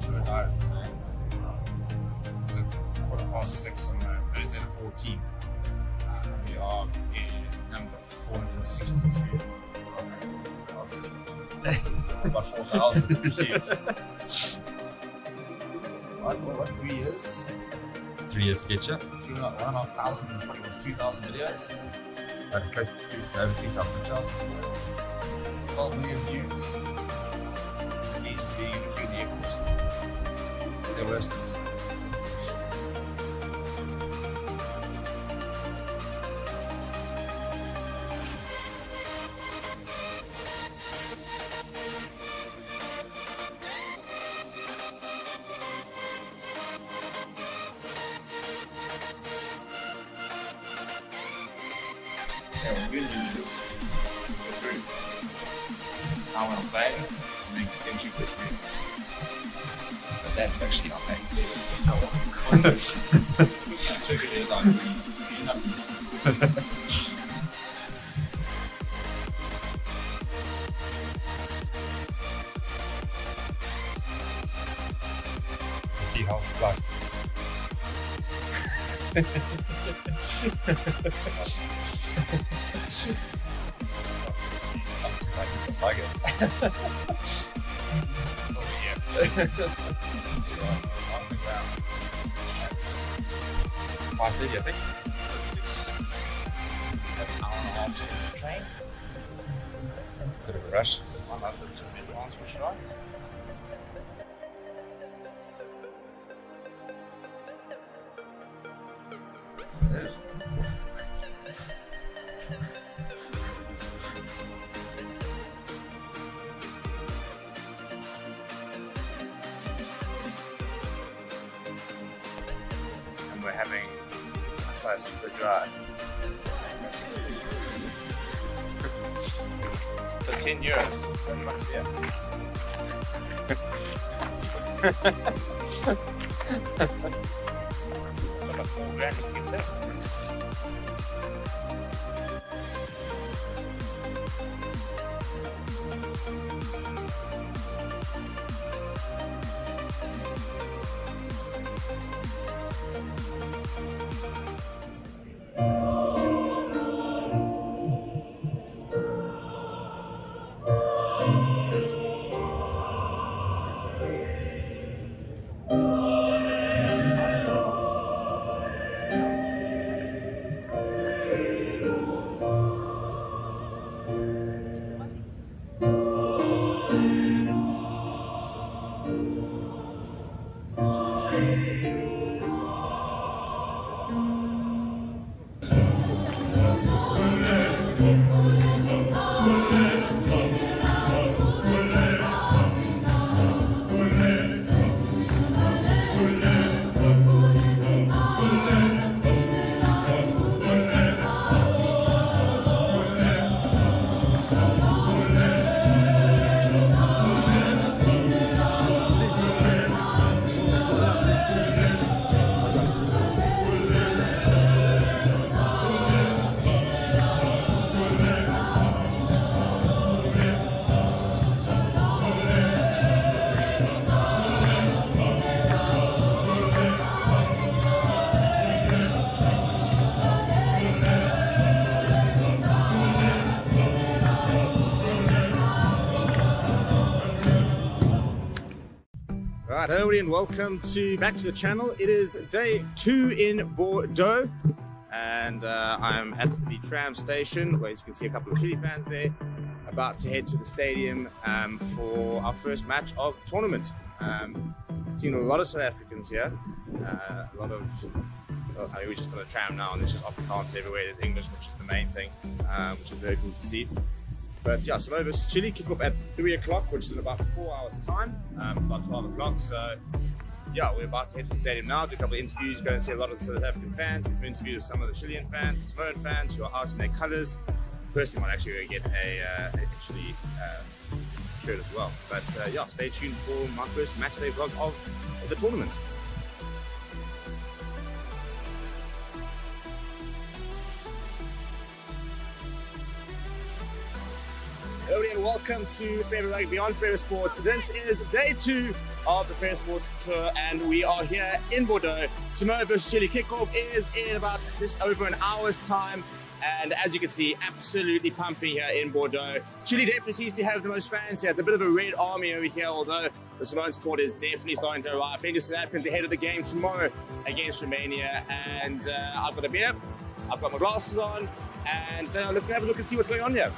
to a diary. It's at 6:15 on Thursday the 14th. We are in number 462. About 4,000 huge. What, 3 years? 3 years to get you. 1,500, probably was 2,000 videos. Close to over 3,000 videos. 12 million views. It needs to be in the airport. The worst things. Yeah, we're really using this. I want to play and then you put through. But that's actually not that clear. I want to trigger the airline so you end up used to. See how's the flight. Like it. Oh yeah. 5:30, I think. 6. An hour and a half to get the train. Bit of a rush. One other to the transport strike. There's and we're having a size super dry. So 10 euros. That must be about 4 grand just to get this. Right, hello and welcome back to the channel. It is day 2 in Bordeaux, and I'm at the tram station where you can see a couple of Chile fans there, about to head to the stadium for our first match of the tournament. Seen a lot of South Africans here, a lot of, I mean, we're just on a tram now and there's just Afrikaans everywhere. There's English, which is the main thing, which is very cool to see. But yeah, Samoa versus Chile kick off at 3 o'clock, which is in about 4 hours time. It's about 12 o'clock, so yeah, we're about to head to the stadium now, do a couple of interviews, go and see a lot of the South African fans, get some interviews with some of the Chilean fans, Samoan fans who are out in their colours. Personally, might actually get a Chile shirt as well. But yeah, stay tuned for my first match day vlog of the tournament. Hello and welcome to Forever Rugby on Forever Sports. This is day 2 of the Forever Sports Tour, and we are here in Bordeaux. Samoa versus Chile kickoff is in about just over an hour's time, and as you can see, absolutely pumping here in Bordeaux. Chile definitely seems to have the most fans here. It's a bit of a red army over here, although the Samoan support is definitely starting to arrive. Plenty of South Africans ahead of the game tomorrow against Romania, and I've got a beer, I've got my glasses on, and let's go have a look and see what's going on here.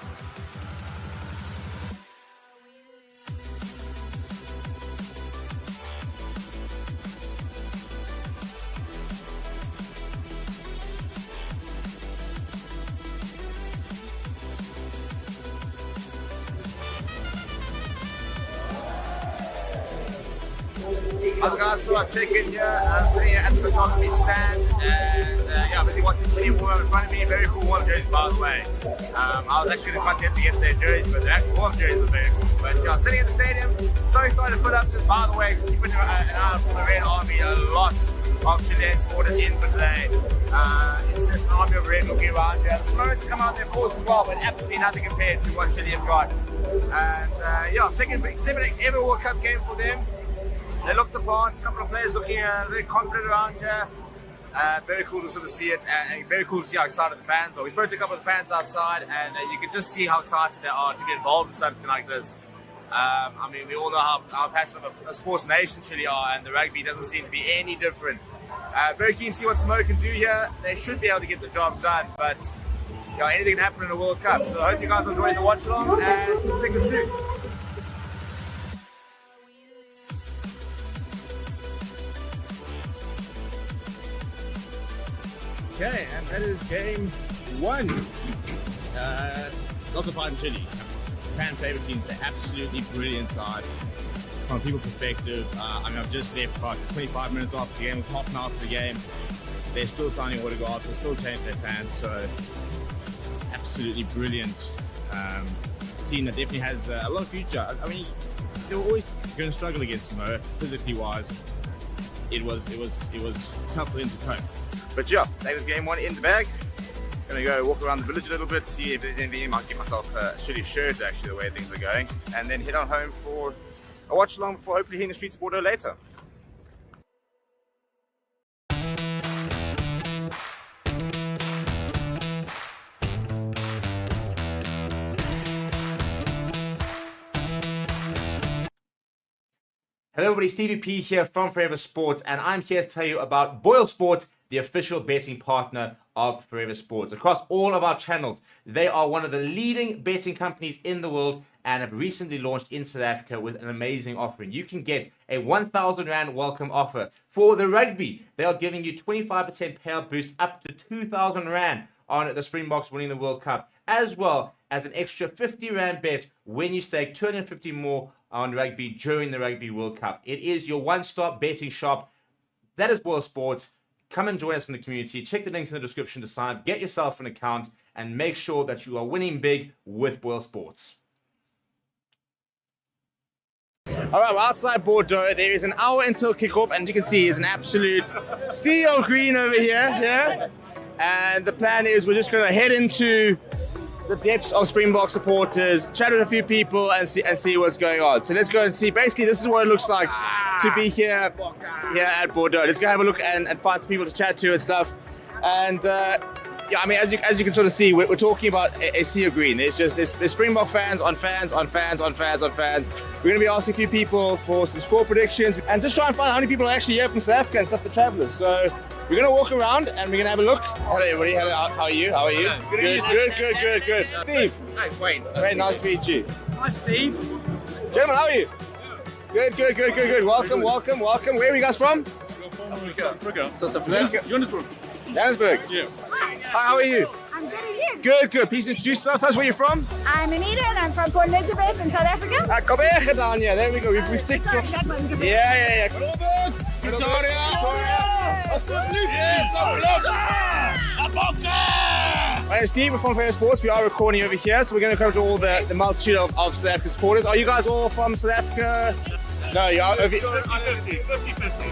How's guys, so I've checked in here, sitting here at the photography stand, and yeah, I'm busy watching Chile warm in front of me. Very cool warm jerseys, by the way. I was actually going to contact to get their jerseys, but the actual warm jerseys are very cool. But yeah, sitting at the stadium, starting to put up. Just by the way, keeping an eye out for the Red Army. A lot of Chilean supporters in for today. It's just an army of red looking around here. The Samoans have come out there, of course, as well, but absolutely nothing compared to what Chile have got. And yeah, second ever World Cup game for them. They looked the part, a couple of players looking very confident around here. Very cool to sort of see it, and very cool to see how excited the fans are. We spoke to a couple of fans outside, and you can just see how excited they are to get involved in something like this. I mean, we all know how passionate of a sports nation Chile are, and the rugby doesn't seem to be any different. Very keen to see what Samoa can do here. They should be able to get the job done, but you know, anything can happen in a World Cup. So I hope you guys are enjoying the watch along, and take it soon. Okay, and that is game 1. Not the fight in Chile. Fan favorite team, they're absolutely brilliant side. From a people perspective, I mean, I've just left about 25 minutes after the game, half an hour after the game. They're still signing autographs, they're still changing their fans, so absolutely brilliant team that definitely has a lot of future. I mean, they were always going to struggle against Samoa, physically wise. It was tough for them to cope. But yeah, that is game 1 in the bag. Gonna go walk around the village a little bit, see if there's anything. Might get myself a shitty shirt, actually, the way things are going, and then head on home for a watch along before hopefully hitting the streets of Bordeaux later. Hello everybody, Stevie P here from Forever Sports, and I'm here to tell you about BoyleSports, the official betting partner of Forever Sports. Across all of our channels, they are one of the leading betting companies in the world and have recently launched in South Africa with an amazing offering. You can get a 1,000 Rand welcome offer. For the rugby, they are giving you 25% payout boost up to 2,000 Rand on the Springboks winning the World Cup, as well as an extra 50 Rand bet when you stake 250 more on rugby during the Rugby World Cup. It is your one-stop betting shop. That is BoyleSports. Come and join us in the community. Check the links in the description to sign up, get yourself an account, and make sure that you are winning big with BoyleSports. All right, we're outside Bordeaux. There is an hour until kickoff, and as you can see, it's an absolute sea of green over here. Yeah, and the plan is we're just going to head into the depths of Springbok supporters, chat with a few people, and see what's going on. So let's go and see. Basically, this is what it looks like to be here at Bordeaux. Let's go have a look and find some people to chat to and stuff. And yeah, I mean, as you can sort of see, we're talking about a sea of green. There's Springbok fans on fans on fans on fans on fans. We're going to be asking a few people for some score predictions and just try and find out how many people are actually here from South Africa and stuff, the travelers. So we're going to walk around and we're going to have a look. Hello everybody, hello, how are you? How are you? Good. Steve. Hi, Wayne. Very nice to meet you. Hi, Steve. Gentlemen, how are you? Good. Welcome. Where are you guys from? Africa. Johannesburg. Yeah. Hi, how are you? I'm good. Good. Please introduce yourself. Tell us where you're from. I'm Anita and I'm from Port Elizabeth in South Africa. Kom here gedaan, yeah. There we go. We've ticked off. Yeah. My name is Steve, we're from Forever Sports. We are recording over here, so we're going to cover all the multitude of South African supporters. Are you guys all from South Africa? No, you are.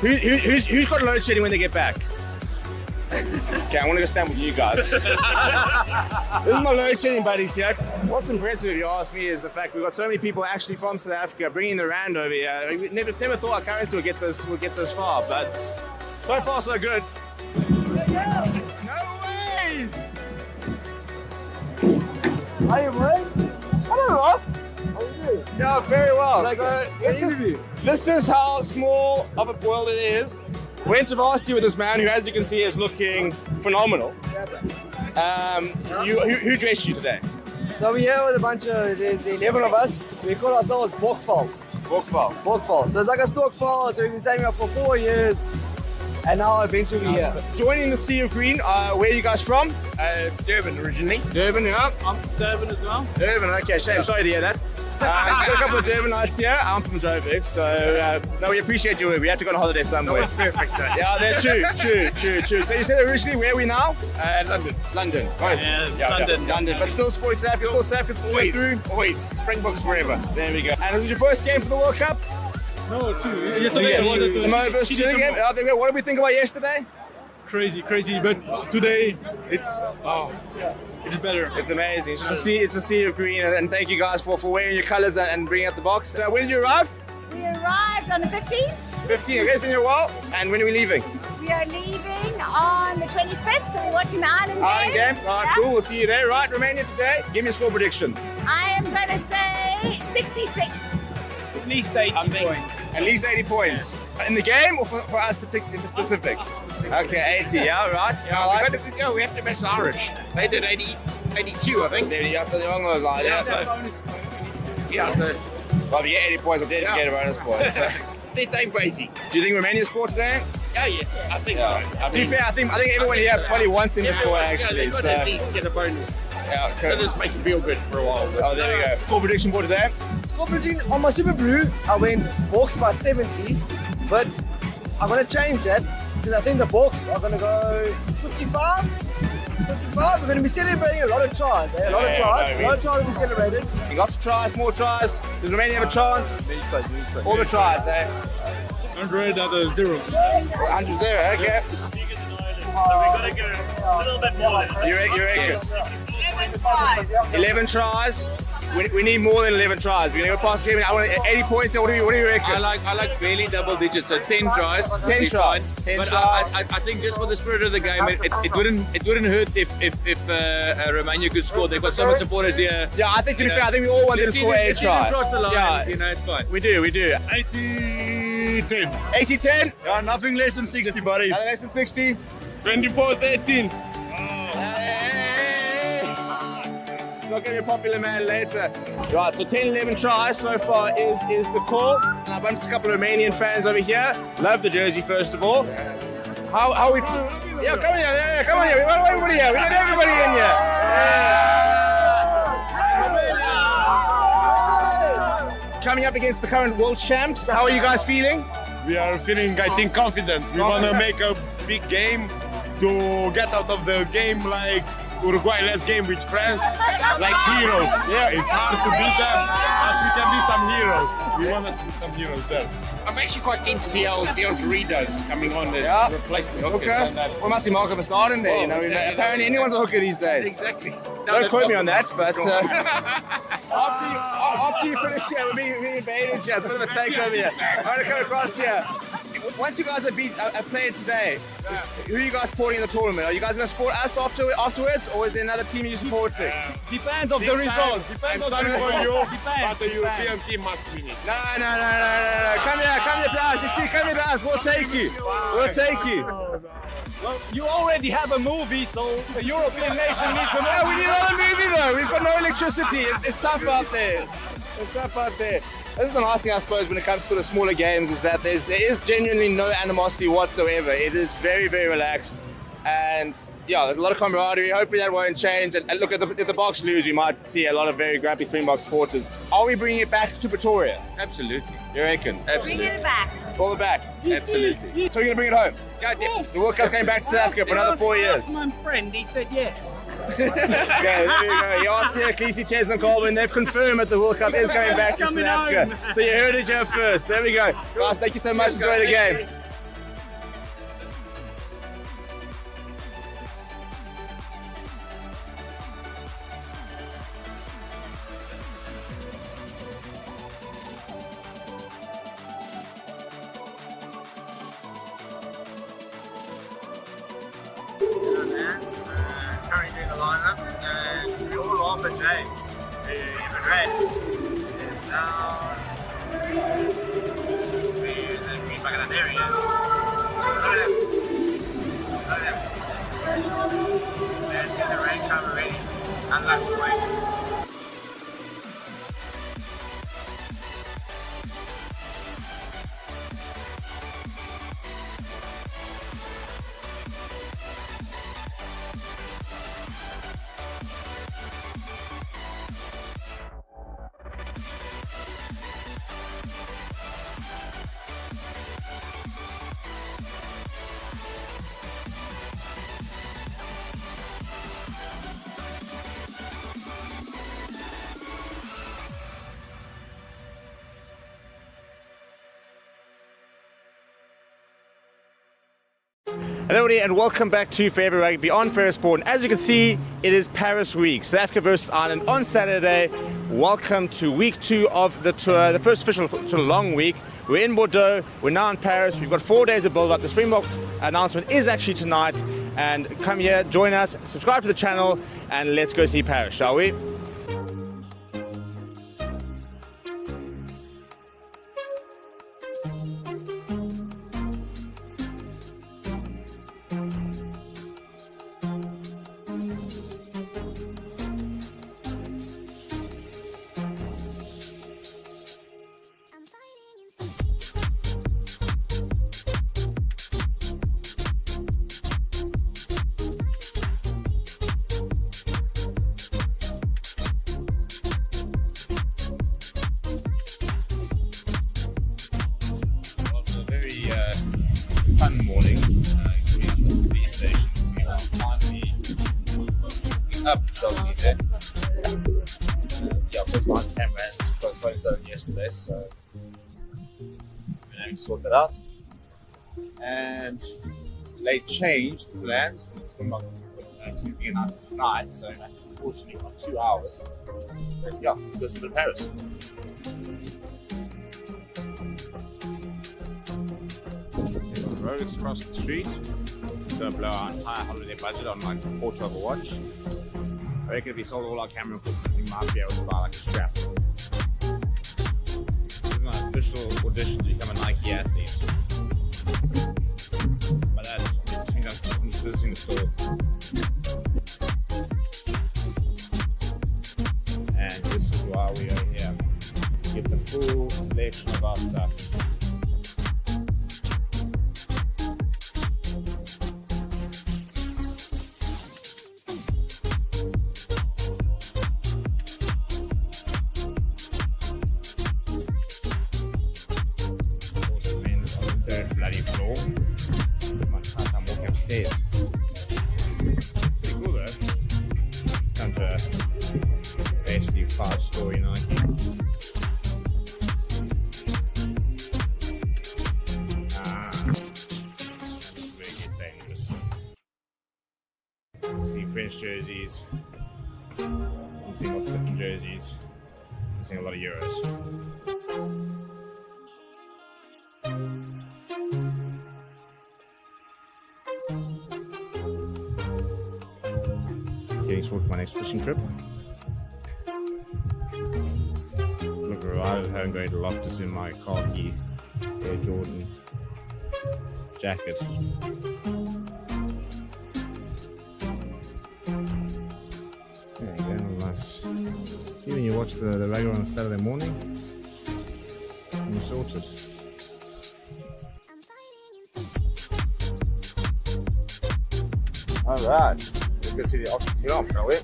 Who's got load shedding when they get back? Okay, I want to go stand with you guys. This is my load shedding buddies here. What's impressive, if you ask me, is the fact we've got so many people actually from South Africa bringing the rand over here. We never thought our currency would get this far, but so far so good. No ways! Hi, boy. Hello, Ross. How are you? Yeah, very well. Like So this is how small of a world it is. Went to Varsity with this man who, as you can see, is looking phenomenal. Who dressed you today? So we're here with a bunch of, there's 11 of us. We call ourselves Bokval. Bokval. Bokval. So it's like a stokval. So we've been saving up for 4 years. And now eventually we're here. Joining the Sea of Green, where are you guys from? Durban originally. Durban, yeah. I'm from Durban as well. Durban, okay, shame. Sorry to hear that. Got a couple of Durbanites here. I'm from Joburg, so no, we appreciate you. We have to go on holiday somewhere. Perfect. Yeah, that's true. So you said originally, where are we now? London. Right. London. But still sports South Africa, still South Africa through. Always. Springboks forever. There we go. And is this your first game for the World Cup? No, two. Yesterday was Samoa versus Chile game. Oh, there we go. What did we think about yesterday? crazy. But today it's better. It's amazing. It's a sea of green, and thank you guys for wearing your colours and bringing out the box. When did you arrive? We arrived on the 15th. 15. Okay, it's been a while. And when are we leaving? We are leaving on the 25th, so we're watching the Ireland game. Ireland game. All right, Yeah. cool. We'll see you there. Right, Romania today. Give me a score prediction. I am going to say 66. At least 80 points. At least 80 points. In the game or for us particularly specific? Okay, 80. Yeah, right. Yeah, I like we have to match the Irish. They did 82, I think. 70 after the wrong was like So well, if you get 80 points, I did get a bonus point. So. let's aim for 80. Do you think Romania scored today? Oh, yes, I think Yeah. so. To be fair, I think everyone here probably wants them to score actually. They've got So to at least get a bonus. yeah, That'll just make you feel good for a while. oh, there we go. Score prediction for today. Score prediction on my SUPERBRU, I went Boks by 70, but I'm going to change that because I think the Boks are going to go 55. 55. We're going to be celebrating a lot of tries. A lot of tries will be celebrated. You got to tries, more tries. Does Romania have a chance? All the tries, eh? 100 out of 0. 100-0, okay. You reckon? 11 tries. We need more than 11 tries. We're going to go past Kevin. I want 80 points. What do you reckon? I like barely double digits, so 10 tries. 10 tries. 10 But tries. I think just for the spirit of the game, it wouldn't hurt if Romania could score. They've got so many supporters here. Yeah, I think to be fair, I think we all want them to score 8 Let's see them tries. cross the line. Yeah, You know, it's fine. we do. 80-10. 80-10. Yeah, nothing less than 60, buddy. Nothing less than 60. 24-13. Not going to be a popular man later. Right, so 10-11 tries so far is the call. And I bumped a couple of Romanian fans over here. Love the jersey, first of all. How are we? Yeah, come here. Yeah, come on here. We want everybody here. We got everybody in here. Yeah. Coming up against the current world champs. How are you guys feeling? We are feeling, I think, confident. We want to make a big game to get out of the game like Uruguay last game with France, like heroes. Yeah, it's hard to beat them, but we can be some heroes. We want to see some heroes there. I'm actually quite keen to see how Dion Currie does coming on as replacement hookers. Okay. And, Well, must see Marco for starting there. You know, exactly. apparently anyone's a hooker these days. Exactly. Don't quote me on that, but after you finish here, we're being invaded here. It's a bit of a takeover here. I'm going to come across here. Once you guys have beat a player today, who are you guys supporting in the tournament? Are you guys going to support us afterwards, or is there another team you're supporting? Depends on the result. Depends on the result. But the European team must win it. No. Come here to us. You see, come here to us. We'll take you. Well, you already have a movie, so the European nation needs to know. Yeah, we need another movie though. We've got no electricity. It's tough out there. This is the nice thing, I suppose, when it comes to the smaller games, is that there is genuinely no animosity whatsoever. It is very, very relaxed. And yeah, there's a lot of camaraderie. Hopefully that won't change. And look, if the Boks lose, you might see a lot of very grumpy Springbok supporters. Are we bringing it back to Pretoria? Absolutely. You reckon? Absolutely. Bring it back. Pull it back. Absolutely. So you're going to bring it home? Yeah, definitely. The World Cup's coming back to South Africa for another 4 years. My friend, he said yes. Okay, there you go. You asked here, Cleese, Ches and Colwyn. They've confirmed that the World Cup is coming back to South Coming Africa. home. So you heard it here first. There we go. Guys, thank you so much. Enjoy the game. lineup, and we all laugh at James, who in Madrid is now. And we fucking there he is. Look at him. Look at him. There's the rain come already. Unlucky way. Hello everybody and welcome back to Favorite Rugby on BoyleSports. And as you can see, it is Paris week. South Africa versus Ireland on Saturday. Welcome to week 2 of the tour, the first official sort of long week. We're in Bordeaux, we're now in Paris. We've got 4 days of build-up. The Springbok announcement is actually tonight. And come here, join us, subscribe to the channel, and let's go see Paris, shall we? Fun morning, coming out of the police station. We are finally up doggy there. Yeah, of course, behind the camera and photos done yesterday, so we're having to sort that out. And late change the plans. It's not being announced tonight, so unfortunately, not 2 hours. But yeah, let's go to Paris. Rolex across the street. Gonna blow our entire holiday budget on like a Portugal watch. I reckon if we sold all our camera equipment, we might be able to buy like a strap. This is my official audition to become a Nike athlete. But I think I'm just visiting the store. And this is why we are here. Get the full selection of our stuff. Bloody floor. I'm walking upstairs. Pretty cool though. Come to a basically 5-story Nike. This is where it gets dangerous. You see French jerseys. You see lots of different jerseys. You see a lot of Euros. Getting sorted for my next fishing trip. Look, right at home going to lock this in my khaki Air Jordan jacket. There you go, nice. See when you watch the rugby on a Saturday morning, and you're sorted. Alright. Let's go see the Arctic film, shall we?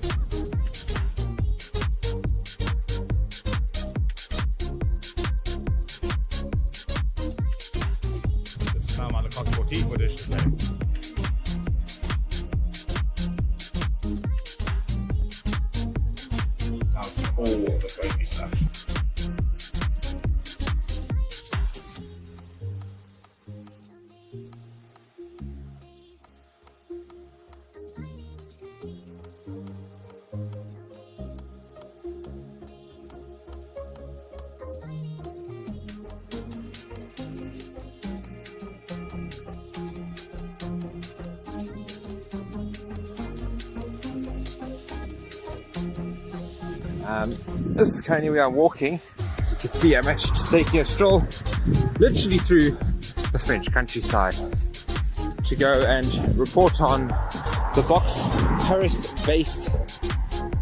This is now my Cox 14 edition. That's all the rugby stuff. This is currently where I'm walking. As you can see, I'm actually just taking a stroll literally through the French countryside to go and report on the Box Paris-based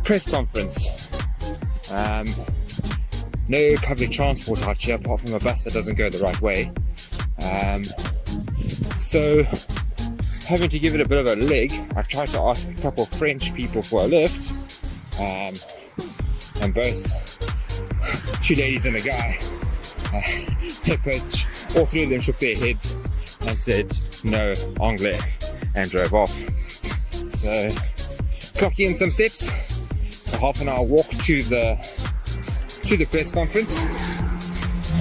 press conference. No public transport out here apart from a bus that doesn't go the right way. So having to give it a bit of a leg, I tried to ask a couple of French people for a lift, and both, two ladies and a guy, all three of them shook their heads and said no anglais and drove off. So clocking in some steps. It's a half an hour walk to the press conference.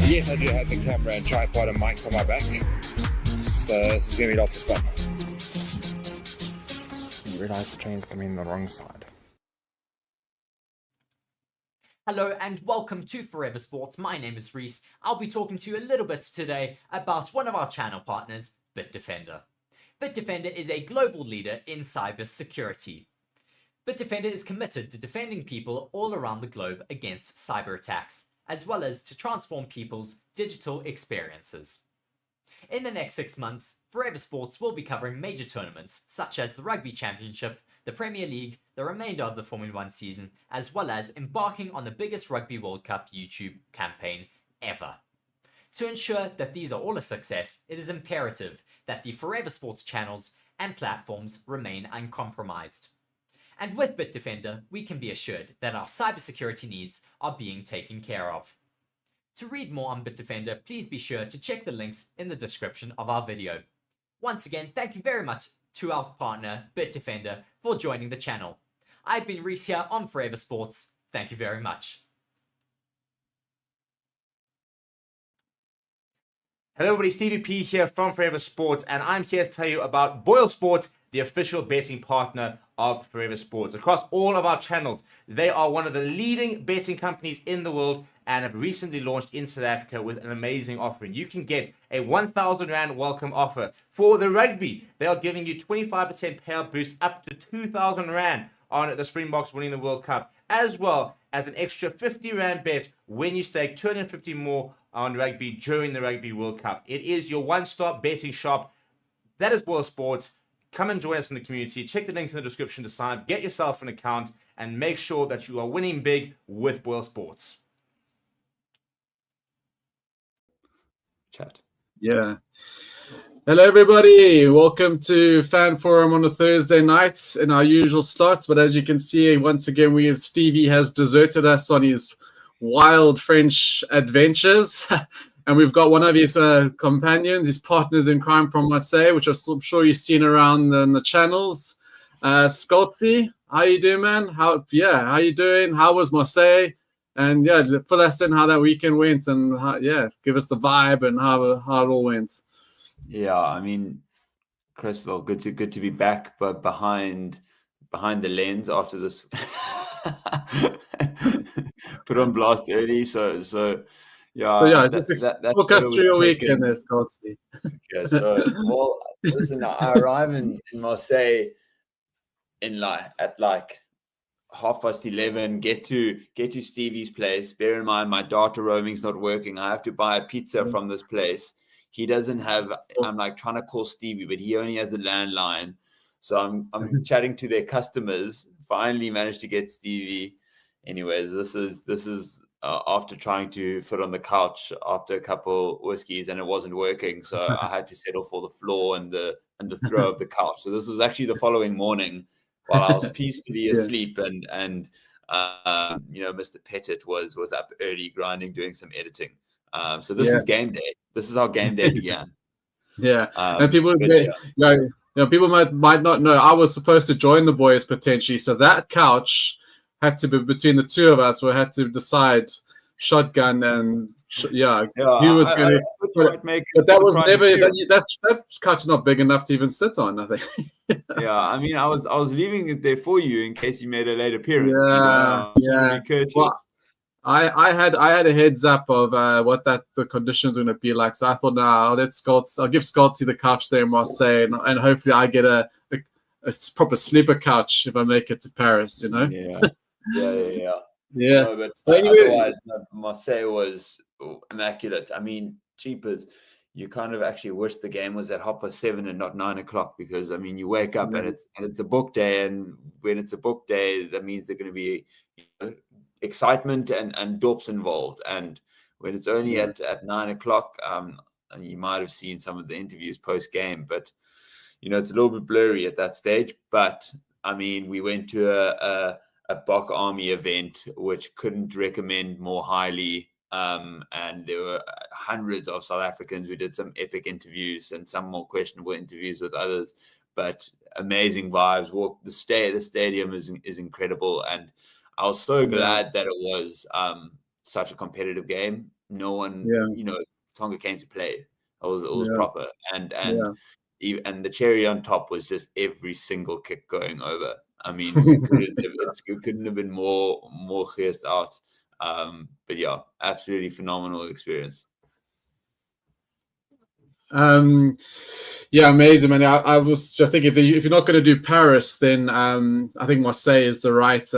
Yes, I do have the camera and tripod and mics on my back, so this is going to be lots of fun. I realise the train's coming in the wrong side. Hello and welcome to Forever Sports. My name is Reese. I'll be talking to you a little bit today about one of our channel partners, BITDEFENDER. BITDEFENDER is a global leader in cyber security. BITDEFENDER is committed to defending people all around the globe against cyber attacks, as well as to transform people's digital experiences. In the next 6 months, Forever Sports will be covering major tournaments such as the Rugby Championship, the Premier League, the remainder of the Formula 1 season, as well as embarking on the biggest Rugby World Cup YouTube campaign ever. To ensure that these are all a success, it is imperative that the Forever Sports channels and platforms remain uncompromised. And with BITDEFENDER, we can be assured that our cybersecurity needs are being taken care of. To read more on BITDEFENDER, please be sure to check the links in the description of our video. Once again, thank you very much to our partner, BITDEFENDER, for joining the channel. I've been Reese here on Forever Sports. Thank you very much. Hello everybody, Stevie P here from Forever Sports, and I'm here to tell you about BoyleSports, the official betting partner of Forever Sports. Across all of our channels, they are one of the leading betting companies in the world and have recently launched in South Africa with an amazing offering. You can get a 1,000 Rand welcome offer. For the rugby, they are giving you 25% payout boost up to 2,000 Rand on the Springboks winning the World Cup, as well as an extra 50 Rand bet when you stake 250 more on rugby during the Rugby World Cup. It is your one-stop betting shop. That is BoyleSports. Come and join us in the community. Check the links in the description to sign up, get yourself an account, and make sure that you are winning big with BoyleSports. Chat. Yeah. Hello, everybody. Welcome to Fan Forum on a Thursday night in our usual slots. But as you can see, once again, Stevie has deserted us on his wild French adventures. And we've got one of his companions, his partners in crime from Marseille, which I'm sure you've seen around in the channels. Scotty, how you doing, man? How you doing? How was Marseille? And yeah, fill us in how that weekend went, and give us the vibe and how it all went. Yeah, I mean, Crystal, good to be back, but behind the lens after this put on blast early. So just talk us through your weekend there, Scotty. Okay, so well, listen, I arrive in Marseille at 11:30, get to Stevie's place. Bear in mind, my data roaming's not working. I have to buy a pizza from this place. He doesn't have. I'm like trying to call Stevie, but he only has the landline. So I'm chatting to their customers. Finally managed to get Stevie. Anyways, this is after trying to fit on the couch after a couple whiskeys, and it wasn't working. So I had to settle for the floor and the throw of the couch. So this was actually the following morning, while I was peacefully asleep, and Mr. Pettit was up early grinding, doing some editing. So this is game day. This is how game day began. And people, people might not know. I was supposed to join the boys potentially, so that couch had to be between the two of us. We had to decide shotgun and who was going to. But that was never. That couch is not big enough to even sit on, I think. I mean, I was leaving it there for you in case you made a late appearance. Well, I had a heads up of what the conditions were going to be like, so I thought, I'll give Scotty the couch there in Marseille, and hopefully I get a proper sleeper couch if I make it to Paris. Yeah. Yeah. No, but But anyway, otherwise, no, Marseille was immaculate. I mean, cheapers. You kind of actually wish the game was at 7:30 and not 9:00, because I mean, you wake up and it's a book day, and when it's a book day, that means there's going to be excitement and dopes involved. And when it's only at 9:00, and you might have seen some of the interviews post game, but it's a little bit blurry at that stage. But I mean, we went to a Bok Army event, which couldn't recommend more highly. And there were hundreds of South Africans. We did some epic interviews and some more questionable interviews with others, but amazing vibes. The stadium is incredible, and I was so glad that it was such a competitive game. No one, Tonga came to play. It was proper, and the cherry on top was just every single kick going over. I mean, it couldn't have been more geest out. But yeah, absolutely phenomenal experience. Amazing, man. I was just thinking, if you're not going to do Paris, then I think Marseille is the right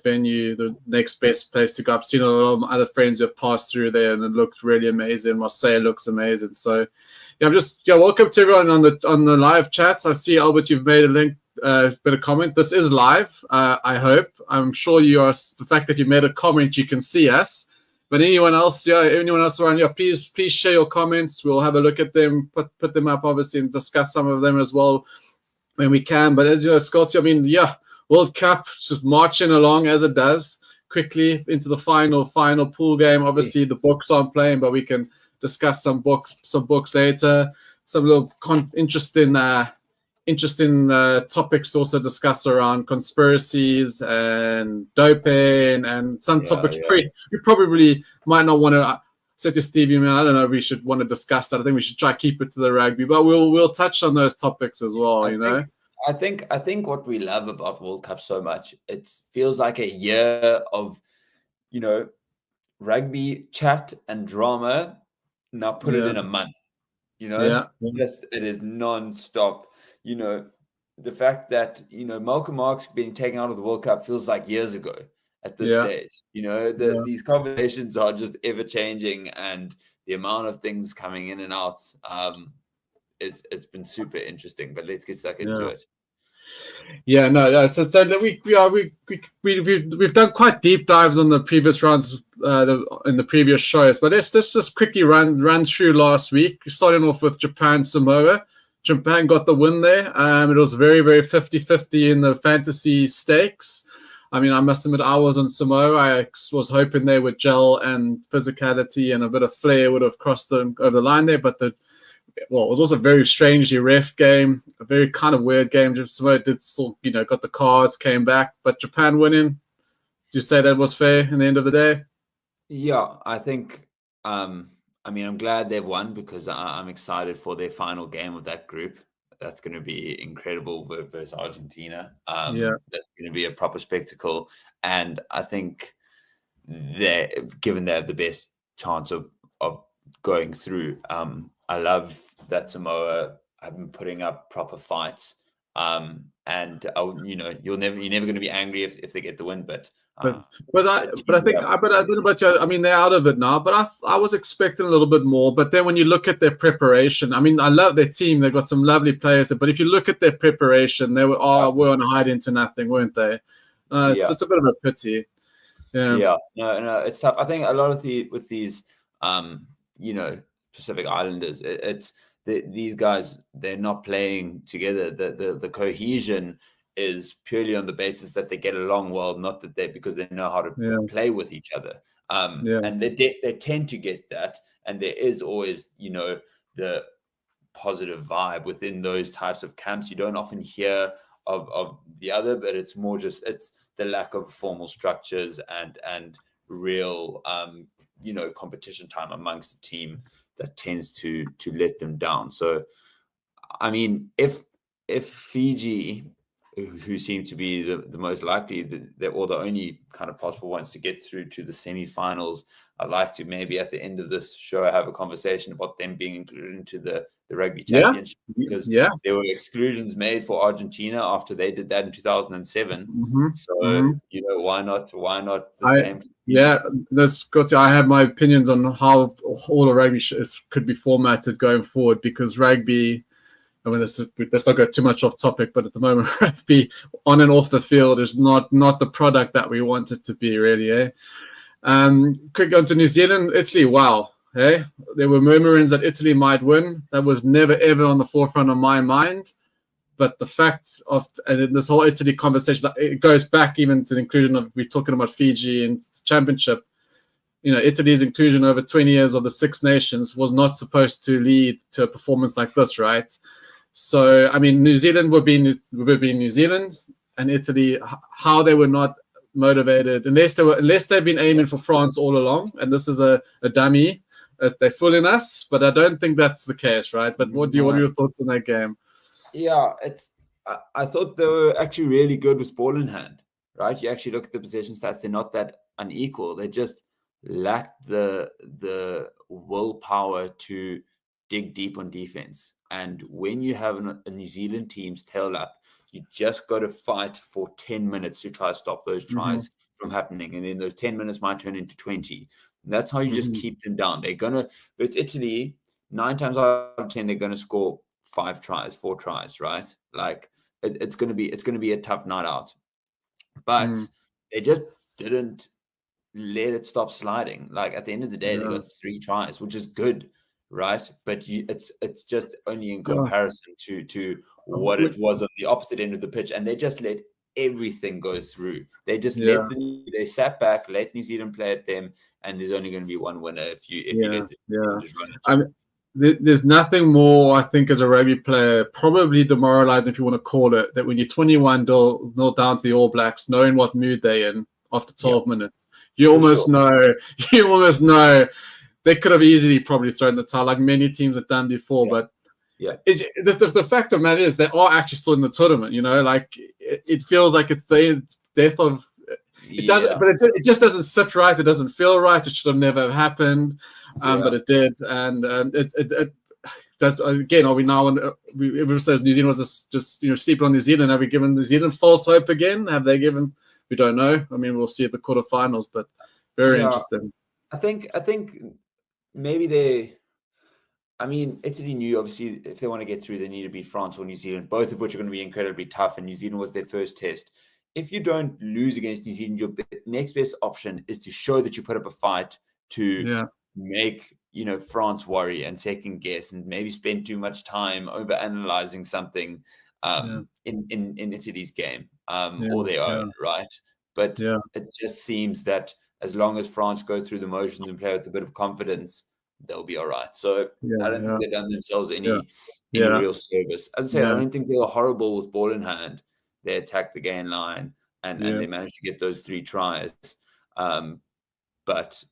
venue, the next best place to go. I've seen a lot of other friends who have passed through there, and it looked really amazing. Marseille looks amazing. So welcome to everyone on the live chat. I see, Albert, you've made a link. Been a comment. This is live. I hope. I'm sure you are. The fact that you made a comment, you can see us. But anyone else around here, please share your comments. We'll have a look at them, put them up, obviously, and discuss some of them as well when we can. But as you know, Scotty, I mean, World Cup just marching along as it does, quickly into the final pool game. Obviously, the books aren't playing, but we can discuss some books later. Some little interesting topics also discuss around conspiracies and doping and some topics we probably might not want to say to Stevie, man, I don't know if we should want to discuss that. I think we should try to keep it to the rugby, but we'll touch on those topics as well. I think what we love about World Cup so much, it feels like a year of rugby chat and drama. Now put it in a month. Just it is non-stop. The fact that, Malcolm Marx being taken out of the World Cup feels like years ago at this stage. These conversations are just ever changing, and the amount of things coming in and out, it's been super interesting. But let's get stuck into it. Yeah, no. So we've done quite deep dives on the previous rounds in the previous shows, but let's just quickly run through last week, starting off with Japan Samoa. Japan got the win there. It was very, very 50-50 in the fantasy stakes. I mean, I must admit, I was on Samoa. I was hoping they would gel, and physicality and a bit of flair would have crossed them over the line there. But it was also a very strangely ref game, a very kind of weird game. Samoa did still, got the cards, came back. But Japan winning, do you say that was fair in the end of the day? Yeah, I think... I'm glad they've won, because I'm excited for their final game of that group. That's going to be incredible versus Argentina. That's going to be a proper spectacle. And I think given they have the best chance of going through, I love that Samoa have been putting up proper fights. And you're never going to be angry if they get the win, but I don't know about you. I mean, they're out of it now, but I was expecting a little bit more. But then when you look at their preparation, I mean, I love their team. They've got some lovely players, but if you look at their preparation, they were on a hide into nothing, weren't they? So it's a bit of a pity. No, it's tough. I think a lot of with these Pacific Islanders, these guys, they're not playing together. The cohesion is purely on the basis that they get along well, not that because they know how to play with each other. And they tend to get that, and there is always the positive vibe within those types of camps. You don't often hear of the other, but it's more just it's the lack of formal structures and real competition time amongst the team that tends to let them down. So I mean, if Fiji, who seem to be the most likely, or the only kind of possible ones to get through to the semi-finals, I'd like to maybe at the end of this show have a conversation about them being included into the the Rugby Championship, because Yeah. there were exclusions made for Argentina after they did that in 2007. So why not the same? Yeah, I have my opinions on how all the rugby could be formatted going forward, because rugby, I mean, let's not go too much off topic, but at the moment, rugby on and off the field is not the product that we want it to be, really. Quick on to New Zealand, Italy. Wow, hey, there were murmurings that Italy might win. That was never ever on the forefront of my mind. But the fact of this whole Italy conversation, it goes back even to the inclusion of, we're talking about Fiji and Championship. Italy's inclusion over 20 years of the Six Nations was not supposed to lead to a performance like this, right? So, I mean, New Zealand would be New Zealand, and Italy, how they were not motivated, unless they've been aiming for France all along, and this is a dummy. They're fooling us, but I don't think that's the case, right? But what are your thoughts on that game? Yeah, I thought they were actually really good with ball in hand, right? You actually look at the possession stats; they're not that unequal. They just lacked the willpower to dig deep on defense. And when you have a New Zealand team's tail up, you just got to fight for 10 minutes to try to stop those tries from happening, and then those 10 minutes might turn into 20. And that's how you just keep them down. But it's Italy. 9 times out of 10, they're gonna score 4 tries, right? Like it's gonna be a tough night out, but they just didn't let it stop sliding. Like at the end of the day, they got 3 tries, which is good, right? But it's just only in comparison to what it was on the opposite end of the pitch, and they just let everything go through. They just they sat back, let New Zealand play at them, and there's only going to be one winner if you let them just run it. I mean, there's nothing more, I think, as a rugby player, probably demoralizing, if you want to call it, that when you're 21-0 down to the All Blacks, knowing what mood they're in after 12 minutes, you almost know they could have easily probably thrown the towel, like many teams have done before. But the fact of the matter is they are actually still in the tournament. Like it feels like it's the death of. It doesn't, but it just doesn't sit right. It doesn't feel right. It should have never happened, but it did, and it does. Again, are we now? Everyone says New Zealand was just sleeping on New Zealand. Have we given New Zealand false hope again? Have they given? We don't know. I mean, we'll see at the quarterfinals, but very interesting. I think maybe they. I mean, Italy knew, obviously, if they want to get through, they need to beat France or New Zealand, both of which are going to be incredibly tough. And New Zealand was their first test. If you don't lose against New Zealand, your next best option is to show that you put up a fight to make France worry and second guess, and maybe spend too much time over analyzing something in Italy's game or their own, right? But it just seems that as long as France go through the motions and play with a bit of confidence, they'll be all right. So I don't think they've done themselves any real service. As I say, I don't think they were horrible with ball in hand. They attacked the gain line and they managed to get those 3 tries. But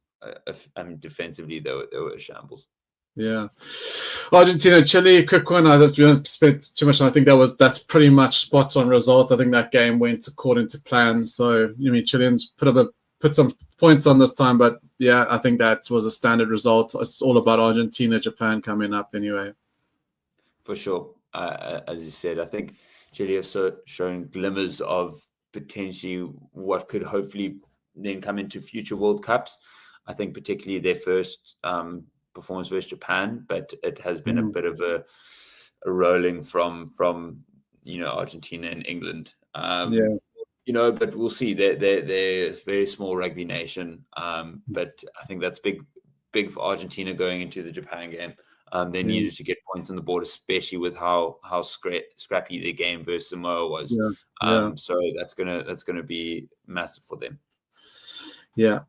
defensively, they were shambles. Yeah. Argentina, Chile, quick one. I don't spend too much time. I think that's pretty much spot on result. I think that game went according to plan. So, Chileans put some points on this time, but I think that was a standard result. It's all about Argentina, Japan coming up anyway. For sure. As you said, I think Chile have shown glimmers of potentially what could hopefully then come into future World Cups. I think particularly their first performance versus Japan, but it has been a bit of a rolling from Argentina and England. But we'll see. They're a very small rugby nation, but I think that's big for Argentina going into the Japan game. They needed to get points on the board, especially with how scrappy their game versus Samoa was. So that's gonna be massive for them. Yeah.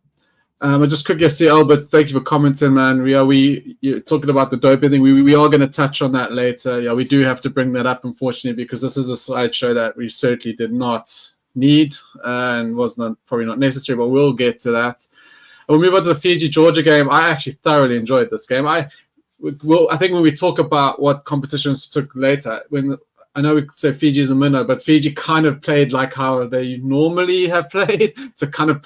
I just quickly say, Albert, thank you for commenting, man. You're talking about the doping thing. We are going to touch on that later. Yeah, we do have to bring that up, unfortunately, because this is a slideshow that we certainly did not need and was probably not necessary, but we'll get to that. And we'll move on to the Fiji-Georgia game. I actually thoroughly enjoyed this game. I think when we talk about what competitions took later, I know we say Fiji is a minnow, but Fiji kind of played like how they normally have played. To kind of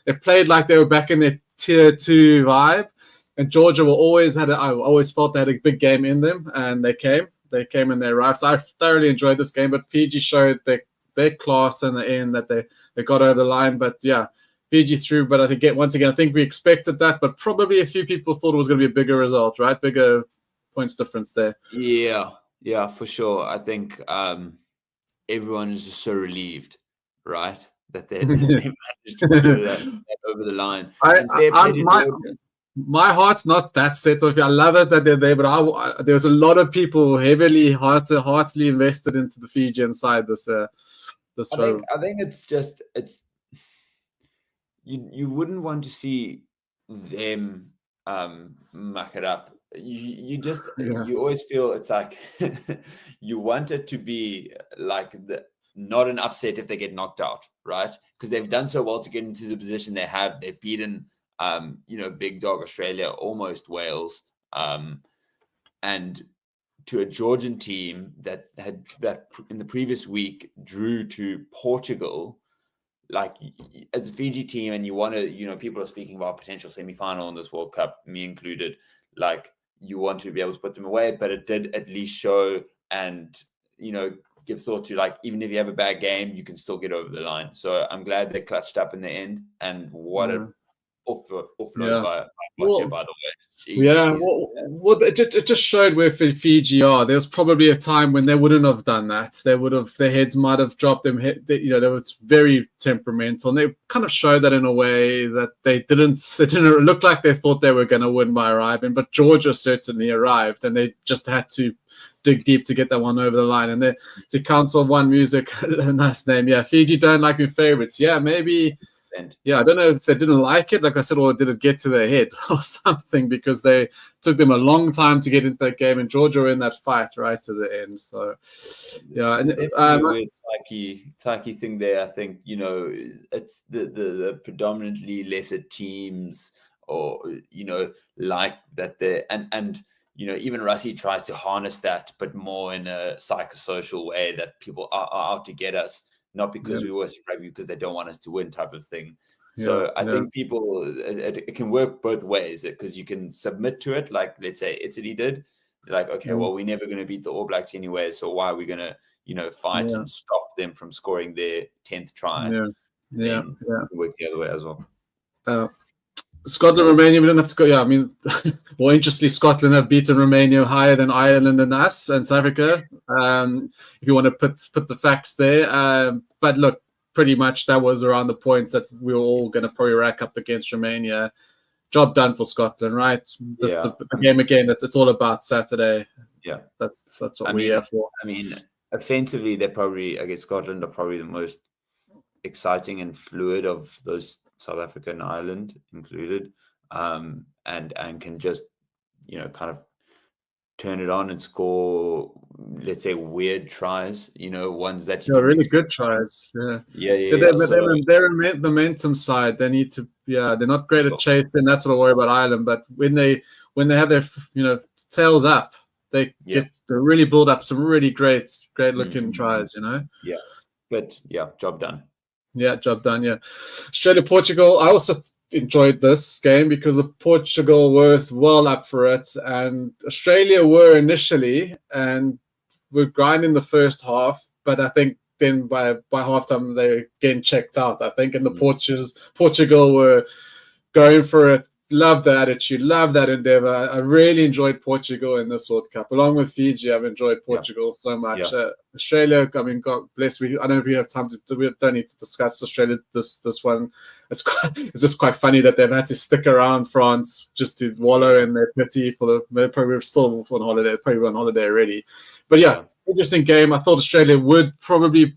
they played like they were back in their tier 2 vibe. and Georgia were always I always felt they had a big game in them, and they came and they arrived. So I thoroughly enjoyed this game, but Fiji showed their class in the end, that they got over the line. But yeah, Fiji threw, but I think once again, I think we expected that, but probably a few people thought it was going to be a bigger result, right? Bigger points difference there. Yeah, for sure. I think everyone is just so relieved, right, that they managed to put that over the line. My heart's not that set off. I love it that they're there, but there was a lot of people heavily, heartily invested into the Fijian side this. I think it's you wouldn't want to see them muck it up. You always feel it's like you want it to be like not an upset if they get knocked out, right? Because they've done so well to get into the position they have. They've beaten big dog Australia, almost Wales, and to a Georgian team that in the previous week drew to Portugal. Like, as a Fiji team, and you want to, people are speaking about potential semi-final in this World Cup, me included, like, you want to be able to put them away, but it did at least show and, give thought to, like, even if you have a bad game, you can still get over the line. So I'm glad they clutched up in the end, and what an offload by the way. It just showed where Fiji are. There was probably a time when they wouldn't have done that. Their heads might have dropped them. They were very temperamental, and they kind of showed that in a way that they didn't look like they thought they were going to win by arriving. But Georgia certainly arrived, and they just had to dig deep to get that one over the line. And to Council of One Music, a nice name. Yeah, Fiji don't like me favorites. Yeah, maybe. Yeah, I don't know if they didn't like it, like I said, or did it get to their head or something, because they took them a long time to get into that game, and Georgia were in that fight right to the end. So, yeah. And weird psyche thing there. I think, it's the predominantly lesser teams, or, like that there. And even Rusty tries to harness that, but more in a psychosocial way, that people are out to get us. Not because we worship rugby, because they don't want us to win, type of thing. So I think people, it can work both ways, because you can submit to it, like, let's say Italy did. They're like, okay, well, we're never going to beat the All Blacks anyway, so why are we going to, fight and stop them from scoring their 10th try? It work the other way as well. Scotland, Romania, we don't have to go. Yeah, I mean, more interestingly, Scotland have beaten Romania higher than Ireland and us and South Africa. If you want to put the facts there, but look, pretty much that was around the points that we were all going to probably rack up against Romania. Job done for Scotland, right? The game again. It's all about Saturday. Yeah, that's what we're here for. I mean, offensively, Scotland are probably the most exciting and fluid of those, South Africa and Ireland included, and can just kind of turn it on and score, let's say, weird tries, ones that really good tries. They're momentum side. They need to. They're not great at chasing. That's what I worry about Ireland. But when they have their tails up, they really build up some really great looking tries. But job done. Yeah, job done. Yeah, Australia, Portugal. I also enjoyed this game because Portugal were well up for it, and Australia were initially, and were grinding the first half. But I think then by halftime they were getting checked out. I think, and the Portugal were going for it. Love the attitude, love that endeavor. I really enjoyed Portugal in this World Cup, along with Fiji. I've enjoyed Portugal so much. Australia, I mean, God bless. I don't know if we have time to. We don't need to discuss Australia. This one, it's just quite funny that they've had to stick around France just to wallow in their pity for they're probably still on holiday. Probably on holiday already. But interesting game. I thought Australia would probably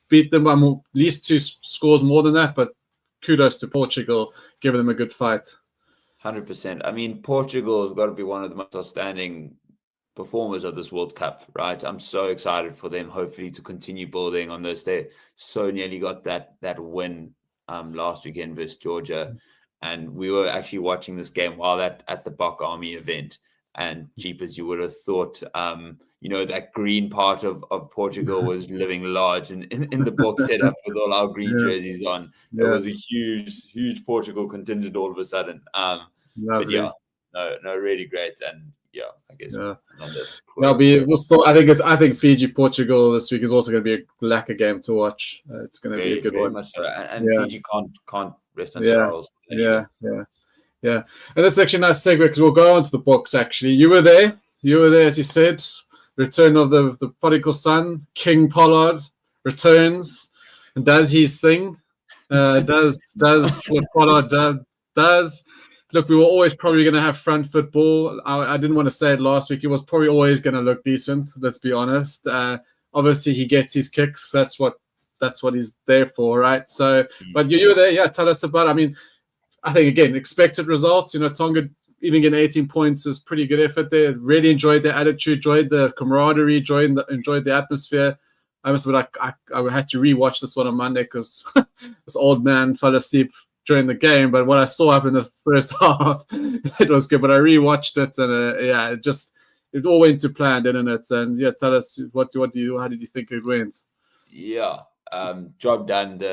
beat them by at least 2 scores more than that. But kudos to Portugal, giving them a good fight. 100%. I mean, Portugal has got to be one of the most outstanding performers of this World Cup, right? I'm so excited for them, hopefully, to continue building on this. They so nearly got that win last weekend versus Georgia. And we were actually watching this game while at the Bok Army event. And jeepers, you would have thought, that green part of Portugal was living large in the box setup with all our green jerseys on. There was a huge Portugal contingent all of a sudden. But no, really great. And yeah, I guess we'll still. I think Fiji Portugal this week is also going to be a lacquer game to watch. It's going to be a good one. Much so. And Fiji can't rest on their laurels. Yeah. And this is actually a nice segue because we'll go on to the box. Actually, you were there, as you said. Return of the prodigal son, King Pollard, returns and does his thing. Does what Pollard does. Look, we were always probably going to have front football. I didn't want to say it last week. It was probably always going to look decent. Let's be honest. Obviously, he gets his kicks. That's what he's there for, right? So, but you were there. Yeah, tell us about. I mean, I think again, expected results. Tonga even getting 18 points is pretty good effort there. Really enjoyed their attitude, enjoyed the camaraderie, enjoyed the atmosphere. I had to rewatch this one on Monday because this old man fell asleep during the game. But what I saw up in the first half, it was good. But I rewatched it, and it all went to plan, didn't it? And yeah, tell us how did you think it went? Yeah, job done.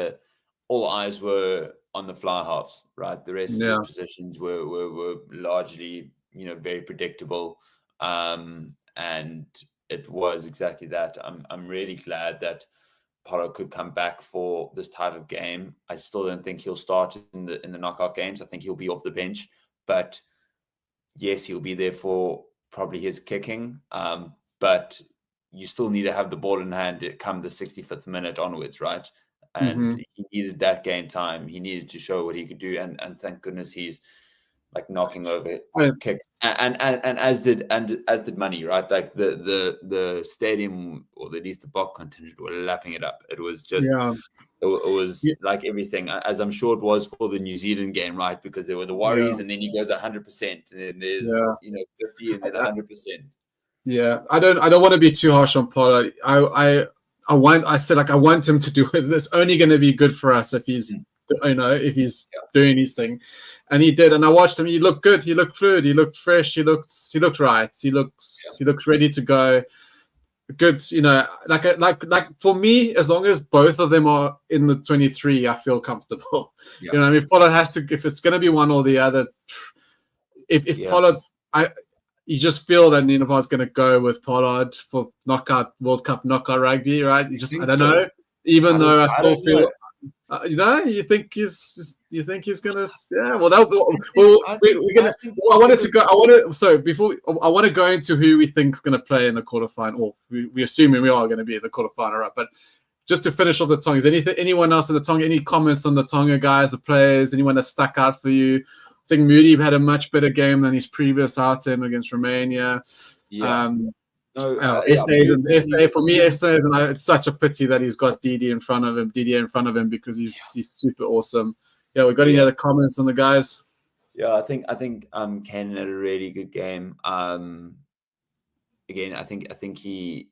All eyes were on the fly halves, right? The rest of the positions were largely, very predictable, and it was exactly that. I'm really glad that Pollard could come back for this type of game. I still don't think he'll start in the knockout games. I think he'll be off the bench, but yes, he'll be there for probably his kicking. But you still need to have the ball in hand come the 65th minute onwards, right? And he needed that game time. He needed to show what he could do, and thank goodness he's like knocking over kicks, and as did Money, right? Like the stadium, or at least the Bok contingent, were lapping it up. It was just it was like everything, as I'm sure it was for the New Zealand game, right? Because there were the worries, and then he goes 100%, and then there's 50 and then 100%. Yeah, I don't want to be too harsh on Pollard. I want him to do it. It's only going to be good for us if he's, if he's doing his thing, and he did. And I watched him. He looked good. He looked fluid. He looked fresh. He looked right. He looks ready to go. Good. Like for me, as long as both of them are in the 23, I feel comfortable. Yeah. I mean, Pollard has to. If it's going to be one or the other, if Pollard's, you just feel that Nineveh's going to go with Pollard for World Cup knockout rugby, right? I don't know. Even though I still feel, you think he's going to, yeah. Well, we're going to. I want to go into who we think is going to play in the quarterfinal. Or we assuming we are going to be in the quarterfinal, right? But just to finish off the Tonga, is anyone else in the Tonga? Any comments on the Tonga guys, the players? Anyone that stuck out for you? I think Moody had a much better game than his previous outing against Romania. Yeah. Esther, for me, Esther, it's such a pity that he's got Didier in front of him because he's super awesome. Yeah, we got any other comments on the guys? Yeah, I think Ken had a really good game. Again, I think he,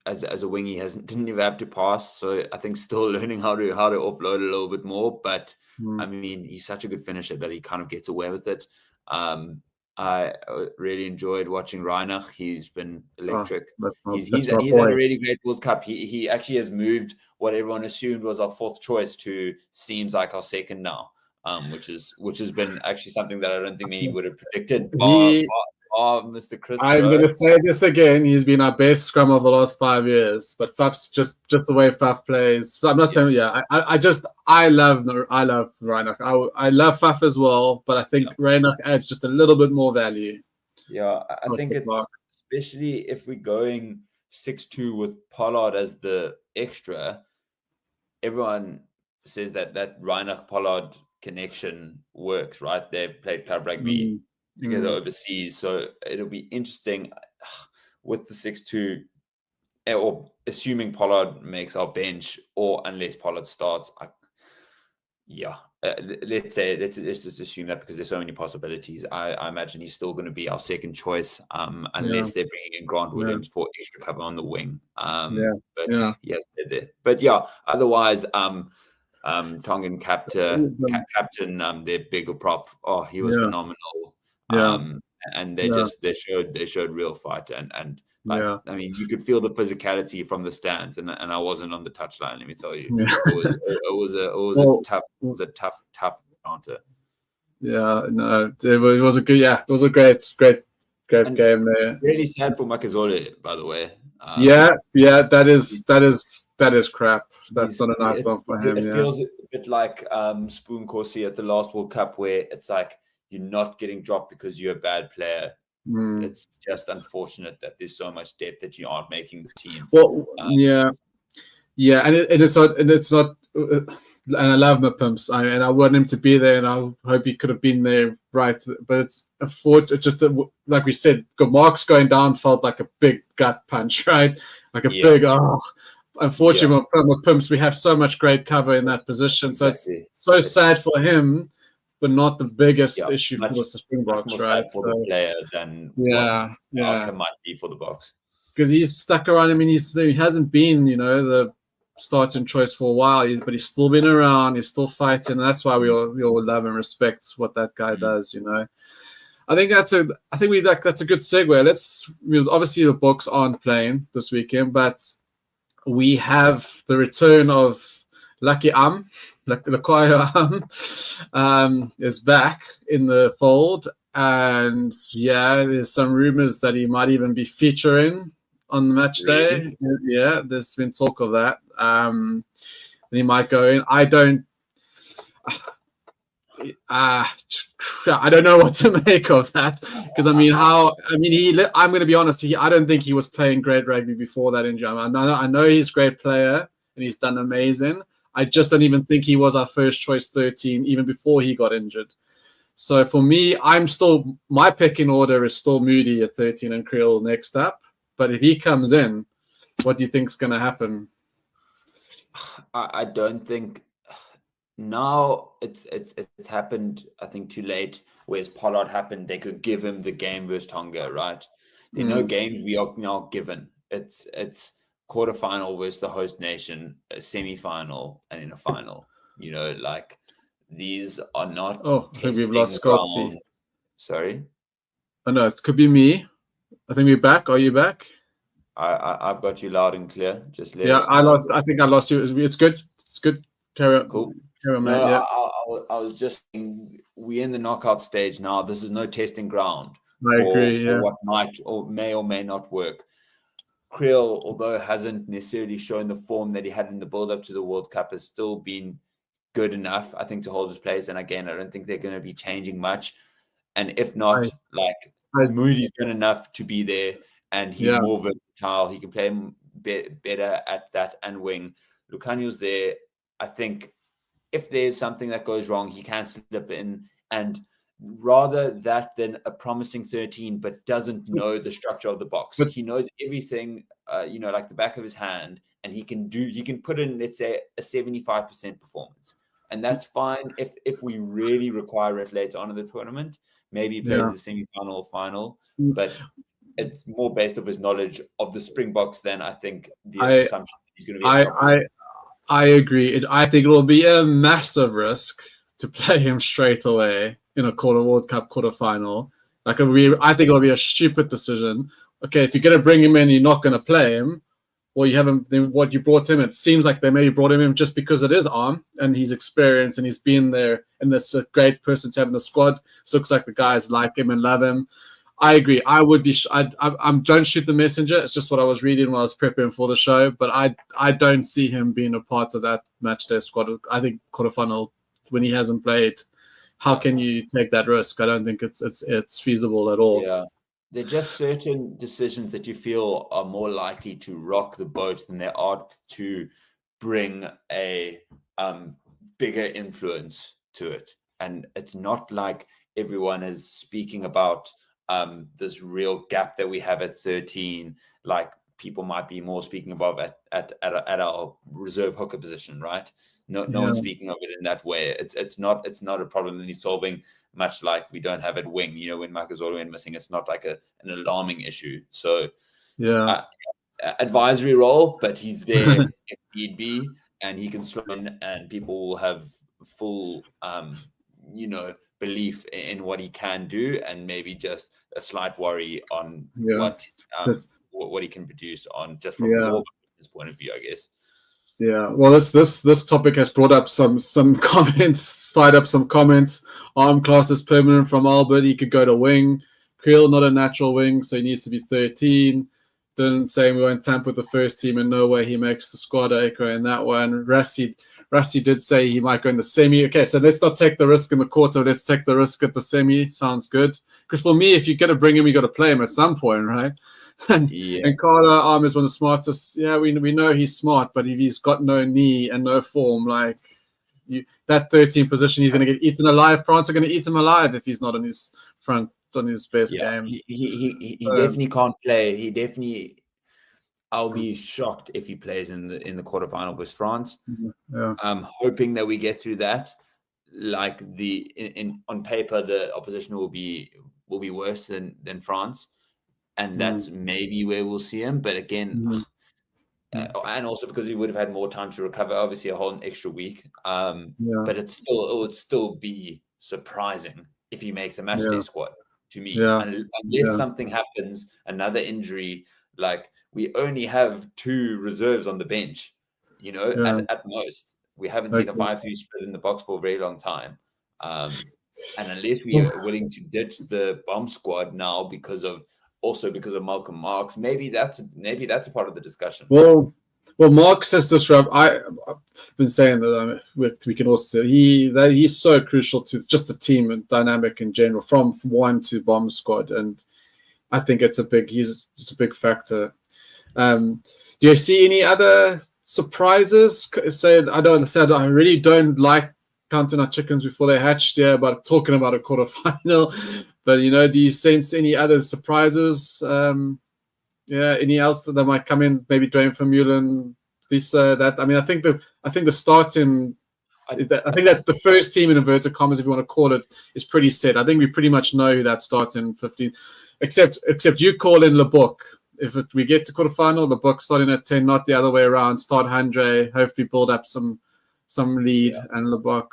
as a wing, he didn't even have to pass, so I think still learning how to offload a little bit more. But I mean, he's such a good finisher that he kind of gets away with it. I really enjoyed watching Reinach. He's been electric. He's had a really great World Cup. He actually has moved what everyone assumed was our fourth choice to seems like our second now, which has been actually something that I don't think many would have predicted. Mr. Chris, I'm going to say this again. He's been our best scrum of the last 5 years. But Faf's just the way Faf plays. I'm not saying, I love Reinach. I love Faf as well, but I think Reinach adds just a little bit more value. Yeah, I think it's especially if we're going 6-2 with Pollard as the extra. Everyone says that Reinach Pollard connection works, right? They've played club rugby together overseas, so it'll be interesting with the 6-2, or assuming Pollard makes our bench, or unless Pollard starts. Let's just assume that, because there's so many possibilities. I imagine he's still going to be our second choice, unless they're bringing in Grant Williams for extra cover on the wing. But otherwise, Tongan captain, their bigger prop. Oh, he was phenomenal. And they showed real fight, and I mean, you could feel the physicality from the stands, and I wasn't on the touchline. Let me tell you, it was a tough encounter. Yeah, no, it was a good, it was a great And game there. Really sad for Makazole, by the way. That is crap. That's not a nice one for him. It feels a bit like Spoon Corsi at the last World Cup, where it's like you're not getting dropped because you're a bad player. It's just unfortunate that there's so much depth that you aren't making the team. Well, and it's not. And I love my pimps, and I want him to be there, and I hope he could have been there, right? But it's just like we said, Mark's going down felt like a big gut punch, right? Like a big Unfortunately, with pimps, we have so much great cover in that position, so it's so sad for him, but not the biggest issue for the Springboks, right? For the player than what outcome might be for the Boks, because he's stuck around. I mean, he hasn't been, the starting choice for a while, but he's still been around. He's still fighting. And that's why we all love and respect what that guy does. I think that's a good segue. Obviously the Boks aren't playing this weekend, but we have the return of Lucky Lakwaya is back in the fold, and there's some rumors that he might even be featuring on the match day. Yeah, there's been talk of that. And he might go in. I don't know what to make of that, because I'm going to be honest. I don't think he was playing great rugby before that injury. I know he's a great player and he's done amazing. I just don't even think he was our first choice 13 even before he got injured. So for me, my pecking order is still Moody at 13 and Creel next up. But if he comes in, what do you think is going to happen? I don't think now it's happened. I think too late. Whereas Pollard happened, they could give him the game versus Tonga, right? There are no games we are now given. It's quarterfinal versus the host nation, a semi-final, and in a final. Like these are not. Oh, I think we've lost Scotty. Sorry. Oh no, it could be me. I think we're back. Are you back? I've got you loud and clear. Just I think I lost you. It's good. It's good. Carry on. Cool. Carry on, mate. I was just saying, we're in the knockout stage now. This is no testing ground. I agree. For what might or may not work. Creel, although hasn't necessarily shown the form that he had in the build-up to the World Cup, has still been good enough, I think, to hold his place. And again, I don't think they're going to be changing much. And if not, Moody's good enough to be there, and he's more versatile. He can play better at that and wing. Lucanio's there. I think if there's something that goes wrong, he can slip in, and rather that than a promising 13 but doesn't know the structure of the box. But he knows everything, like the back of his hand, and he can put in, let's say, a 75% performance, and that's fine. If we really require it later on in the tournament, maybe he plays the semi-final or final, but it's more based on his knowledge of the Springboks than I think the assumption he's going to be. I agree. I think it will be a massive risk to play him straight away in a World Cup quarterfinal. I think it'll be a stupid decision. Okay, if you're going to bring him in, you're not going to play him. Well, you haven't. Then what you brought him? It seems like they maybe brought him in just because it is Arm and he's experienced and he's been there, and that's a great person to have in the squad. It looks like the guys like him and love him. I agree. I would be. I don't shoot the messenger. It's just what I was reading while I was prepping for the show. But I don't see him being a part of that match day squad. I think quarterfinal when he hasn't played. How can you take that risk? I don't think it's feasible at all. Yeah, there are just certain decisions that you feel are more likely to rock the boat than they are to bring a bigger influence to it. And it's not like everyone is speaking about this real gap that we have at 13, like people might be more speaking about at our reserve hooker position, right? No one's speaking of it in that way. It's not a problem that he's solving, much like we don't have at wing. When Makazole went missing, it's not like an alarming issue. So advisory role, but he's there if need be, and he can slot in, and people will have full belief in what he can do, and maybe just a slight worry on what he can produce on just from a business point of view, I guess. Yeah, well, this topic has brought up some comments, fired up some comments. Arm class is permanent from Albert. He could go to wing. Creel, not a natural wing, so he needs to be 13. Didn't say we won't tamper with the first team, and no way he makes the squad. Acre in that one. Rusty did say he might go in the semi. Okay, so let's not take the risk in the quarter. Let's take the risk at the semi. Sounds good. Because for me, if you're going to bring him, you got to play him at some point, right? And Carter Arm is one of the smartest. Yeah, we know he's smart, but if he's got no knee and no form, like that 13 position, he's going to get eaten alive. France are going to eat him alive if he's not on his front, on his best game. He definitely can't play. He definitely. I'll be shocked if he plays in the quarterfinal with France. Yeah. I'm hoping that we get through that. Like on paper, the opposition will be worse than France, and that's maybe where we'll see him. But again, and also because he would have had more time to recover, obviously a whole extra week. But it would still be surprising if he makes a matchday squad to me, unless something happens, another injury. Like we only have 2 reserves on the bench, at most. We haven't seen a 5-3 split in the box for a very long time. And unless we are willing to ditch the bomb squad now because of Malcolm Marx, maybe that's a part of the discussion. Well, Marx has disrupted. I've been saying that we can also he's so crucial to just the team and dynamic in general, from 1 to bomb squad, and I think he's a big factor. Do you see any other surprises? I really don't like counting our chickens before they hatched. Yeah, but talking about a quarterfinal. But do you sense any other surprises? Any else that might come in? Maybe Dwayne Vermeulen, Lisa. That I think the starting. I think that the first team in inverted commas, if you want to call it, is pretty set. I think we pretty much know who that starting 15. Except you call in LeBook. If we get to quarterfinal, LeBook starting at 10, not the other way around. Start Andre, hopefully build up some lead, and LeBook.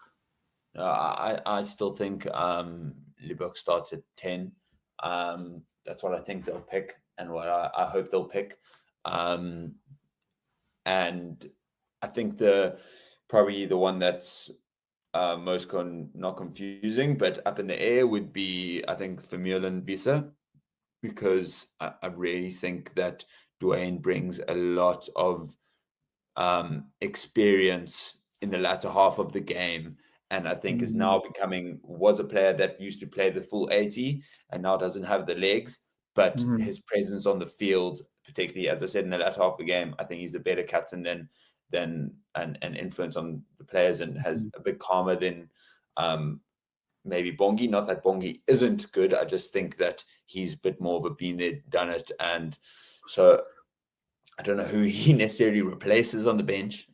I still think LeBook starts at 10. That's what I think they'll pick, and what I hope they'll pick. And I think probably the one that's most not confusing, but up in the air would be, I think, Vermeulen Visa. Because I really think that Dwayne brings a lot of experience in the latter half of the game, and I think is now was a player that used to play the full 80 and now doesn't have the legs, but his presence on the field, particularly as I said in the latter half of the game, I think he's a better captain than an influence on the players, and has a bit calmer than maybe Bongi. Not that Bongi isn't good. I just think that he's a bit more of a been there, done it. And so I don't know who he necessarily replaces on the bench.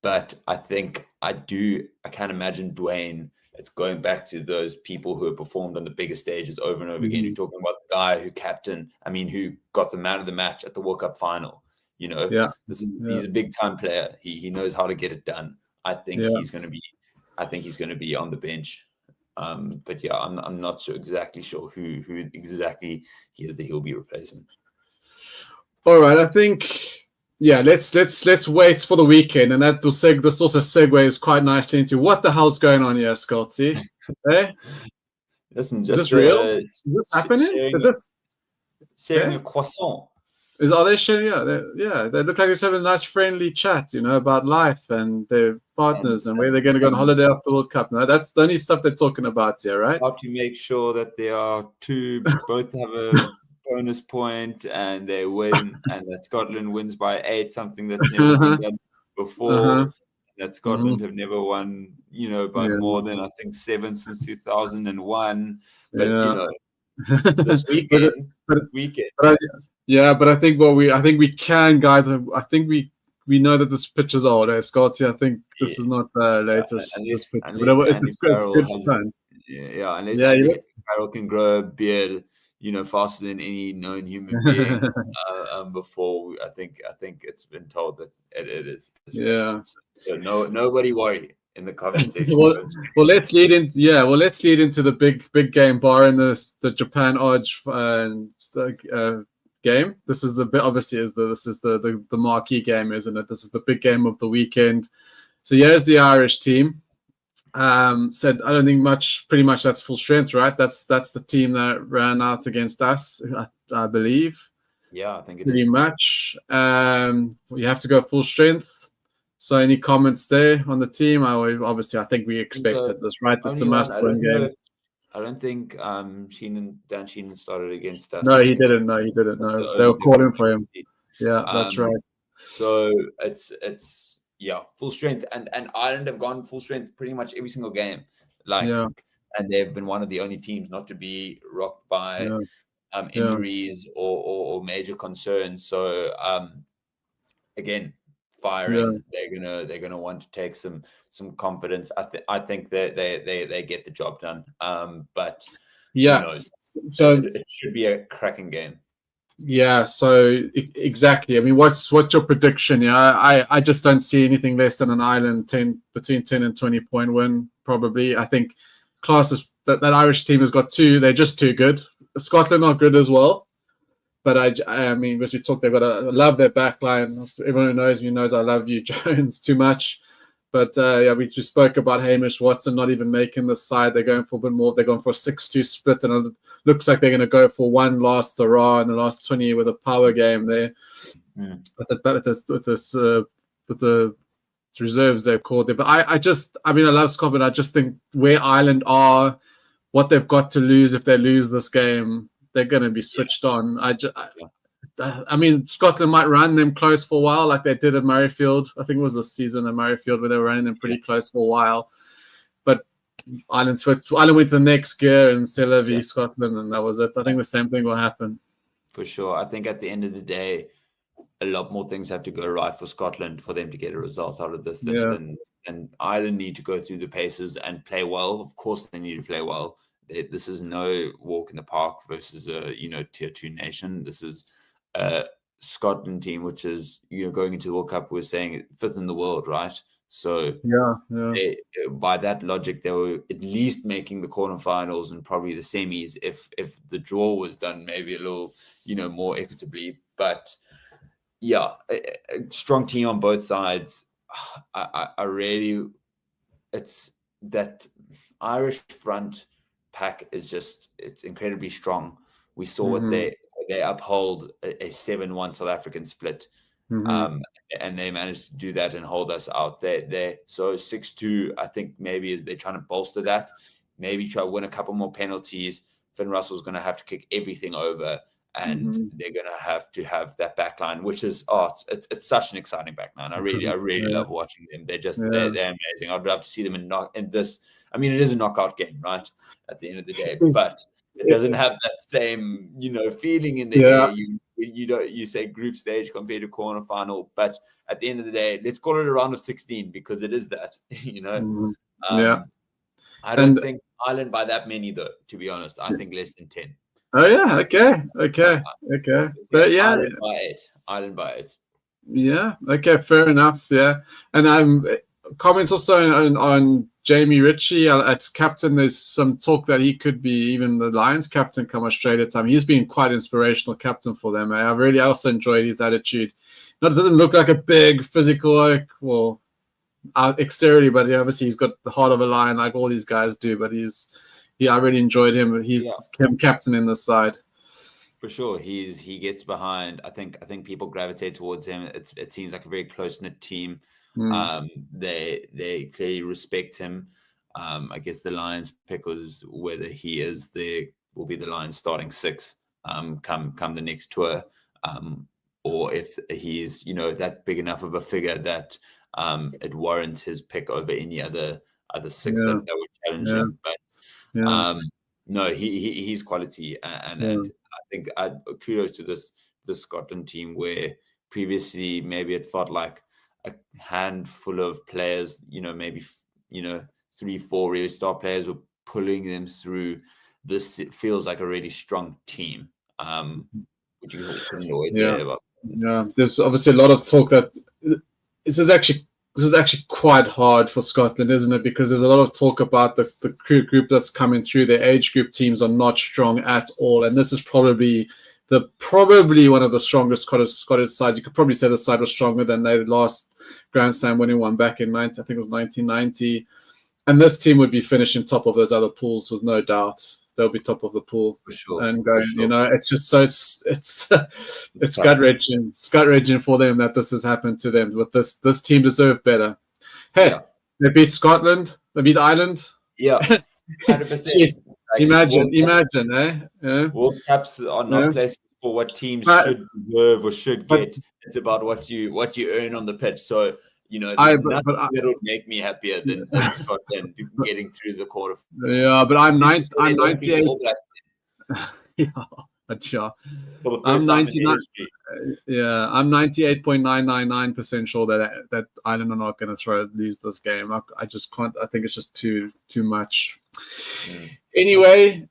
But I think I can't imagine Dwayne. It's going back to those people who have performed on the biggest stages over and over again. You're talking about the guy who got the man of the match at the World Cup final. He's a big time player. He knows how to get it done. I think he's going to be on the bench. But yeah, I'm not exactly sure who exactly he is that he'll be replacing. All right, I think let's wait for the weekend, and that will this also segues quite nicely into what the hell's going on here, Scotty. Hey, listen, is this real? Is this happening? Sharing a croissant. Are they sharing? They look like they're having a nice friendly chat, about life and their partners and where they're going to go on holiday after the World Cup. No, that's the only stuff they're talking about here, right? How to make sure that they are both have a bonus point and they win, and that Scotland wins by 8, something that's never been done before. That Scotland have never won, by more than I think 7 since 2001. But this weekend. But I think we can, guys. I think we know that this pitch is old, Scotty. I think this is not the latest. It's good fun. Unless Farrell can grow a beard, faster than any known human being before. I think it's been told that it is. So nobody worry in the conversation. well, let's lead in. Yeah, let's lead into the big game bar in the Japan Odds game. This is the bit, obviously, this is the marquee game, isn't it? This is the big game of the weekend. So here's the Irish team. Said I don't think pretty much that's full strength, right? That's the team that ran out against us, I believe. Yeah, I think it pretty is. much. You have to go full strength. So any comments there on the team? Obviously, I think we expected this, right? It's a must-win game. I don't think Dan Sheenan started against us. No, he didn't. No, he didn't. No, they were calling for him. Yeah, that's right. So it's full strength, and Ireland have gone full strength pretty much every single game. And they've been one of the only teams not to be rocked by injuries or major concerns. So again, firing, they're gonna want to take some confidence. I think that they get the job done. But who knows? So it should be a cracking game. Yeah, so exactly. I mean, what's your prediction? Yeah, I just don't see anything less than an Ireland between 10 and 20 point win. Probably, I think classes that Irish team has got two. They're just too good. Scotland are good as well, but I mean, as we talked, they've got I love their back line. Everyone who knows me knows I love you, Jones, too much. But we just spoke about Hamish Watson not even making the side. They're going for a bit more. They're going for a 6-2 split, and it looks like they're going to go for one last hurrah in the last 20 with a power game there. With the reserves they've called there. But I love Scotland. I just think where Ireland are, what they've got to lose if they lose this game, they're going to be switched on. I mean, Scotland might run them close for a while, like they did at Murrayfield. I think it was this season at Murrayfield where they were running them pretty close for a while. But Ireland went to the next gear and Tel Aviv, Scotland, and that was it. I think the same thing will happen. For sure. I think at the end of the day, a lot more things have to go right for Scotland for them to get a result out of this. And Ireland need to go through the paces and play well. Of course, they need to play well. This is no walk in the park versus a tier 2 nation. This is a Scotland team, which is going into the World Cup, we're saying 5th in the world, right? So by that logic, they were at least making the quarterfinals and probably the semis if the draw was done maybe a little more equitably. But a strong team on both sides. I really, it's that Irish front pack is it's incredibly strong. We saw what they uphold a 7-1 South African split. And they managed to do that and hold us out there. So 6-2, I think maybe they're trying to bolster that. Maybe try to win a couple more penalties. Finn Russell's going to have to kick everything over, and they're going to have that back line, which is it's such an exciting back line. I really love watching them. They're amazing. I'd love to see them in this. I mean, it is a knockout game, right? At the end of the day, but it doesn't have that same feeling in the air. You say group stage compared to quarterfinal, but at the end of the day, let's call it a round of 16 because it is that. I don't think Ireland by that many though. To be honest, I think less than 10. Oh yeah, okay. But yeah, Ireland by 8. Yeah, okay, fair enough. Yeah, and comments also on Jamie Ritchie as captain. There's some talk that he could be even the Lions captain come Australia time. He's been quite inspirational captain for them. I really also enjoyed his attitude. It doesn't look like a big physical, exteriorly, but obviously he's got the heart of a lion like all these guys do. But I really enjoyed him. He's captain in this side. For sure, he gets behind. I think people gravitate towards him. It seems like a very close knit team. They clearly respect him. I guess the Lions pick was whether he will be the Lions starting 6 come the next tour, or if he's that big enough of a figure that it warrants his pick over any other 6 that would challenge him. But no, he's quality, and I think kudos to this Scotland team where previously maybe it felt like a handful of players, maybe 3-4 really star players were pulling them through. This it feels like a really strong team, which you couldn't always say about. Yeah, there's obviously a lot of talk that this is actually quite hard for Scotland, isn't it? Because there's a lot of talk about the crew group that's coming through. Their age group teams are not strong at all, and this is probably probably one of the strongest Scottish sides. You could probably say the side was stronger than their last Grand Slam winning one back in I think it was 1990. And this team would be finishing top of those other pools with no doubt. They'll be top of the pool for sure. And going, you know, it's just so it's gut wrenching. It's gut wrenching for them that this has happened to them. With this team deserve better. Hey, they beat Scotland. They beat Ireland. Yeah, 100%. Jeez, like, imagine, eh? Yeah. World Cups are not places for what teams should deserve or should get. It's about what you earn on the pitch. So, you know, nothing that would make me happier than Scotland getting through the quarter. Yeah, but I'm 98. Yeah, I'm 99. Yeah, I'm 98.999% sure that Ireland are not going to lose this game. I just can't. I think it's just too much. Anyway,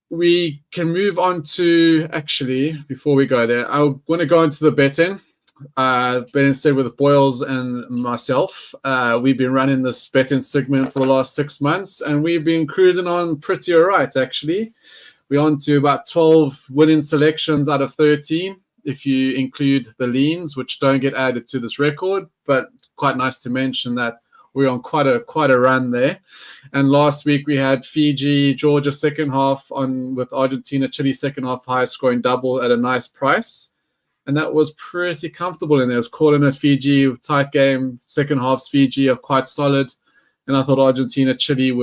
we can move on to, actually, before we go there, I want to go into the betting. Betting said with Boyles and myself, we've been running this betting segment for the last 6 months, and we've been cruising on pretty all right, actually. We're on to about 12 winning selections out of 13, if you include the leans, which don't get added to this record, but quite nice to mention that we're on quite a run there. And last week we had Fiji, Georgia second half with Argentina, Chile second half, highest scoring double at a nice price. And that was pretty comfortable in there. I was calling it Fiji, tight game. Second half's Fiji are quite solid. And I thought Argentina, Chile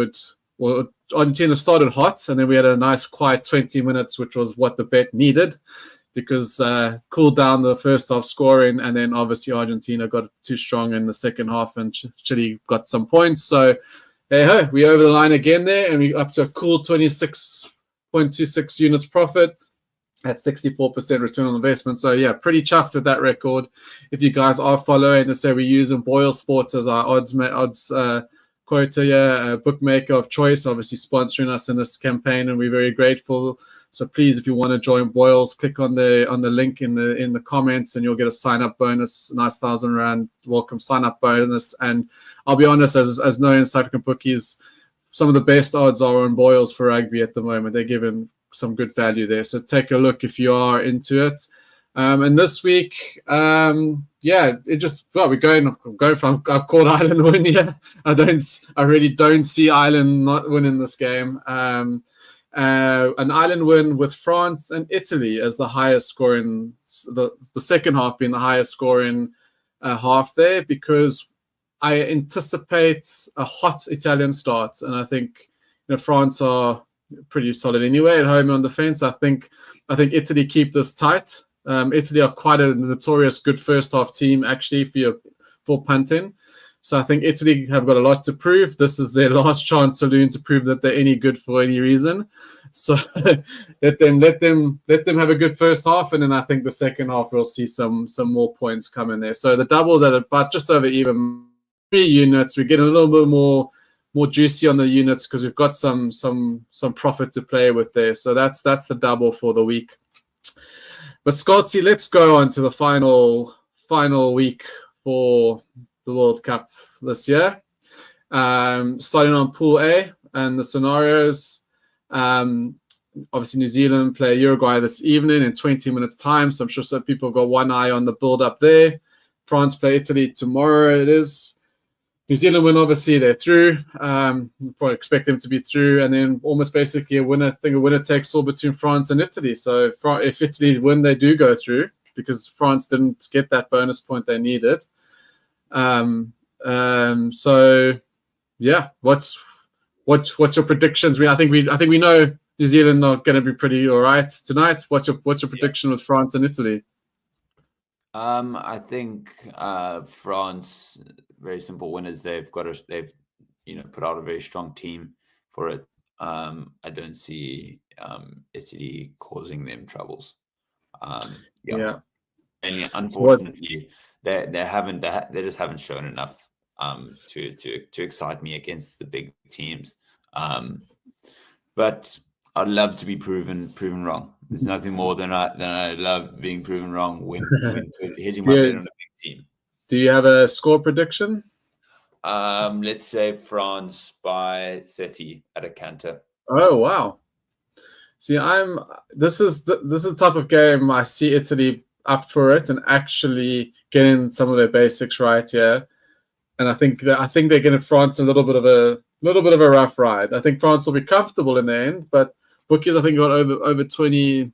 Argentina started hot, and then we had a nice quiet 20 minutes, which was what the bet needed, because cooled down the first half scoring, and then obviously Argentina got too strong in the second half, and Chile got some points. So, hey, we over the line again there, and we up to a cool 26.26 units profit at 64% return on investment. So, yeah, pretty chuffed with that record. If you guys are following, to say we're using BoyleSports as our odds quota, bookmaker of choice, obviously sponsoring us in this campaign, and we're very grateful. So please, if you want to join Boyles, click on the link in the comments, and you'll get a sign up bonus, nice R1,000 welcome sign up bonus. And I'll be honest, as knowing South African bookies, some of the best odds are on Boyles for rugby at the moment. They're giving some good value there. So take a look if you are into it. And this week, we're going from, I've called Ireland win here. I really don't see Ireland not winning this game. An Ireland win with France and Italy as the highest scoring, the second half being the highest scoring half there, because I anticipate a hot Italian start, and I think France are pretty solid anyway at home on defense. I think Italy keep this tight. Italy are quite a notorious good first half team actually for punting. So I think Italy have got a lot to prove. This is their last chance saloon to prove that they're any good for any reason. So let them have a good first half, and then I think the second half we'll see some more points come in there. So the doubles at about just over even 3 units. We're getting a little bit more juicy on the units because we've got some profit to play with there. So that's the double for the week. But Scotty, let's go on to the final week for the World Cup this year. Starting on Pool A and the scenarios. Obviously, New Zealand play Uruguay this evening in 20 minutes time. So I'm sure some people got one eye on the build up there. France play Italy tomorrow. It is. New Zealand win, obviously they're through. Probably expect them to be through, and then almost basically a winner takes all between France and Italy. So if Italy win, they do go through because France didn't get that bonus point they needed. So yeah, what's your predictions? I think we know New Zealand are going to be pretty all right tonight. What's your prediction with France and Italy? I think France, very simple winners. They've put out a very strong team for it. I don't see Italy causing them troubles. And unfortunately, they just haven't shown enough to excite me against the big teams. But I'd love to be proven wrong. There's nothing more than I love being proven wrong when hitting my bet on a big team. Do you have a score prediction? Let's say France by 30 at a canter. Oh wow! See, this is the type of game I see Italy up for it and actually getting some of their basics right here. And I think they're giving France a little bit of a rough ride. I think France will be comfortable in the end, but bookies I think got over 20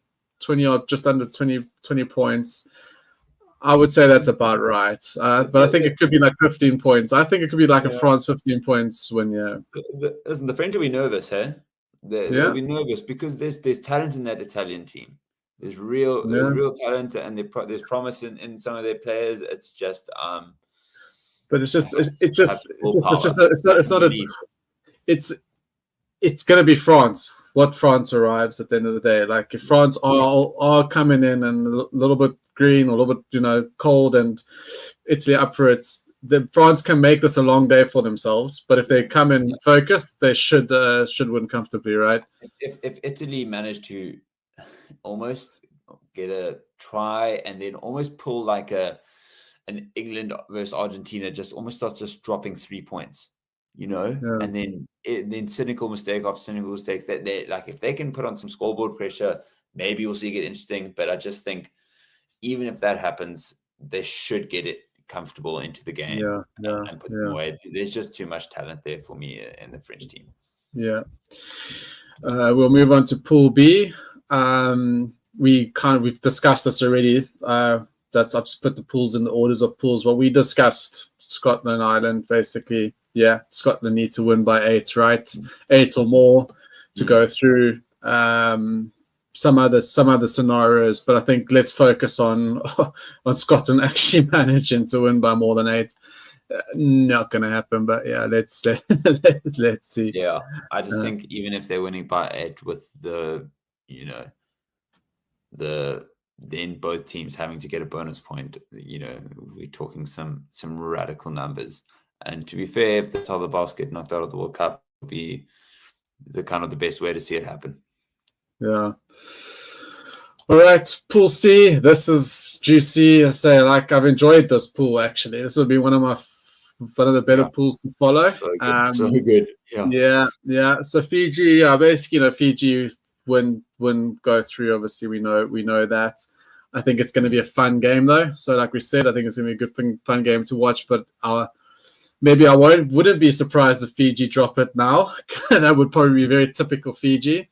or just under 20 points. I would say that's about right. But I think it could be like 15 points. I think it could be like a France 15 points win, yeah. Listen, the French will be nervous, hey? They'll be nervous because there's talent in that Italian team. There's real talent, and there's promise in some of their players. It's just but it's going to be France. What France arrives at the end of the day. Like if France are coming in and a little bit green, or a little bit cold, and Italy up for it, France can make this a long day for themselves. But if they come in focused, they should win comfortably, right? If Italy manage to almost get a try and then almost pull like an England versus Argentina, just almost starts just dropping 3 points, and then cynical mistake after cynical mistakes, that they like, if they can put on some scoreboard pressure, maybe we'll see it get interesting. But I just think even if that happens, they should get it comfortable into the game and put them away. There's just too much talent there for me in the French team. Yeah. We'll move on to Pool B. We've discussed this already. I've just put the pools in the orders of pools. But we discussed Scotland and Ireland, basically. Yeah, Scotland need to win by 8, right? 8 or more to go through. Some other scenarios, but I think let's focus on Scotland actually managing to win by more than 8. Not going to happen, but yeah, let's see. Yeah, I just think even if they're winning by 8 with then both teams having to get a bonus point, we're talking some radical numbers. And to be fair, if that's how the Bulls get knocked out of the World Cup, would be the best way to see it happen. Yeah. All right, Pool C. This is juicy. I say, I've enjoyed this pool actually. This will be one of the better pools to follow. So good. Yeah. So Fiji, basically, Fiji win go through. Obviously, we know that. I think it's going to be a fun game though. So, like we said, I think it's going to be a good fun game to watch. But maybe I wouldn't be surprised if Fiji drop it now. That would probably be very typical Fiji.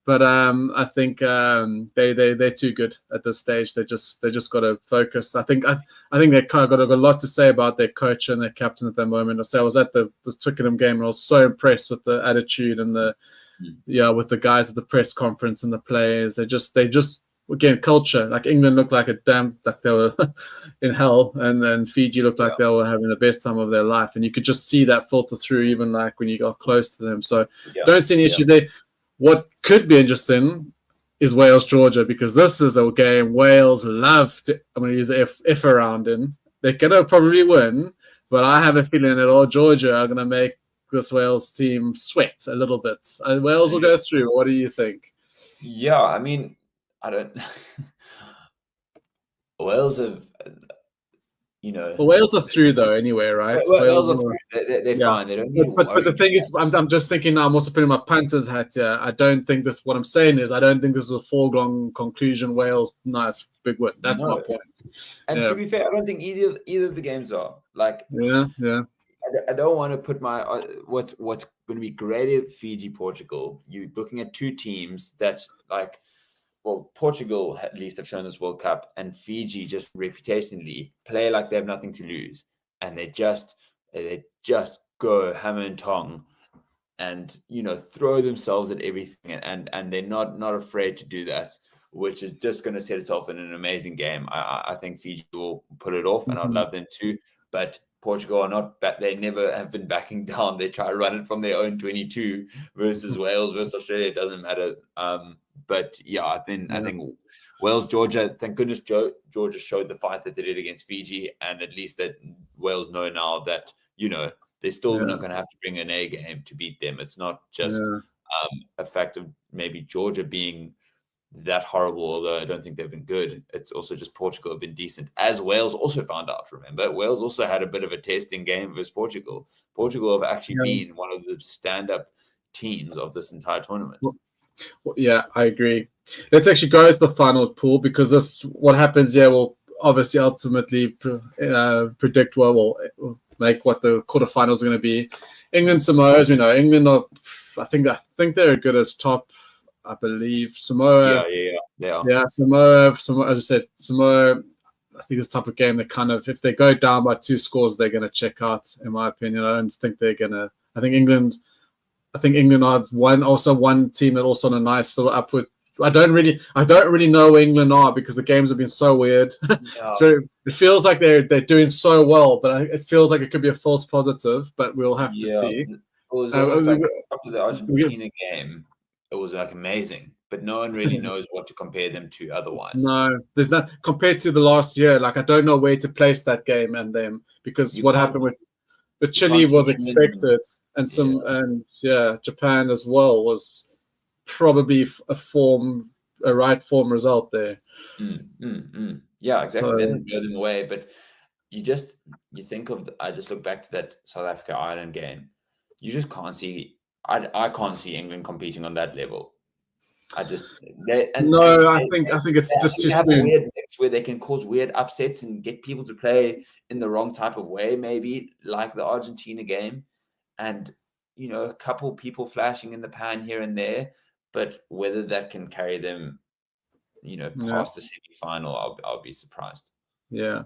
But I think they're too good at this stage. They just got to focus. I think they kind of got a lot to say about their coach and their captain at that moment. I was at the Twickenham game and I was so impressed with the attitude and with the guys at the press conference and the players. They just again, culture. Like England looked like they were in hell, and then Fiji looked like they were having the best time of their life. And you could just see that filter through, even like when you got close to them. So don't see any issues there. What could be interesting is Wales-Georgia, because this is a game Wales love to, I'm going to use the F around in. They're going to probably win, but I have a feeling that all Georgia are going to make this Wales team sweat a little bit. Wales will go through. What do you think? Yeah, I mean, I don't... Wales have... Well, Wales are through though, anyway, right? Wales are through. They're fine. They don't need but the thing is, I'm just thinking. I'm also putting my punters hat here. I don't think this. What I'm saying is, I don't think this is a foregone conclusion. Wales, nice big win. That's my point. And to be fair, I don't think either of the games are like. Yeah. I don't want to put my what's going to be great at Fiji, Portugal. You're looking at two teams that like. Well, Portugal at least have shown this World Cup, and Fiji just reputationally play like they have nothing to lose, and they just go hammer and tong, and throw themselves at everything, and they're not afraid to do that, which is just going to set itself in an amazing game. I think Fiji will pull it off, and I'd love them too. But Portugal are not. They never have been backing down. They try to run it from their own 22 versus Wales versus Australia. It doesn't matter. But yeah, I think Wales, Georgia. Thank goodness Georgia showed the fight that they did against Fiji, and at least that Wales know now that they're still not going to have to bring an A game to beat them. It's not just a fact of maybe Georgia being that horrible, although I don't think they've been good. It's also just Portugal have been decent, as Wales also found out. Remember, Wales also had a bit of a testing game versus Portugal. Portugal have actually been one of the stand-up teams of this entire tournament. Yeah, I agree. Let's actually go to the final pool because this what happens here will obviously ultimately predict will make what the quarterfinals are going to be. England, Samoa, as we know, England are. I think they're as good as top. I believe Samoa. Yeah. Samoa. As I said, Samoa. I think it's the type of game that kind of, if they go down by 2 scores, they're going to check out. In my opinion, I don't think they're going to. I think England are one team that also on a nice little upward. I don't really know where England are because the games have been so weird. Yeah. So it feels like they're doing so well, but it feels like it could be a false positive. But we'll have to see. It was almost like after the Argentina game, it was like amazing, but no one really knows what to compare them to otherwise. No, there's not compared to the last year. Like I don't know where to place that game and them because what happened with Chile was expected, and Japan as well was probably a right form result there. Yeah, exactly. So, They didn't blow them away, but you think of. I just look back to that South Africa Ireland game. You just can't see. I can't see England competing on that level. I think it's just too soon. Weird mix where they can cause weird upsets and get people to play in the wrong type of way, maybe like the Argentina game, and a couple people flashing in the pan here and there. But whether that can carry them, past the semi-final, I'll be surprised. Yeah,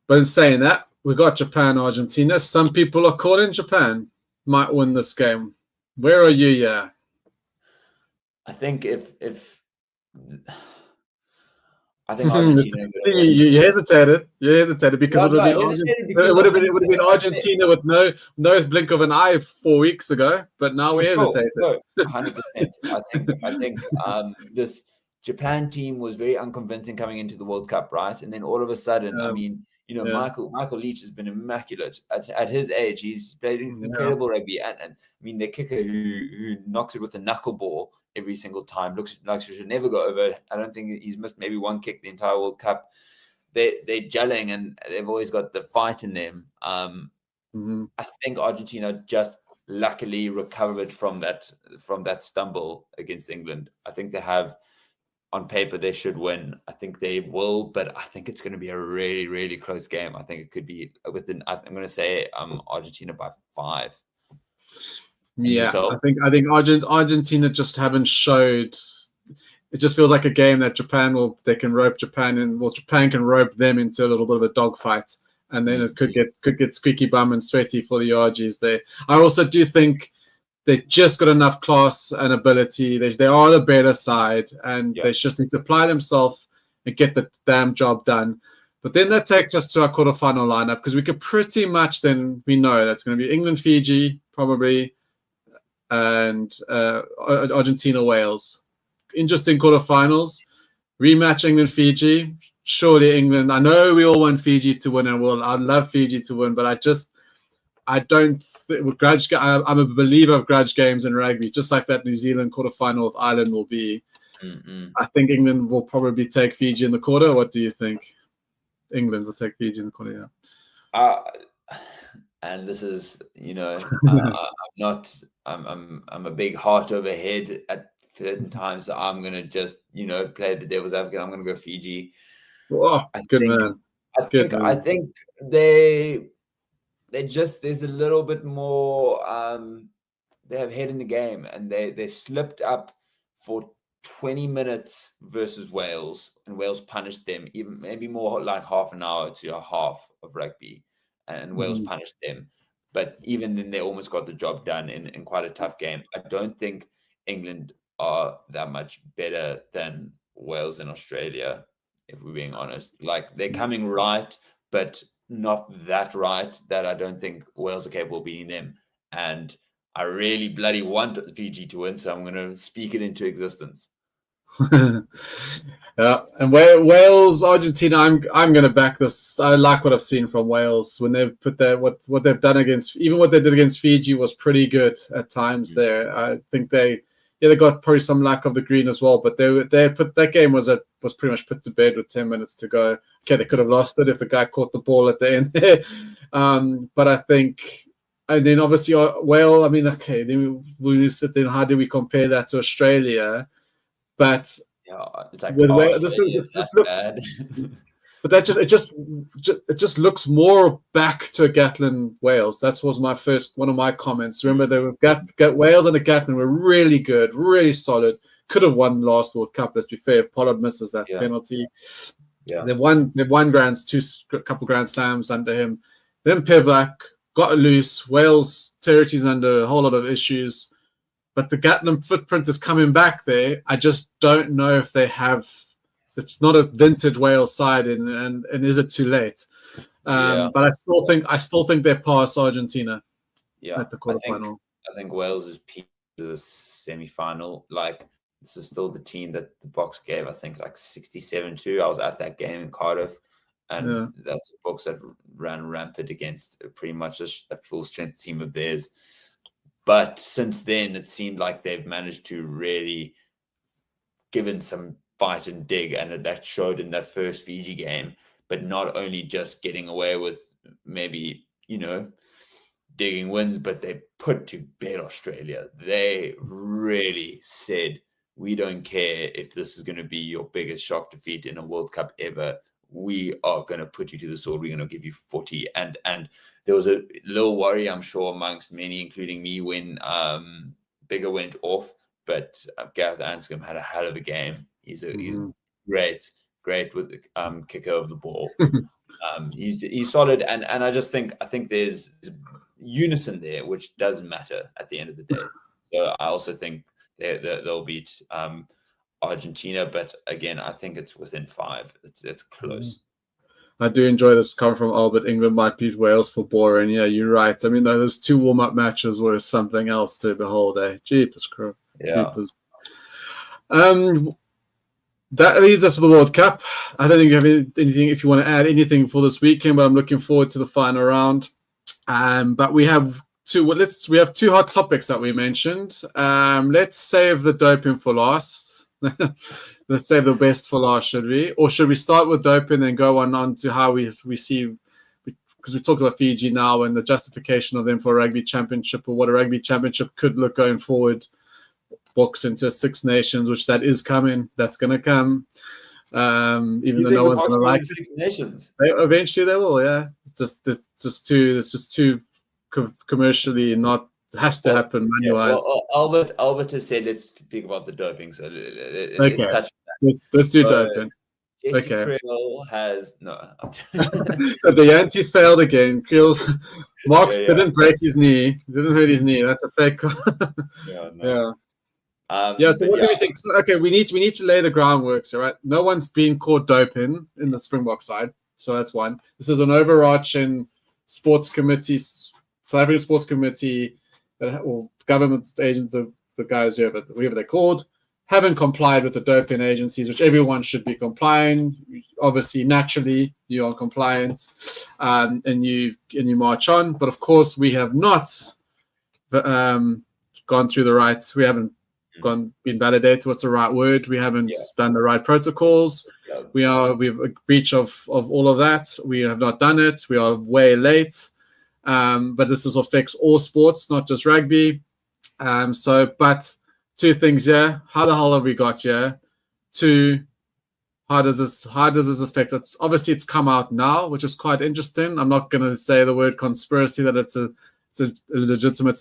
but in saying that, we got Japan, Argentina. Some people are calling Japan might win this game. Where are you? Yeah. I think I think Argentina. You hesitated. You hesitated because it would have been Argentina with no blink of an eye 4 weeks ago. But now we hesitated. 100%. I think this Japan team was very unconvincing coming into the World Cup, right? And then all of a sudden, Michael Leach has been immaculate at his age. He's played incredible rugby, and I mean the kicker who knocks it with a knuckleball every single time looks like she should never go over. I don't think he's missed maybe one kick the entire World Cup. They're gelling and they've always got the fight in them. I think Argentina just luckily recovered from that stumble against England. I think they have. On paper, they should win. I think they will, but I think it's going to be a really, really close game. I think it could be within. I'm going to say Argentina by 5. Yeah, I think Argentina just haven't showed. It just feels like a game that they can rope Japan in. Well, Japan can rope them into a little bit of a dogfight, and then it could get squeaky bum and sweaty for the Argies there. I also do think. They just got enough class and ability. They are the better side, and they just need to apply themselves and get the damn job done. But then that takes us to our quarterfinal lineup because we could pretty much then we know that's going to be England, Fiji, probably, and Argentina, Wales. Interesting quarterfinals. Rematch England, Fiji. Surely England. I know we all want Fiji to win, and I'd love Fiji to win, but I don't. I'm a believer of grudge games in rugby, just like that New Zealand quarterfinal with Ireland will be. I think England will probably take Fiji in the quarter. What do you think? England will take Fiji in the quarter, yeah. And this is, I'm a big heart over head at certain times. So I'm gonna just, play the devil's advocate. I'm gonna go Fiji. Oh, man. I think there's a little bit more they have head in the game, and they slipped up for 20 minutes versus Wales, and Wales punished them even maybe more like half an hour to a half of rugby, and Wales punished them. But even then they almost got the job done in quite a tough game. I don't think England are that much better than Wales and Australia, if we're being honest. Like they're coming right, but not that right that I don't think Wales are capable of beating them. And I really bloody want Fiji to win, so I'm going to speak it into existence. Yeah, and Wales, Argentina, I'm going to back this. I like what I've seen from Wales when they've put their what they've done even what they did against Fiji was pretty good at times. There, I think they got probably some lack of the green as well, but they put that game was pretty much put to bed with 10 minutes to go. Okay, they could have lost it if the guy caught the ball at the end there, but I think And then obviously, Wales, I mean, okay, then we sit there, how do we compare that to Australia? But Yeah, it's like, with oh, Wales, Australia is this that looks, bad. but that just looks more back to Gatlin Wales. That was one of my comments. Remember, they were Wales and the Gatlin were really good, really solid. Could have won last World Cup. Let's be fair. If Pollard misses that penalty, they won couple Grand Slams under him. Then Pivak got loose. Wales territory's under a whole lot of issues, but the Gatlin footprint is coming back there. I just don't know if they have. It's not a vintage Wales side, and is it too late? But I still think they're past Argentina. Yeah, at the quarterfinal. I think Wales is peaked to the semi-final. Like, this is still the team that the Box gave, I think, like 67-2. I was at that game in Cardiff, and that's the Box that ran rampant against pretty much a full-strength team of theirs. But since then, it seemed like they've managed to really give in some fight and dig, and that showed in that first Fiji game. But not only just getting away with maybe, digging wins, but they put to bed Australia. They really said, we don't care if this is going to be your biggest shock defeat in a World Cup ever. We are going to put you to the sword. We're going to give you 40. And there was a little worry, I'm sure, amongst many, including me, when Bigger went off. But Gareth Anscombe had a hell of a game. He's great with the kicker of the ball. He's solid, and I think there's unison there, which does matter at the end of the day. So I also think they'll beat Argentina, but again, I think it's within 5. It's close. I do enjoy this coming from Albert. England might beat Wales for boring. Yeah, you're right. I mean, those 2 warm-up matches were something else to behold. Jeepers crow. Yeah. Jeepers. That leads us to the World Cup. I don't think you have anything, if you want to add anything for this weekend, but I'm looking forward to the final round. But we have 2 hot topics that we mentioned. Let's save the doping for last. Let's save the best for last, should we? Or should we start with doping and go on to how we see, because we talked about Fiji now and the justification of them for a Rugby Championship, or what a Rugby Championship could look going forward. Box into 6 Nations, which that is coming. That's going to come. Even though no one's going to like it. 6 Nations? Eventually they will, yeah. It's just too commercially not, has to happen money-wise. Well, Albert has said let's speak about the doping, so let's touch on that. Let's do doping. Jesse Creel has no. So the Yankees failed again. Marks didn't break his knee. Didn't hurt his knee. That's a fake. So what do we think? So, okay, we need to lay the groundwork, all right? No one's been caught doping in the Springbok side, so that's one. This is an overarching sports committee, South African sports committee, or government agent, the guys here, but whoever they're called, haven't complied with the doping agencies, which everyone should be complying. Obviously, naturally, you are compliant, and you march on. But of course, we have not gone through the rights. We haven't been validated. What's the right word? We haven't done the right protocols. We have a breach of all of that. We have not done it. We are way late. But this affects all sports, not just rugby. But 2 things here. How the hell have we got here? 2, how does this affect it? Obviously, it's come out now, which is quite interesting. I'm not going to say the word conspiracy, that it's a legitimate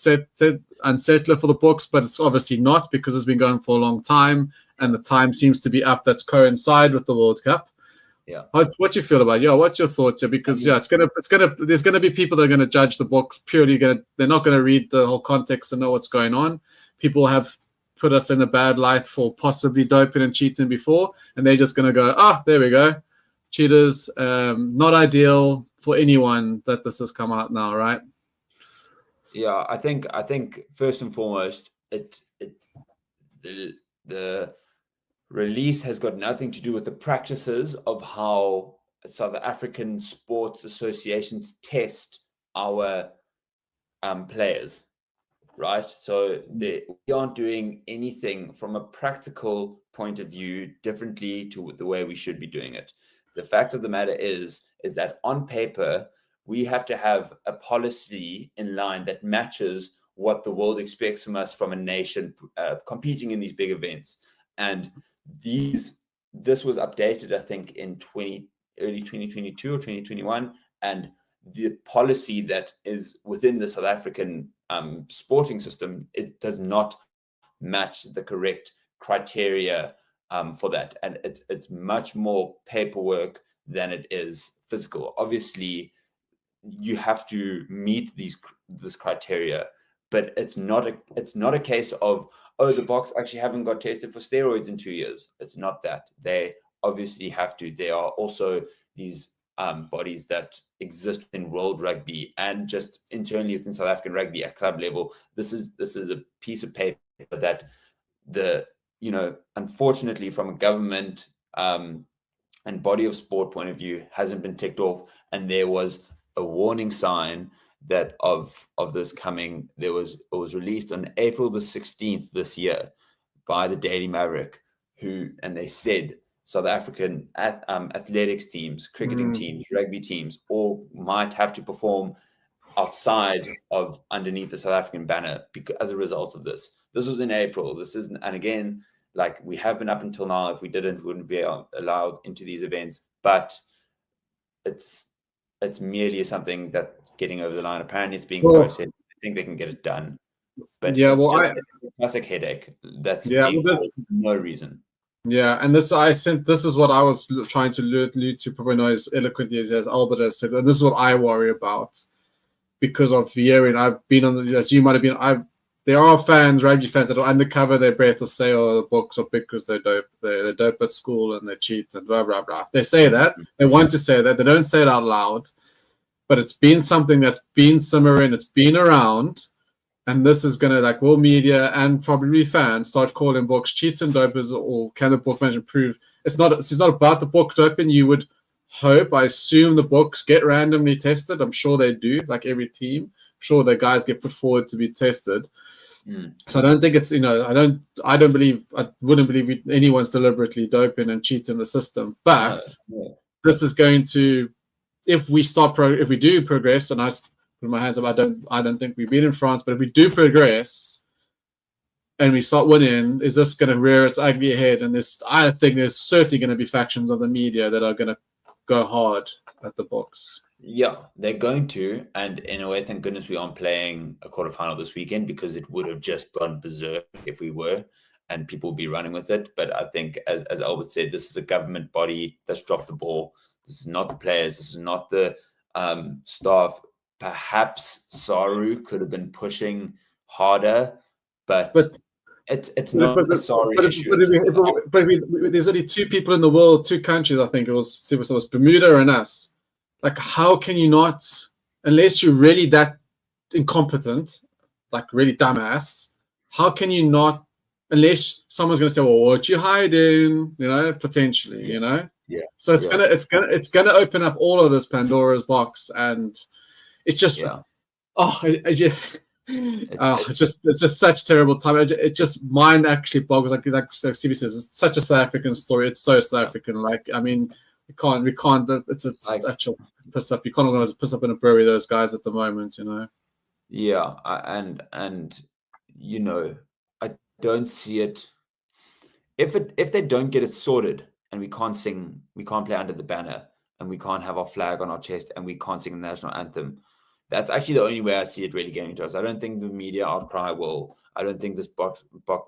unsettler for the books, but it's obviously not, because it's been going for a long time, and the time seems to be up. That's coincide with the World Cup. Yeah. What do you feel about it? Yeah, what's your thoughts here? Because there's gonna be people that are gonna judge the books purely. They're not gonna read the whole context and know what's going on. People have put us in a bad light for possibly doping and cheating before, and they're just gonna go, there we go, cheaters. Not ideal for anyone that this has come out now, right? Yeah, I think first and foremost, the release has got nothing to do with the practices of how South African sports associations test our players, right? So we aren't doing anything from a practical point of view differently to the way we should be doing it. The fact of the matter is that on paper, we have to have a policy in line that matches what the world expects from us from a nation competing in these big events. And this was updated, I think, in early 2022 or 2021, and the policy that is within the South African sporting system, it does not match the correct criteria for that, and it's much more paperwork than it is physical. Obviously, you have to meet this criteria, but it's not a case of, oh, the Boks actually haven't got tested for steroids in 2 years. It's not that. They obviously have to. There are also these bodies that exist in world rugby and just internally within South African rugby at club level. This is a piece of paper that unfortunately, from a government and body of sport point of view, hasn't been ticked off. And there was a warning sign that of this coming. It was released on April the 16th this year by the Daily Maverick, and they said South African athletics teams, cricketing teams, rugby teams, all might have to perform outside of underneath the South African banner as a result of this. This was in April. And again, like, we have been up until now. If we didn't, we wouldn't be allowed into these events. But it's merely something that's getting over the line. Apparently, it's being processed. I think they can get it done. But it's just a classic headache. That's for no reason. Yeah, and this is what I was trying to allude to, probably not as eloquently as Albert has said, and this is what I worry about because of hearing. I've been on as you might have been. There are fans, rugby fans, that will undercover their breath or say, "Oh, the Boks are big because they're dope. They're dope at school and they cheat and blah blah blah." They say that. They want to say that. They don't say it out loud, but it's been something that's been simmering. It's been around. And this is going to, like, world media and probably fans start calling Boks cheats and dopers, or can the Boks management prove it's not about the Boks doping? You would hope, I assume the Boks get randomly tested. I'm sure they do, like every team. I'm sure the guys get put forward to be tested. So I don't think it's, I wouldn't believe anyone's deliberately doping and cheating the system. But this is going to, if we do progress, and I put my hands up, I don't think we've been in France, but if we do progress and we start winning, is this going to rear its ugly head? And I think there's certainly going to be factions of the media that are going to go hard at the Boks. Yeah, they're going to, and in a way, thank goodness we aren't playing a quarterfinal this weekend, because it would have just gone berserk if we were, and people would be running with it. But I think, as Albert said, this is a government body that's dropped the ball. This is not the players. This is not the staff. Perhaps SARU could have been pushing harder, but it's not a SARU issue. But there's only two people in the world, two countries, I think it was Bermuda and us. Like, how can you not, unless you're really that incompetent, like really dumbass, how can you not, unless someone's going to say, well, what you hiding, potentially, Yeah. So it's gonna open up all of this Pandora's box, and it's just, it's just such terrible time. It just mind actually boggles. Like Stevie says, it's such a South African story. It's so South African. Like, I mean, we can't. It's actual piss up. You can't organize a piss up in a brewery. Those guys at the moment, Yeah, and I don't see it. If they don't get it sorted, and we can't sing, we can't play under the banner, and we can't have our flag on our chest, and we can't sing the national anthem, that's actually the only way I see it really getting to us. I don't think the media outcry will. I don't think this Bok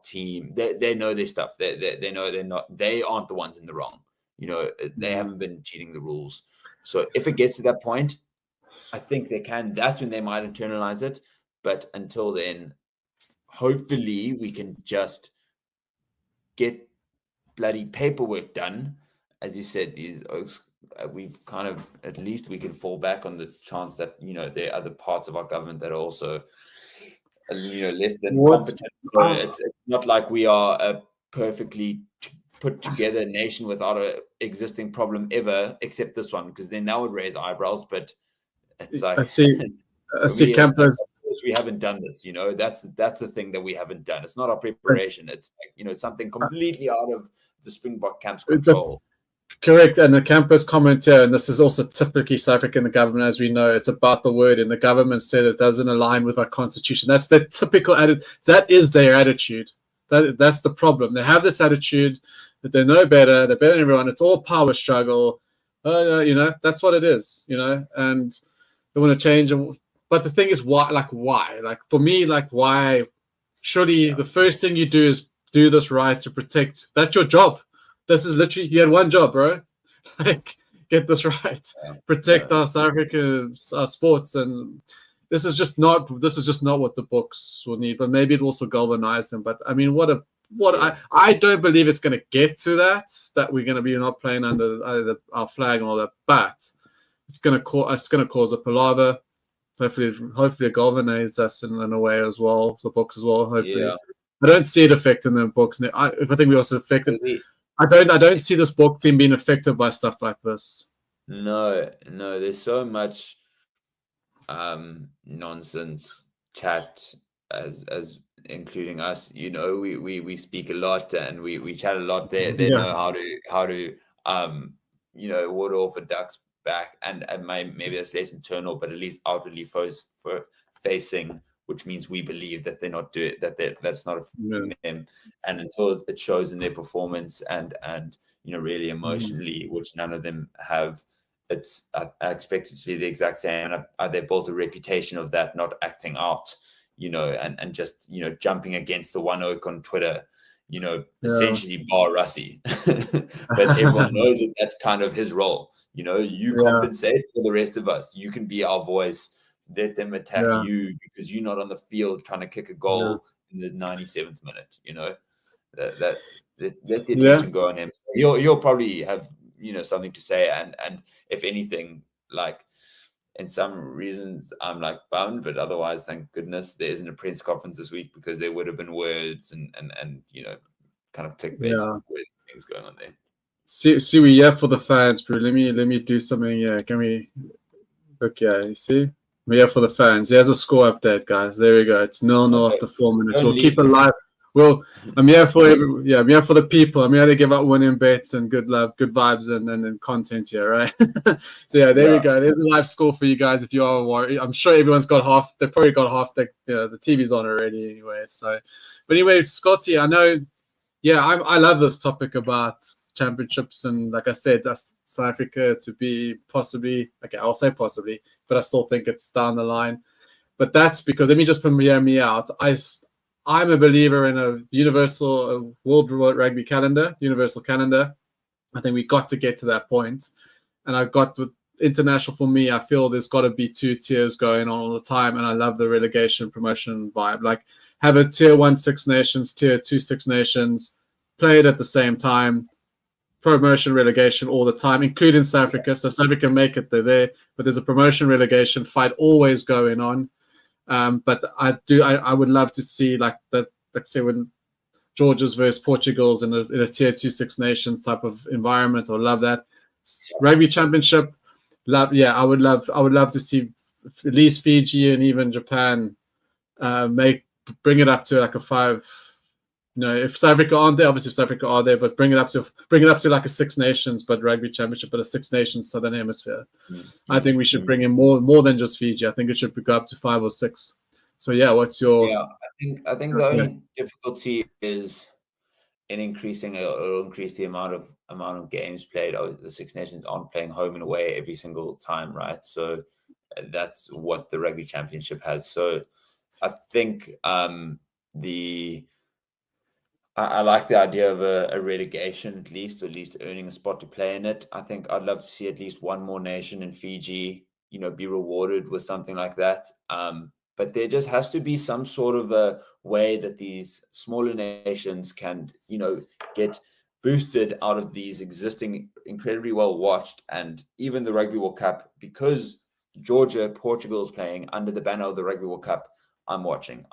team, they know their stuff. They know they aren't the ones in the wrong. They haven't been cheating the rules. So if it gets to that point, I think they can. That's when they might internalize it. But until then, hopefully we can just get bloody paperwork done. As you said, these oaks, we've kind of, at least we can fall back on the chance that there are other parts of our government that are also less than competent. It's not like we are a perfectly put together nation without an existing problem ever, except this one, because then that would raise eyebrows. But it's like, I see campers. We haven't done this, that's the thing that we haven't done. It's not our preparation. It's like, something completely out of the Springbok camp's control. Correct, and the campus comment here, and this is also typically South African, the government, as we know, it's about the word, and the government said it doesn't align with our constitution. That's their typical attitude. That is their attitude. That's the problem. They have this attitude that they know better, they're better than everyone. It's all power struggle. That's what it is, and they want to change. But the thing is, why? Like for me, like why? Surely the first thing you do is do this right to protect. That's your job. This is literally, you had one job, bro. Like, get this right. Protect our South African sports, and this is just not what the books will need. But maybe it also galvanize them. But I mean, I don't believe it's going to get to that we're going to be not playing under our flag and all that. But it's going to cause a palaver. Hopefully it galvanizes us in a way as well. The books as well. Hopefully, I don't see it affecting the books. I think we also affected. I don't see this book team being affected by stuff like this. No. There's so much nonsense chat as including us. We speak a lot and we chat a lot. They know how to ward off a duck's back, and maybe that's less internal, but at least outwardly facing. Which means we believe that they're not doing that's not affecting them, and until it shows in their performance and really emotionally, which none of them have, it's I expect it to be the exact same. And they built a reputation of that, not acting out, and just jumping against the one oak on Twitter, essentially bar Russie, but everyone knows that that's kind of his role. You compensate for the rest of us. You can be our voice. Let them attack you because you're not on the field trying to kick a goal in the 97th minute. Let the attention go on him. So he'll probably have something to say, and if anything, like in some reasons, I'm like bummed, but otherwise, thank goodness there isn't a press conference this week, because there would have been words and kind of clickbait things going on there. See, we for the fans, bro. Let me do something. Yeah, can we? Okay, you see. We're here for the fans. Here's a score update, guys. There we go. It's 0-0 after 4 minutes. We'll keep it live. Well, I'm here for I'm here for the people. I'm here to give out winning bets and good love, good vibes, and content here, right? So there we go. There's a live score for you guys. If you are worried, I'm sure everyone's got half. They probably got half. The TV's on already anyway. So, but anyway, Scotty, I know. Yeah, I love this topic about championships, and like I said, that's South Africa to be possibly. Okay, I'll say possibly, but I still think it's down the line. But that's because, let me just premiere me out. I'm a believer in a universal World Rugby calendar, universal calendar. I think we got to get to that point. And I've got with international, for me, I feel there's got to be 2 tiers going on all the time. And I love the relegation promotion vibe. Like, have a tier 1 Six Nations, tier 2 Six Nations, play it at the same time. Promotion relegation all the time, including South Africa. So if South Africa make it, they're there. But there's a promotion relegation fight always going on. But I would love to see like that. Let's say when Georgia's versus Portugal's in a tier 2 Six Nations type of environment. I would love that. Rugby Championship, I would love to see at least Fiji and even Japan bring it up to like a 5. If South Africa aren't there, obviously if South Africa are there, but bring it up to like a Six Nations, but Rugby Championship, but a Six Nations Southern Hemisphere. Mm-hmm. I think we should bring in more than just Fiji. I think it should go up to 5 or 6. So what's your? Yeah, I think the only difficulty is in increasing the amount of games played. The Six Nations aren't playing home and away every single time, right? So that's what the Rugby Championship has. So I think I like the idea of a relegation at least earning a spot to play in it. I think I'd love to see at least one more nation in Fiji, be rewarded with something like that. But there just has to be some sort of a way that these smaller nations can, get boosted out of these existing incredibly well watched, and even the Rugby World Cup, because Portugal is playing under the banner of the Rugby World Cup. I'm watching.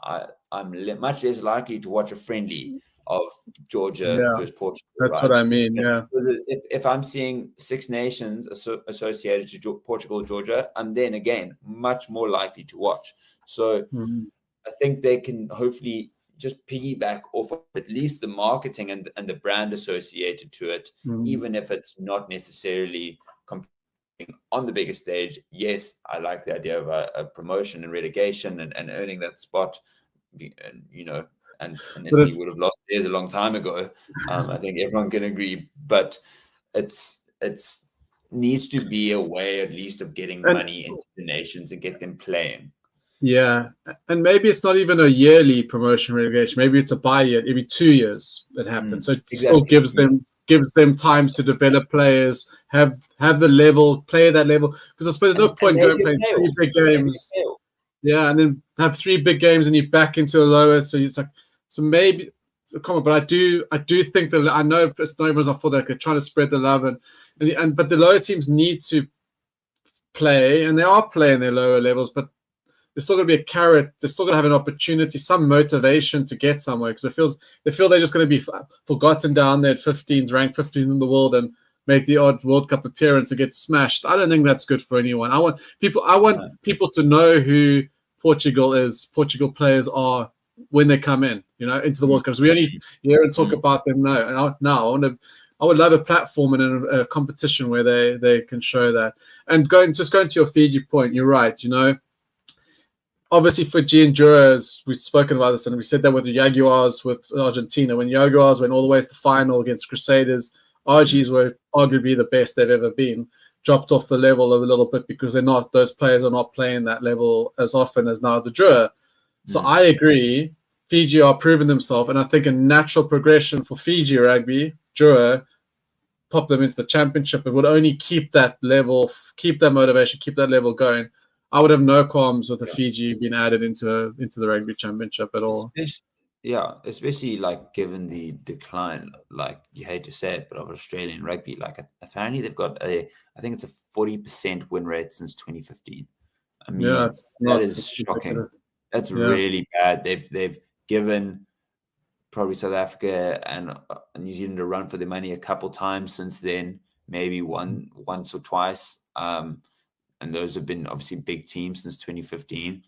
I'm much less likely to watch a friendly of Georgia versus Portugal. That's what I mean. Yeah. If I'm seeing Six Nations associated to Portugal, Georgia, I'm then again much more likely to watch. So I think they can hopefully, just piggyback off of at least the marketing and the brand associated to it, even if it's not necessarily competing on the biggest stage. Yes, I like the idea of a promotion and relegation and earning that spot, and and Italy would have lost theirs a long time ago. I think everyone can agree, but it's needs to be a way at least of getting money into the nations and get them playing. Yeah, and maybe it's not even a yearly promotion relegation. Maybe it's a bi-year, every 2 years it happens. So it still gives them times to develop players, have the level, play that level. Because I suppose there's no point going playing 3 big games. Yeah, and then have 3 big games and you're back into a lower. So it's like, so maybe, come on. But I do think that, I know it's not everyone's up for that. They're trying to spread the love but the lower teams need to play, and they are playing their lower levels, but there's still going to be a carrot. They're still going to have an opportunity, some motivation to get somewhere, because they feel they're just going to be forgotten down there at 15th, ranked 15th in the world, and make the odd World Cup appearance and get smashed. I don't think that's good for anyone. I want people to know who Portugal is, Portugal players are when they come in, into the World Cup. So we only hear and talk about them now. And I would love a platform and a competition where they can show that. And going to your Fiji point, you're right. Obviously, Fiji and Jurors, we've spoken about this, and we said that with the Jaguars, with Argentina. When Jaguars went all the way to the final against Crusaders, RGs were arguably the best they've ever been. Dropped off the level a little bit because those players are not playing that level as often as now the Juror. So I agree. Fiji are proving themselves, and I think a natural progression for Fiji rugby, Juror, pop them into the championship. It would only keep that level, keep that motivation, keep that level going. I would have no qualms with the Fiji being added into the rugby championship at all. Especially like given the decline, like you hate to say it, but of Australian rugby, like apparently they've got I think it's a 40% win rate since 2015. I mean, that is shocking. That's really bad. They've given probably South Africa and New Zealand a run for their money a couple times since then, maybe once or twice. And those have been obviously big teams since 2015.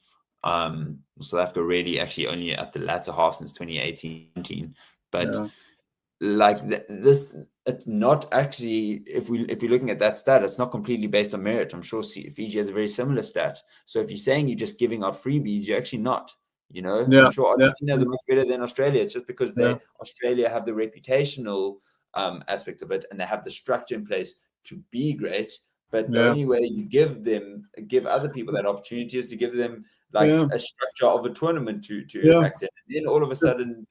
South Africa really actually only at the latter half since 2018. But this, it's not actually, if you're looking at that stat, it's not completely based on merit. I'm sure Fiji has a very similar stat. So if you're saying you're just giving out freebies, you're actually not. I'm sure Argentina is much better than Australia. It's just because Australia have the reputational aspect of it, and they have the structure in place to be great. But the only way you give other people that opportunity is to give them a structure of a tournament to impact it. And then all of a sudden,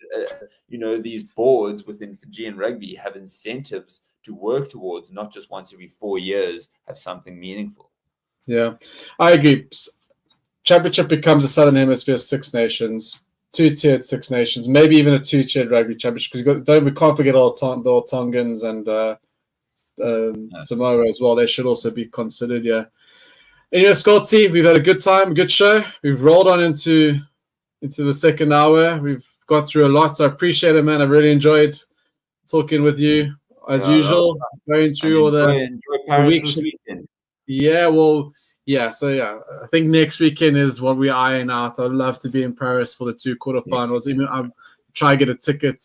these boards within Fijian rugby have incentives to work towards, not just once every 4 years, have something meaningful. Yeah, I agree. Championship becomes a Southern Hemisphere Six Nations, 2-tiered Six Nations, maybe even a 2-tiered rugby championship. Because we can't forget all the Tongans and Samoa as well. They should also be considered. Anyway, Scotty, we've had a good time, a good show. We've rolled on into the second hour. We've got through a lot, so I appreciate it, man. I really enjoyed talking with you as usual, going through all the weeks. So I think next weekend is what we iron out. I'd love to be in Paris for the 2 quarterfinals. Even I'm try to get a ticket.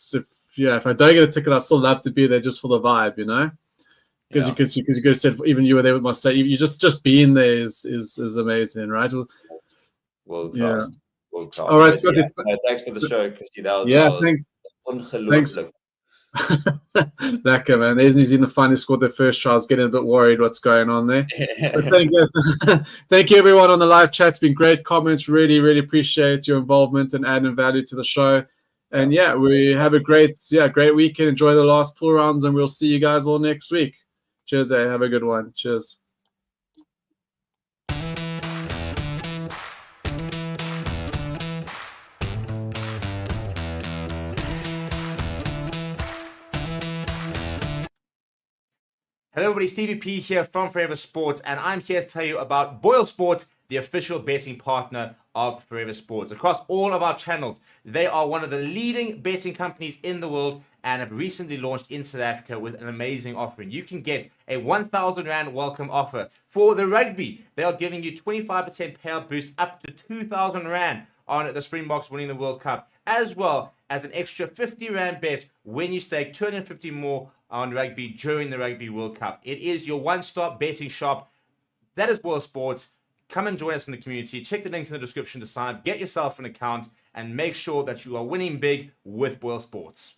If I don't get a ticket, I'd still love to be there just for the vibe, Because you could have said, even you were there with my set. You just being there is amazing, right? World class. All right, Scotty. Thanks for the show, Christy. That was ungelooflijk. Lekker, man. There's New Zealand finally scored their first try. I was getting a bit worried what's going on there. But thank you, everyone on the live chat. It's been great comments. Really, really appreciate your involvement and adding value to the show. And we have a great weekend. Enjoy the last pool rounds, and we'll see you guys all next week. Cheers, have a good one. Cheers. Hello everybody, Stevie P here from Forever Sports, and I'm here to tell you about BoyleSports, the official betting partner of Forever Sports. Across all of our channels, they are one of the leading betting companies in the world and have recently launched in South Africa with an amazing offering. You can get a 1,000 Rand welcome offer. For the rugby, they are giving you 25% payout boost up to 2,000 Rand on the Springboks winning the World Cup, as well as an extra 50 Rand bet when you stake 250 more on rugby during the Rugby World Cup. It is your one-stop betting shop. That is BoyleSports. Come and join us in the community. Check the links in the description to sign up, get yourself an account, and make sure that you are winning big with BoyleSports.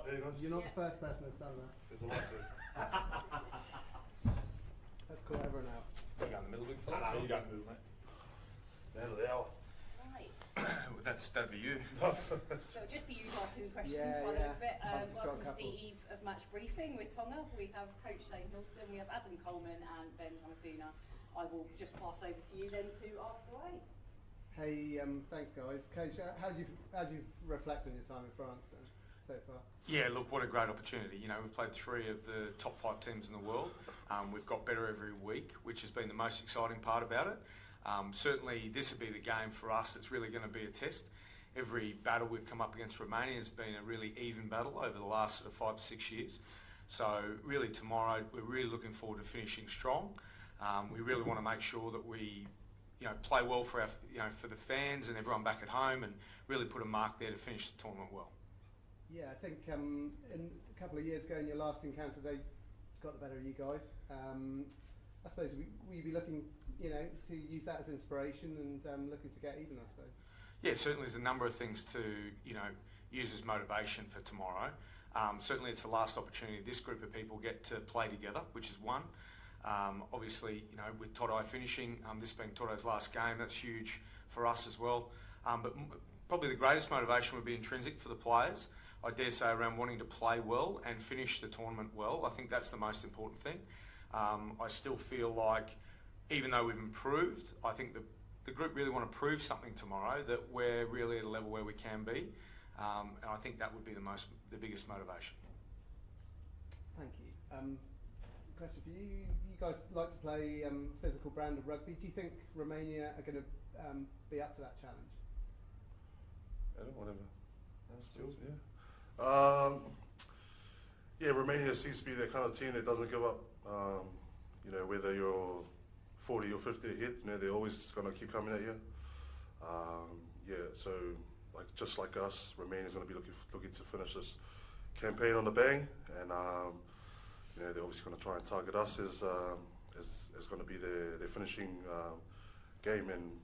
There you go. You're not the first person that's done that. There's a lot there. Let's call everyone out. You go in the middle, big fella. You go in the middle, mate. Man of the hour. Right. That'd be you. So it'll just be you asking questions Yeah, by the look of it. I've got a Welcome to couple. the eve of match briefing with Tonga. We have Coach Shane Hilton, we have Adam Coleman and Ben Tamafuna. I will just pass over to you then to ask away. Hey, thanks guys. Coach, how do you reflect on your time in France then, so far? Yeah, look, what a great opportunity. You know, we've played 3 of the top 5 teams in the world. We've got better every week, which has been the most exciting part about it. Certainly, this would be the game for us that's really going to be a test. Every battle we've come up against Romania has been a really even battle over the last sort of 5 to 6 years. So really tomorrow, we're really looking forward to finishing strong. We really want to make sure that we, play well for our, for the fans and everyone back at home, and really put a mark there to finish the tournament well. Yeah, I think in a couple of years ago in your last encounter, they got the better of you guys. I suppose will you be looking, to use that as inspiration and looking to get even, I suppose? Yeah, certainly there's a number of things to, use as motivation for tomorrow. Certainly it's the last opportunity this group of people get to play together, which is one. Obviously, with Toto finishing, this being Toto's last game, that's huge for us as well. But probably the greatest motivation would be intrinsic for the players. I dare say around wanting to play well and finish the tournament well. I think that's the most important thing. I still feel like, even though we've improved, I think the group really want to prove something tomorrow, that we're really at a level where we can be. And I think that would be the biggest motivation. Thank you. Question for you. You guys like to play physical brand of rugby. Do you think Romania are going to be up to that challenge? Whatever. That's yours, yeah. Romania seems to be the kind of team that doesn't give up. Whether you're 40 or 50 ahead, they're always going to keep coming at you. So just like us, Romania's going to be looking to finish this campaign on the bang, and they're obviously going to try and target us as going to be their finishing game. And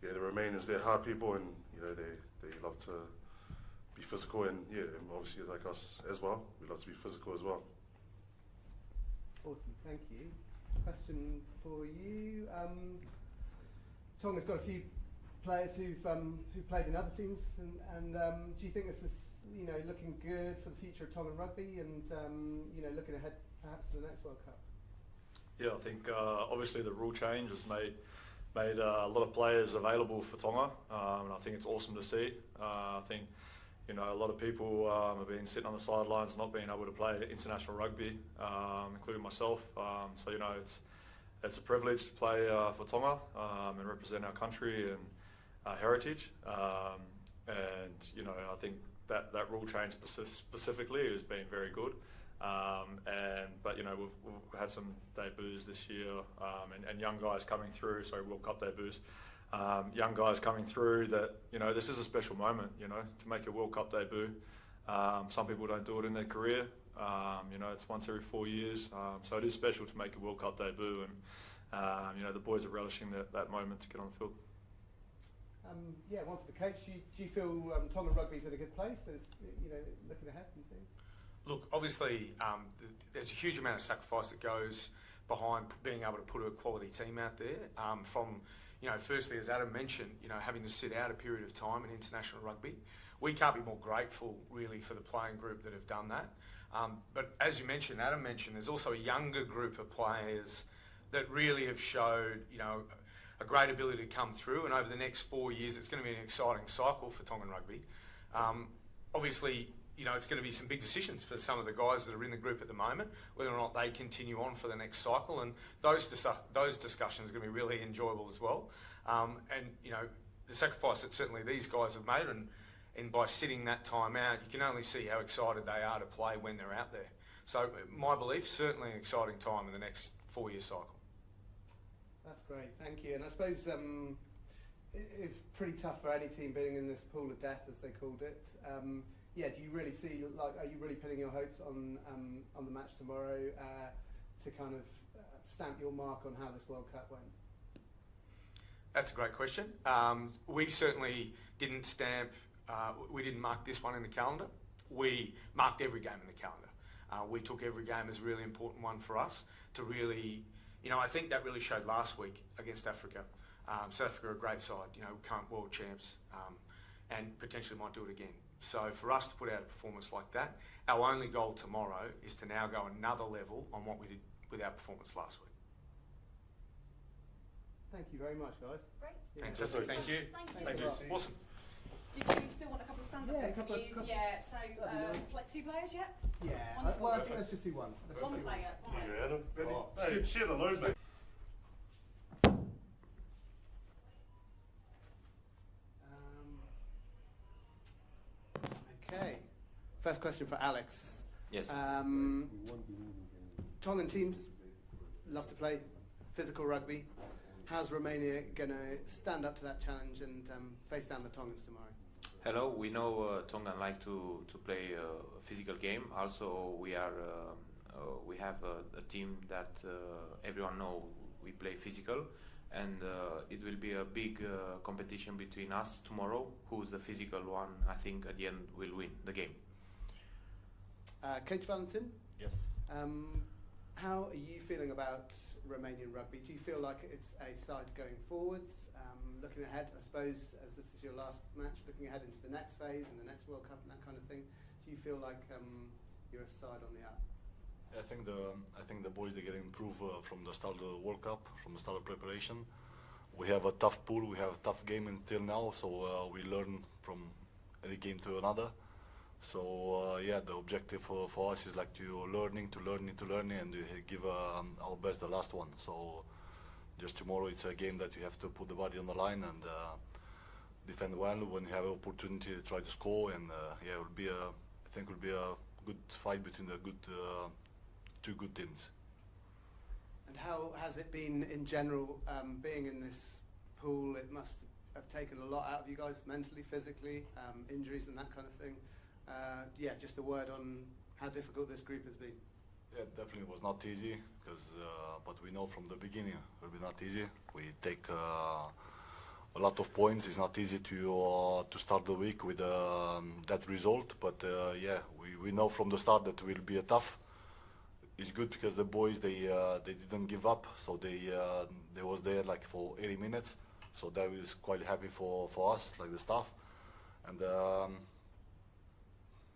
the Romanians, they're hard people, and they love to be physical, and obviously like us as well, we love to be physical as well. Awesome, thank you. Question for you. Tonga's got a few players who've played in other teams, and do you think this is looking good for the future of Tongan rugby, and looking ahead perhaps to the next World Cup? Yeah, I think obviously the rule change has made a lot of players available for Tonga, and I think it's awesome to see. I think a lot of people have been sitting on the sidelines, not being able to play international rugby, including myself. So it's a privilege to play for Tonga and represent our country and our heritage. And I think that rule change specifically has been very good. But we've had some debuts this year, and young guys coming through. Sorry, World Cup debuts. Young guys coming through that, this is a special moment, to make your World Cup debut. Some people don't do it in their career. It's once every 4 years. So it is special to make a World Cup debut, and the boys are relishing that moment to get on the field. One for the coach. Do you feel Tongan rugby's in a good place? There's, looking ahead and things? Look, obviously, there's a huge amount of sacrifice that goes behind being able to put a quality team out there. From firstly, as Adam mentioned, having to sit out a period of time in international rugby. We can't be more grateful, really, for the playing group that have done that. But as you mentioned, Adam mentioned, there's also a younger group of players that really have showed, a great ability to come through. And over the next 4 years, it's going to be an exciting cycle for Tongan rugby. Obviously, it's going to be some big decisions for some of the guys that are in the group at the moment, whether or not they continue on for the next cycle, and those discussions are going to be really enjoyable as well. The sacrifice that certainly these guys have made, and by sitting that time out, you can only see how excited they are to play when they're out there. So my belief, certainly an exciting time in the next 4-year cycle. That's great, thank you. And I suppose it's pretty tough for any team being in this pool of death, as they called it. Do you really see, are you really putting your hopes on the match tomorrow to kind of stamp your mark on how this World Cup went? That's a great question. We certainly didn't we didn't mark this one in the calendar. we marked every game in the calendar. We took every game as a really important one for us to really, I think that really showed last week against Africa. South Africa are a great side, current world champs, and potentially might do it again. So for us to put out a performance like that, our only goal tomorrow is to now go another level on what we did with our performance last week. Thank you very much, guys. Great. Fantastic. Thank you. Thank you. Awesome. Did you still want a couple of stand-up interviews? Yeah, so like 2 players yet? Yeah, well, I think let's just do one. One player. Hey, share the load, mate. Okay. First question for Alex. Yes. Tongan teams love to play physical rugby. How's Romania going to stand up to that challenge and face down the Tongans tomorrow? Hello, we know Tonga like to play a physical game. Also, we have a team that everyone know we play physical, and it will be a big competition between us tomorrow. Who's the physical one? I think at the end will win the game. Coach Valentin? Yes. How are you feeling about Romanian rugby? Do you feel like it's a side going forwards? Looking ahead, I suppose, as this is your last match, looking ahead into the next phase and the next World Cup and that kind of thing, do you feel like you're a side on the up? I think the boys, they get improved from the start of the World Cup, from the start of preparation. We have a tough pool, we have a tough game until now, so we learn from any game to another. So yeah, the objective for us is like to learning, and give our best the last one. So just tomorrow it's a game that you have to put the body on the line and defend well when you have an opportunity to try to score. And yeah, it will be I think it will be a good fight between the two good teams. And how has it been in general, being in this pool? It must have taken a lot out of you guys mentally, physically, injuries and that kind of thing. Yeah, just a word on how difficult this group has been. Yeah, definitely was not easy, but we know from the beginning it will be not easy. We take a lot of points. It's not easy to start the week with that result, but yeah, we know from the start that it will be a tough. It's good because the boys they didn't give up, so they was there like for 80 minutes, so that was quite happy for us, like the staff, and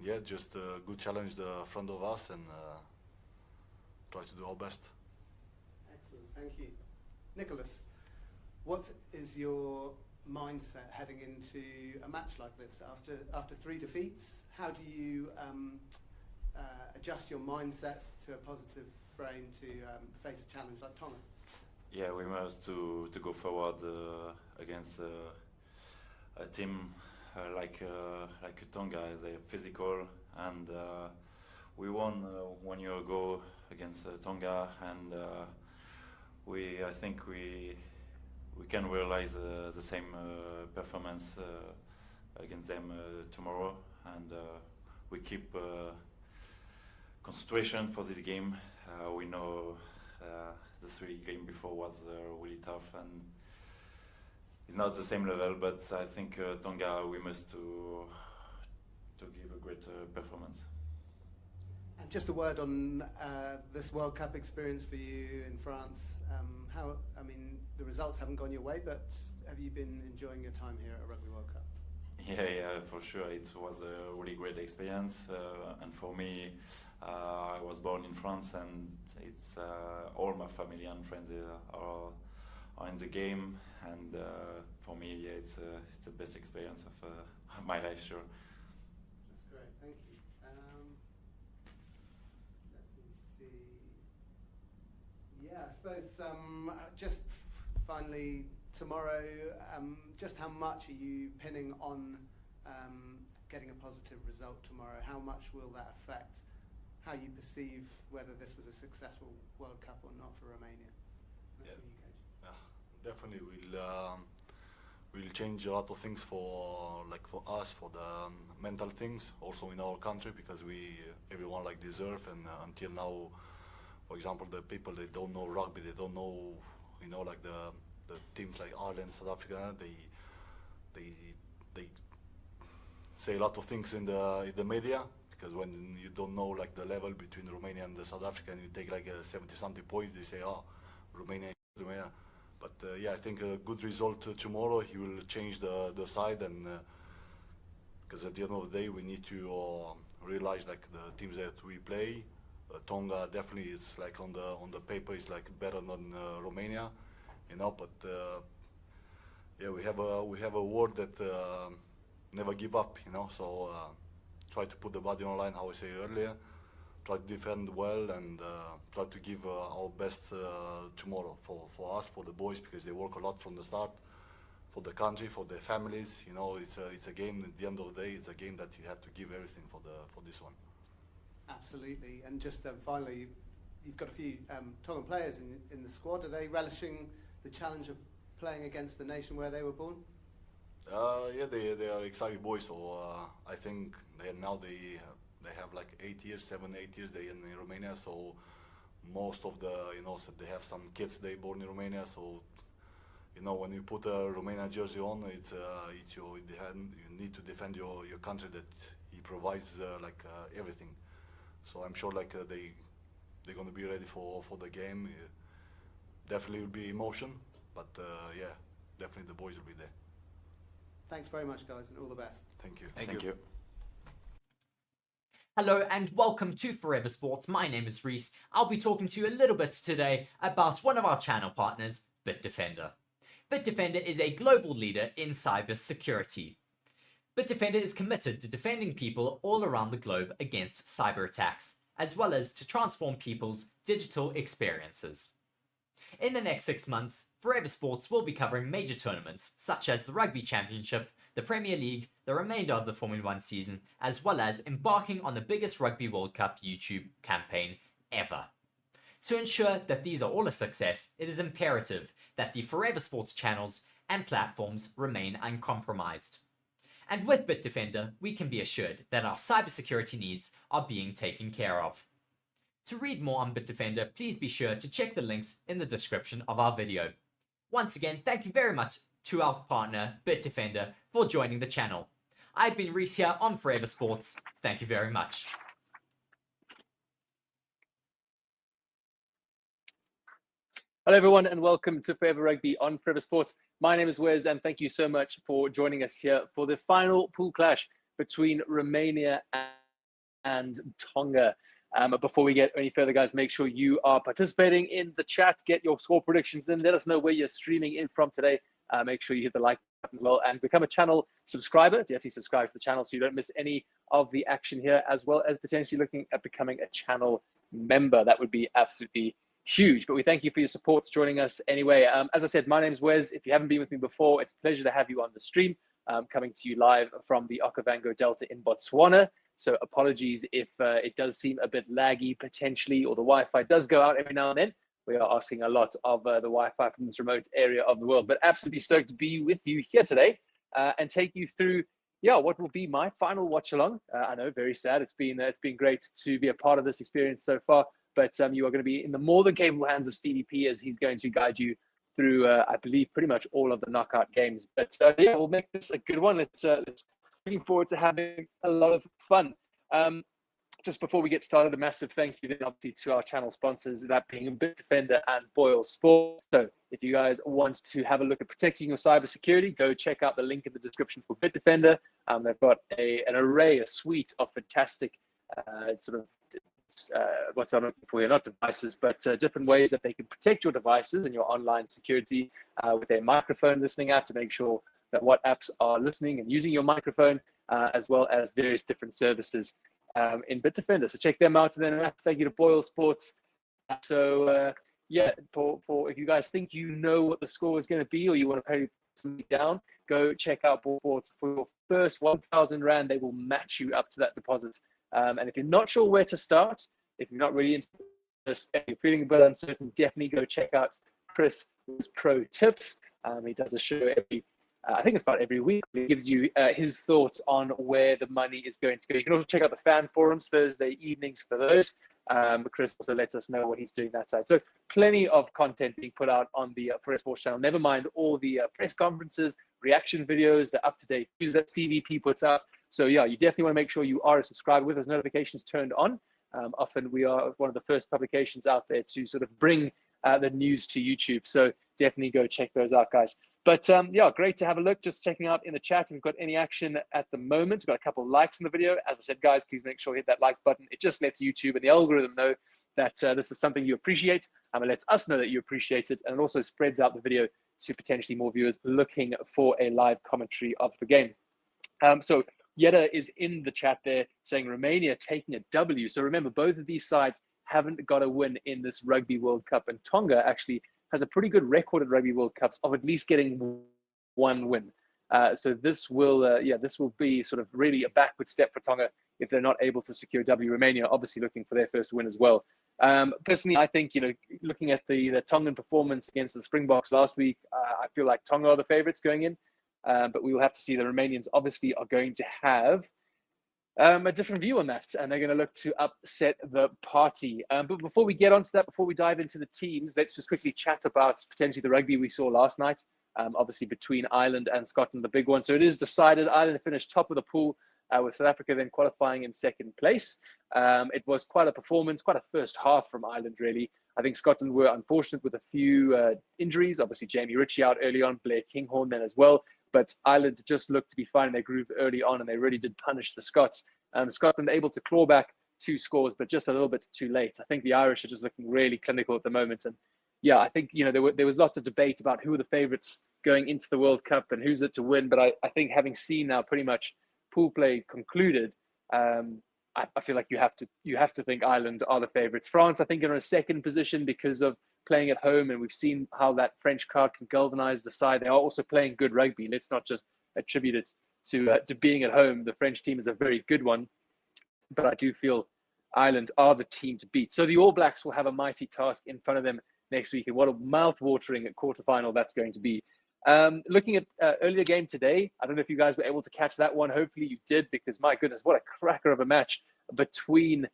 yeah, just a good challenge the front of us and try to do our best. Excellent, thank you. Nicholas, what is your mindset heading into a match like this after 3 defeats? How do you adjust your mindset to a positive frame to face a challenge like Tonga? Yeah, we must to go forward against a team like Tonga. They're physical, and we won 1 year ago against Tonga, and I think we can realize the same performance against them tomorrow, and we keep concentration for this game. We know the 3 game before was really tough, and it's not the same level, but I think Tonga, we must to give a great performance. And just a word on this World Cup experience for you in France. I mean, the results haven't gone your way, but have you been enjoying your time here at Rugby World Cup? Yeah, for sure. It was a really great experience, and for me, I was born in France, and it's all my family and friends are in the game, and for me, yeah, it's the best experience of my life, sure. That's great, thank you. Let me see. Yeah, I suppose just finally tomorrow, just how much are you pinning on getting a positive result tomorrow? How much will that affect how you perceive whether this was a successful World Cup or not for Romania? Yeah. Definitely we'll change a lot of things for us, for the mental things also in our country, because everyone like deserve, and until now, for example, the people, they don't know rugby, they don't know, like the teams like Ireland, South Africa, they say a lot of things in the media, because when you don't know like the level between Romania and South Africa, and you take like a 70-something points, they say, oh, Romania. But yeah, I think a good result tomorrow. He will change the side, and because at the end of the day, we need to realize like the teams that we play. Tonga definitely, it's like on the paper, it's like better than Romania, you know. But yeah, we have a word that never give up, you know. So try to put the body on line, how I say earlier. Try to defend well, and try to give our best tomorrow for us, for the boys, because they work a lot from the start, for the country, for their families. You know, it's a game. At the end of the day, it's a game that you have to give everything for this one. Absolutely. And just finally, you've got a few Tongan players in the squad. Are they relishing the challenge of playing against the nation where they were born? Yeah, they are excited boys. So I think they have like 8 years, 7, 8 years they in Romania. So most of the, you know, so they have some kids they born in Romania. So you know, when you put a Romania jersey on, you need to defend your country, that he provides like everything. So I'm sure like they're going to be ready for the game. Definitely will be emotion, but yeah, definitely the boys will be there. Thanks very much, guys, and all the best. Thank you. Thank you. Hello and welcome to Forever Sports. My name is Reese. I'll be talking to you a little bit today about one of our channel partners, BITDEFENDER. BITDEFENDER is a global leader in cyber security. BITDEFENDER is committed to defending people all around the globe against cyber attacks, as well as to transform people's digital experiences. In the next 6 months, Forever Sports will be covering major tournaments such as the Rugby Championship, the Premier League, the remainder of the Formula 1 season, as well as embarking on the biggest Rugby World Cup YouTube campaign ever. To ensure that these are all a success, it is imperative that the Forever Sports channels and platforms remain uncompromised. And with BITDEFENDER, we can be assured that our cybersecurity needs are being taken care of. To read more on BITDEFENDER, please be sure to check the links in the description of our video. Once again, thank you very much to our partner, BITDEFENDER, for joining the channel. I've been Reese here on Forever Sports. Thank you very much. Hello everyone and welcome to Forever Rugby on Forever Sports. My name is Wes and thank you so much for joining us here for the final pool clash between Romania and Tonga. Before we get any further, guys, make sure you are participating in the chat. Get your score predictions in. Let us know where you're streaming in from today. Make sure you hit the like button as well and become a channel subscriber. Definitely subscribe to the channel so you don't miss any of the action here, as well as potentially looking at becoming a channel member. That would be absolutely huge. But we thank you for your support joining us anyway. As I said, my name's Wes. If you haven't been with me before, it's a pleasure to have you on the stream, coming to you live from the Okavango Delta in Botswana. So apologies if it does seem a bit laggy potentially, or the Wi-Fi does go out every now and then. We are asking a lot of the Wi-Fi from this remote area of the world, but absolutely stoked to be with you here today and take you through, what will be my final watch along. I know, very sad. It's been great to be a part of this experience so far, but you are going to be in the more than capable hands of Stevie P, as he's going to guide you through, I believe, pretty much all of the knockout games. But yeah, we'll make this a good one. Let's looking forward to having a lot of fun. Just before we get started, a massive thank you then obviously to our channel sponsors, that being BITDEFENDER and BoyleSports. So if you guys want to have a look at protecting your cybersecurity, go check out the link in the description for BITDEFENDER. They've got an array, a suite of fantastic what's on for you, not devices, but different ways that they can protect your devices and your online security with their microphone listening app to make sure that what apps are listening and using your microphone, as well as various different services in BITDEFENDER. So check them out. And then thank you to BoyleSports. So yeah, for if you guys think you know what the score is going to be, or you want to pay something down, go check out BoyleSports. For your first 1,000 Rand, they will match you up to that deposit. And if you're not sure where to start, if you're not really into this, if you're feeling a bit uncertain, definitely go check out Chris' Pro Tips. He does a show I think it's about every week. He gives you his thoughts on where the money is going to go. You can also check out the fan forums Thursday evenings for those. Chris also lets us know what he's doing that side. So plenty of content being put out on the BoyleSports channel. Never mind all the press conferences, reaction videos, the up-to-date news that Stevie P puts out. So yeah, you definitely want to make sure you are a subscriber with those notifications turned on. Often we are one of the first publications out there to sort of bring the news to YouTube. So definitely go check those out, guys. But yeah, great to have a look. Just checking out in the chat if we've got any action at the moment. We've got a couple of likes on the video. As I said, guys, please make sure you hit that like button. It just lets YouTube and the algorithm know that this is something you appreciate. It lets us know that you appreciate it. And it also spreads out the video to potentially more viewers looking for a live commentary of the game. So Yetta is in the chat there saying Romania taking a W. So remember, both of these sides haven't got a win in this Rugby World Cup. And Tonga actually has a pretty good record at Rugby World Cups of at least getting one win. So this will, this will be sort of really a backward step for Tonga if they're not able to secure W. Romania obviously looking for their first win as well. Personally, I think, looking at the Tongan performance against the Springboks last week, I feel like Tonga are the favourites going in. But we will have to see. The Romanians obviously are going to have a different view on that, and they're going to look to upset the party. But before we get onto that, before we dive into the teams, let's just quickly chat about potentially the rugby we saw last night. Obviously between Ireland and Scotland, the big one. So it is decided. Ireland finished top of the pool, with South Africa then qualifying in second place. It was quite a performance, quite a first half from Ireland, really. I think Scotland were unfortunate with a few injuries. Obviously, Jamie Ritchie out early on, Blair Kinghorn then as well. But Ireland just looked to be finding their groove early on, and they really did punish the Scots. Scotland able to claw back 2 scores, but just a little bit too late. I think the Irish are just looking really clinical at the moment. And yeah, I think, there was lots of debate about who are the favourites going into the World Cup and who's it to win. But I think having seen now pretty much pool play concluded, I feel like you have to think Ireland are the favourites. France, I think, are in a second position because of playing at home, and we've seen how that French crowd can galvanise the side. They are also playing good rugby. Let's not just attribute it to being at home. The French team is a very good one, but I do feel Ireland are the team to beat. So the All Blacks will have a mighty task in front of them next week, and what a mouth-watering quarterfinal that's going to be. Looking at earlier game today, I don't know if you guys were able to catch that one. Hopefully you did, because my goodness, what a cracker of a match between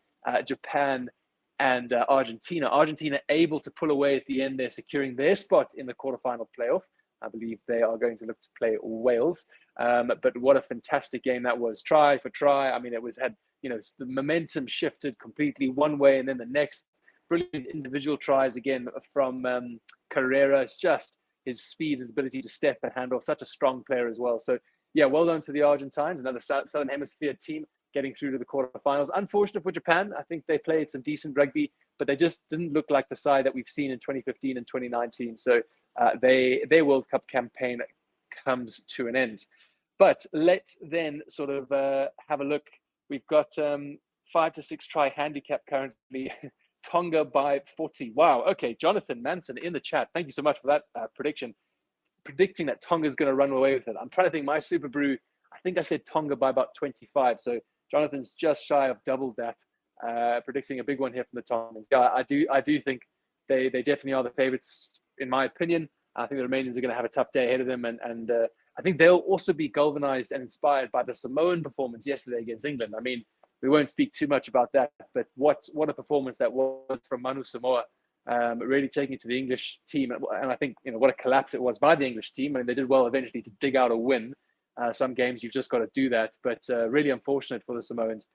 Japan and Argentina. Argentina able to pull away at the end there, securing their spot in the quarterfinal playoff. I believe they are going to look to play Wales. But what a fantastic game that was, try for try. I mean, the momentum shifted completely one way and then the next. Brilliant individual tries again from Carrera. It's just his speed, his ability to step and hand off, such a strong player as well. So yeah, well done to the Argentines, another Southern Hemisphere team getting through to the quarterfinals. Unfortunate for Japan. I think they played some decent rugby, but they just didn't look like the side that we've seen in 2015 and 2019. So their World Cup campaign comes to an end. But let's then sort of have a look. We've got 5 to 6 try handicap currently. Tonga by 40. Wow. Okay, Jonathan Manson in the chat. Thank you so much for that prediction. Predicting that Tonga is going to run away with it. I'm trying to think. My SUPERBRU, I think I said Tonga by about 25. So Jonathan's just shy of doubled that. Predicting a big one here from the Tongans. Yeah, I do think they definitely are the favourites in my opinion. I think the Romanians are going to have a tough day ahead of them, and I think they'll also be galvanised and inspired by the Samoan performance yesterday against England. I mean, we won't speak too much about that, but what a performance that was from Manu Samoa, really taking it to the English team. And I think, what a collapse it was by the English team. I mean, they did well eventually to dig out a win. Some games you've just got to do that, but really unfortunate for the Samoans.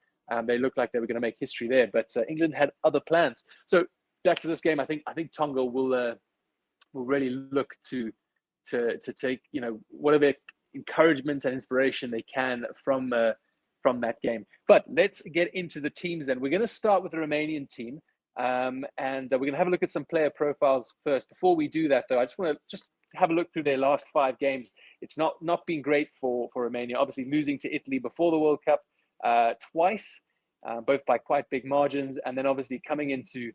They looked like they were going to make history there, but England had other plans. So back to this game, I think Tonga will really look to take whatever encouragement and inspiration they can from that game. But let's get into the teams then. We're going to start with the Romanian team, and we're going to have a look at some player profiles first. Before we do that, though, I just want to have a look through their last 5 games. It's not been great for Romania. Obviously, losing to Italy before the World Cup twice, both by quite big margins, and then obviously coming into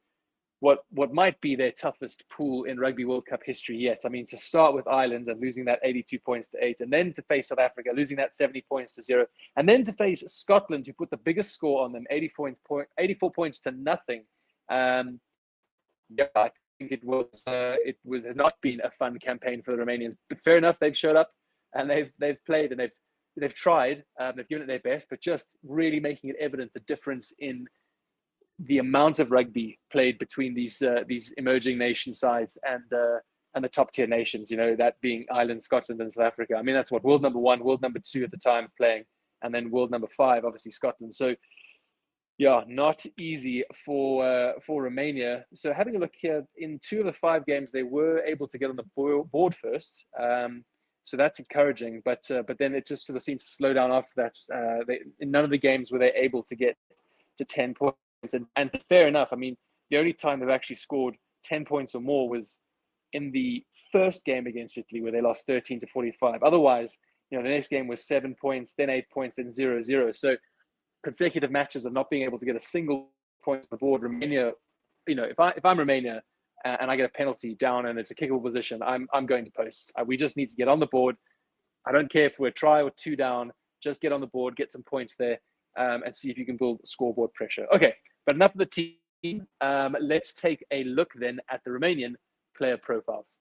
what might be their toughest pool in Rugby World Cup history yet. I mean, to start with Ireland and losing that 82 points to 8, and then to face South Africa, losing that 70 points to 0, and then to face Scotland, who put the biggest score on them, 84 points to nothing. I think it has not been a fun campaign for the Romanians. But fair enough, they've showed up and they've played and they've tried, they've given it their best, but just really making it evident the difference in the amount of rugby played between these emerging nation sides and the top tier nations, you know, that being Ireland, Scotland, and South Africa. I mean, that's what world number 1, world number 2 at the time playing, and then world number 5, obviously Scotland. So yeah, not easy for Romania. So having a look here, in 2 of the 5 games, they were able to get on the board first. So that's encouraging, but then it just sort of seems to slow down after that. In none of the games were they able to get to 10 points. And fair enough. I mean, the only time they've actually scored 10 points or more was in the first game against Italy, where they lost 13-45. Otherwise, you know, the next game was 7 points, then 8 points, then 0-0. So consecutive matches of not being able to get a single point on the board. Romania, you know, if I'm Romania and I get a penalty down and it's a kickable position, I'm going to post. We just need to get on the board. I don't care if we're a try or 2 down. Just get on the board, get some points there, and see if you can build scoreboard pressure. Okay, but enough of the team. Let's take a look then at the Romanian player profiles.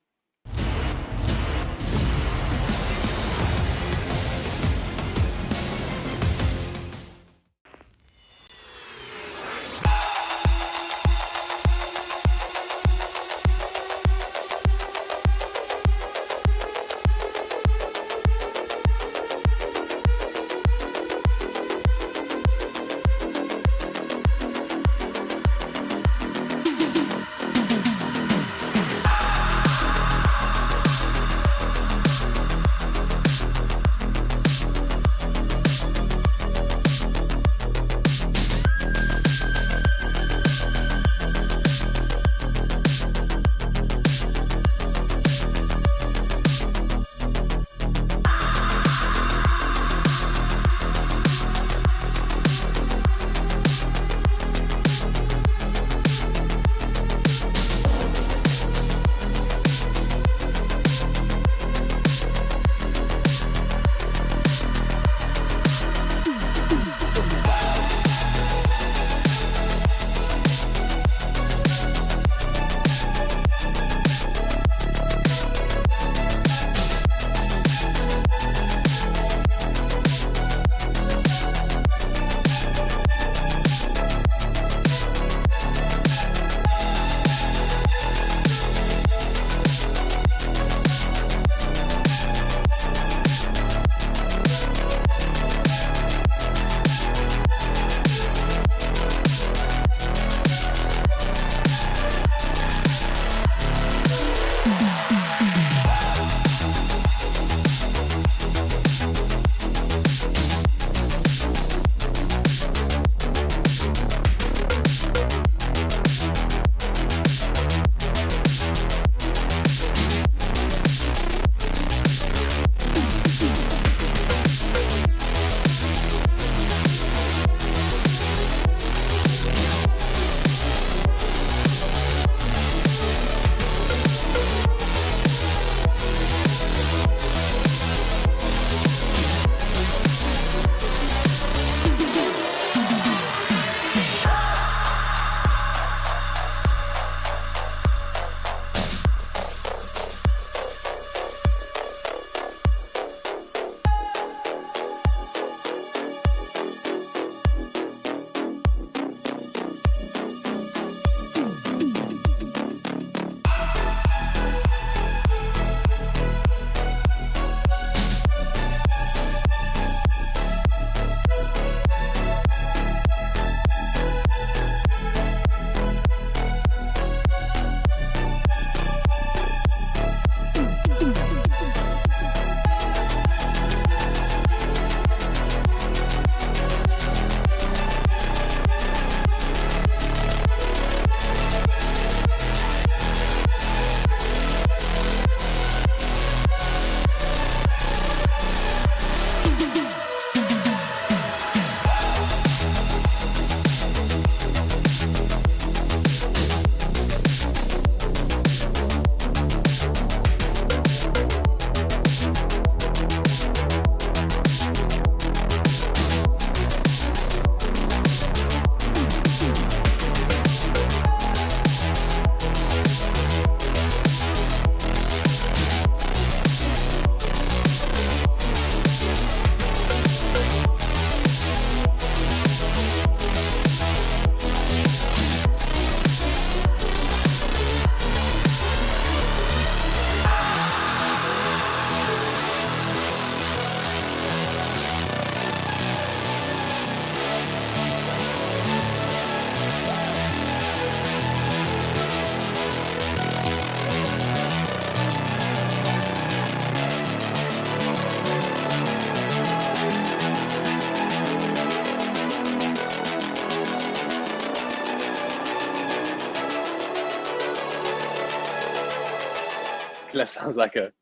That sounds like a...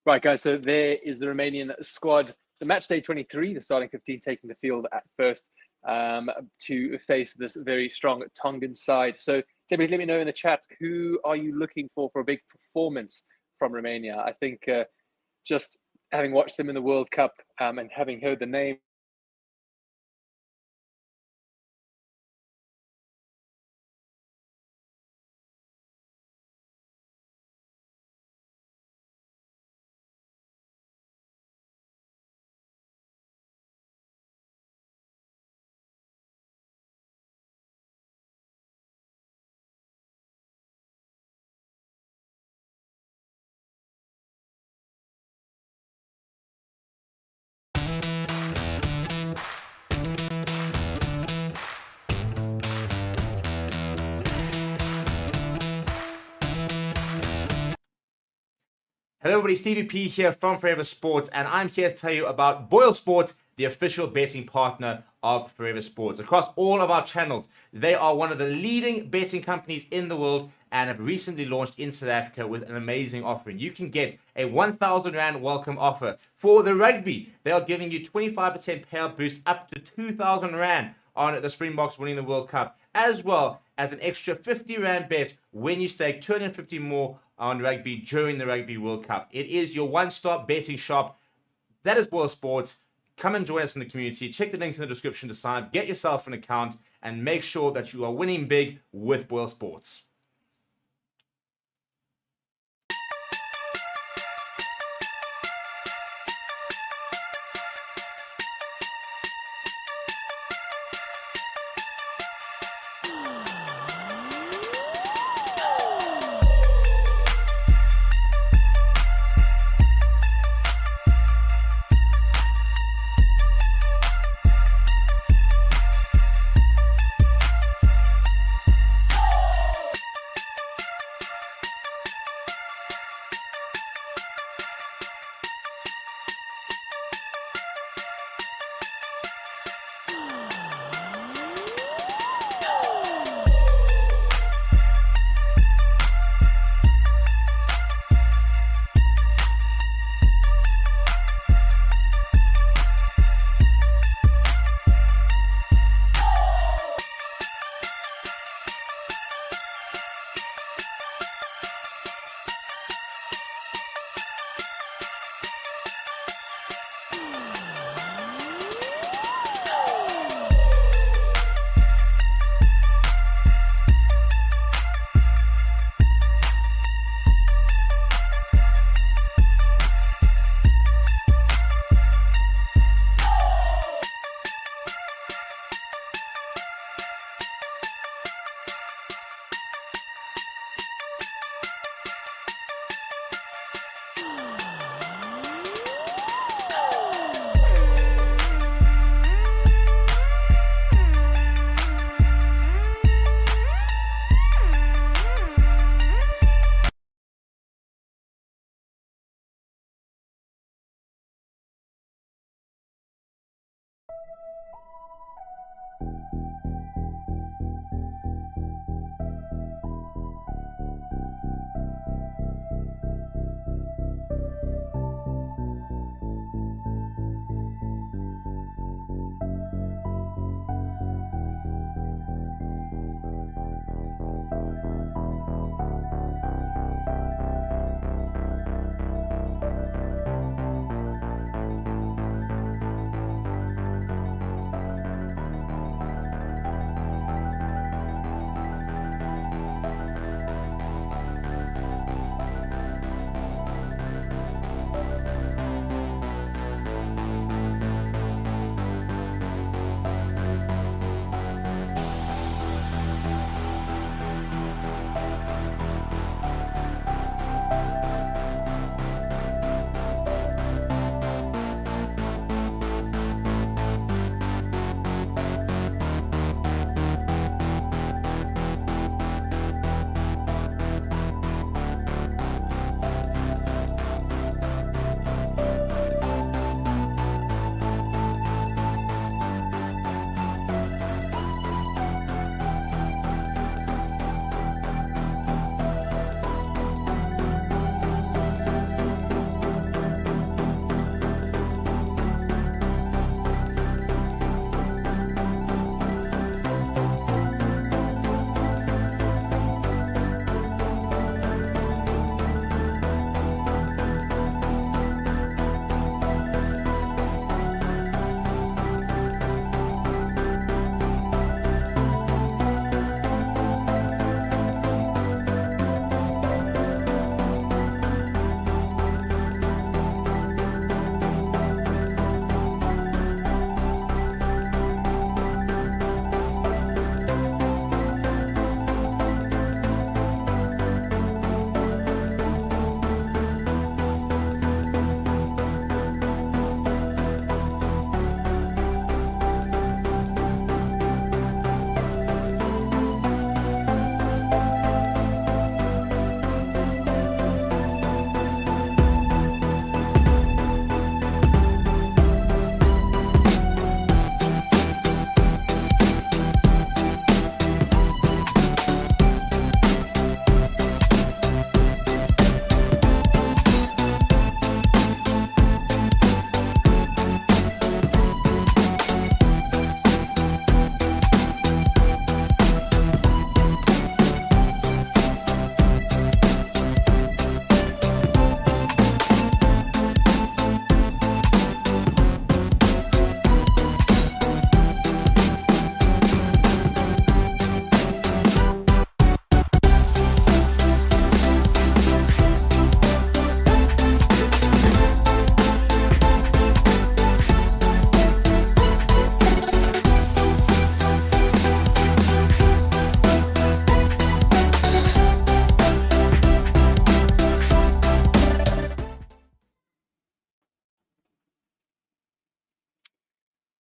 Right, guys, so there is the Romanian squad. The match day 23, the starting 15 taking the field at first to face this very strong Tongan side. So, Debbie, let me know in the chat, who are you looking for a big performance from Romania? I think just having watched them in the World Cup and having heard the name, Hello everybody, Stevie P here from Forever Sports, and I'm here to tell you about BoyleSports, the official betting partner of Forever Sports. Across all of our channels, they are one of the leading betting companies in the world and have recently launched in South Africa with an amazing offering. You can get a 1,000 Rand welcome offer for the rugby. They are giving you 25% payout boost up to 2,000 Rand on the Springboks winning the World Cup, as well as an extra 50 Rand bet when you stake 250 more on rugby during the Rugby World Cup. It is your one-stop betting shop. That is BoyleSports. Come and join us in the community. Check the links in the description to sign up. Get yourself an account and make sure that you are winning big with BoyleSports.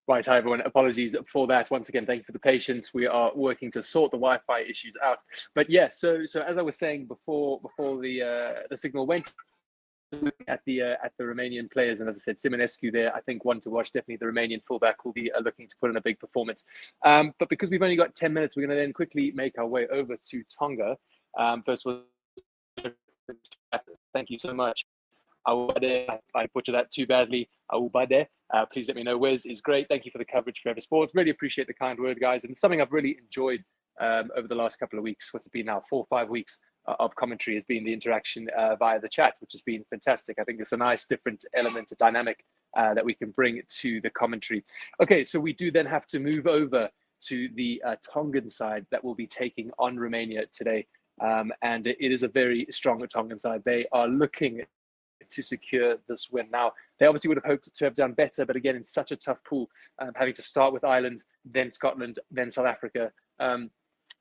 Right, hi everyone. Apologies for that. Once again, thank you for the patience. We are working to sort the Wi-Fi issues out. But yeah, so as I was saying before the signal went, at the Romanian players, and as I said, Simonescu there, I think one to watch. Definitely the Romanian fullback will be looking to put in a big performance. But because we've only got 10 minutes, we're going to then quickly make our way over to Tonga. First of all, thank you so much. I butchered that too badly. Please let me know. Wes is great. Thank you for the coverage for Forever Sports. Really appreciate the kind word, guys. And something I've really enjoyed over the last couple of weeks. What's it been now? 4 or 5 weeks of commentary has been the interaction via the chat, which has been fantastic. I think it's a nice different element, a dynamic that we can bring to the commentary. Okay, so we do then have to move over to the Tongan side that will be taking on Romania today. And it is a very strong Tongan side. They are looking to secure this win. Now, they obviously would have hoped to have done better, but again, in such a tough pool, having to start with Ireland, then Scotland, then South Africa,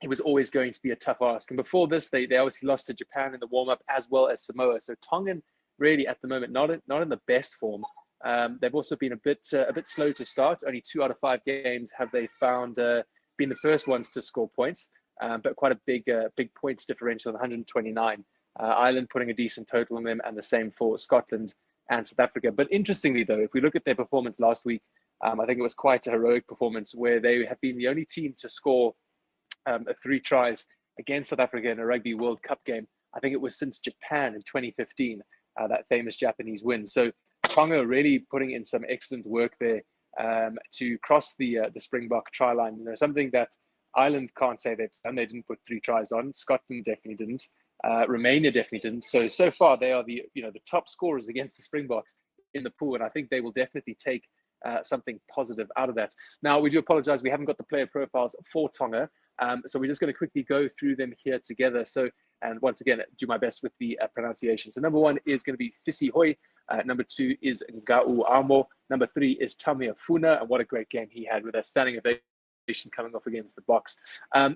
it was always going to be a tough ask. And before this, they obviously lost to Japan in the warm-up as well as Samoa. So Tongan really at the moment not in the best form. They've also been a bit slow to start. Only 2 out of 5 games have they found been the first ones to score points, but quite a big points differential of 129. Ireland putting a decent total on them, and the same for Scotland and South Africa. But interestingly, though, if we look at their performance last week, I think it was quite a heroic performance where they have been the only team to score 3 tries against South Africa in a Rugby World Cup game. I think it was since Japan in 2015, that famous Japanese win. So Tonga really putting in some excellent work there to cross the Springbok try line. You know, something that Ireland can't say they've done. They didn't put 3 tries on. Scotland definitely didn't. Romania definitely didn't. So far they are the top scorers against the Springboks in the pool, and I think they will definitely take something positive out of that. Now, we do apologize, we haven't got the player profiles for Tonga, so we're just going to quickly go through them here together. So, and once again, do my best with the pronunciation. So number 1 is going to be Fisi Hoi. Number 2 is Nga'u Amo. Number 3 is Tamia Funa, and what a great game he had with a standing ovation coming off against the box.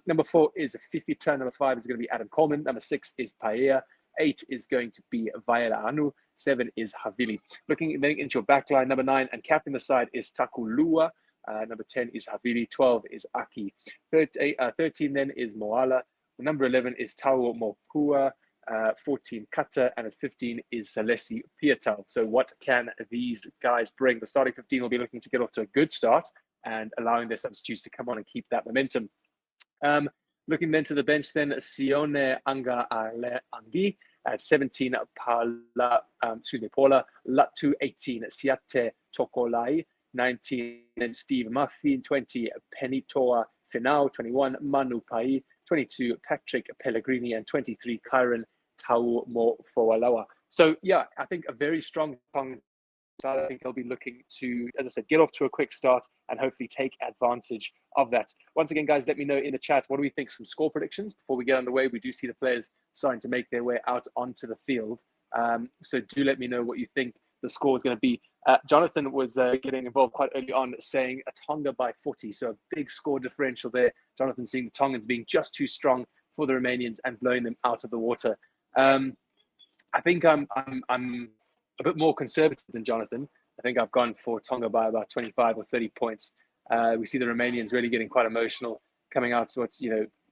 Number 4 is Fifita. Number 5 is going to be Adam Coleman. Number 6 is Paea. 8 is going to be Vaela Anu. 7 is Havili. Looking then into your backline, number 9 and captain the side is Takulua. Number 10 is Havili. 12 is Aki. 13 then is Moala. Number 11 is Tau Mopua. 14 Kata, and at 15 is Salesi Piatal. So what can these guys bring? The starting 15 will be looking to get off to a good start and allowing their substitutes to come on and keep that momentum. Looking then to the bench, then Sione Anga Ale Angi at 17, Paula Latu 18, Siate Tokolai 19, and Steve Muffin 20, Penitoa Finau 21, Manu Pai 22, Patrick Pellegrini, and 23, Kyron Tau Mo Foalawa. So yeah, I think a very strong side. I think they'll be looking to, as I said, get off to a quick start and hopefully take advantage of that. Once again, guys, let me know in the chat, what do we think? Some score predictions before we get underway. We do see the players starting to make their way out onto the field. So do let me know what you think the score is going to be. Jonathan was getting involved quite early on, saying a Tonga by 40. So a big score differential there. Jonathan seeing the Tongans being just too strong for the Romanians and blowing them out of the water. I think I'm a bit more conservative than Jonathan. I think I've gone for Tonga by about 25 or 30 points. We see the Romanians really getting quite emotional coming out. So it's,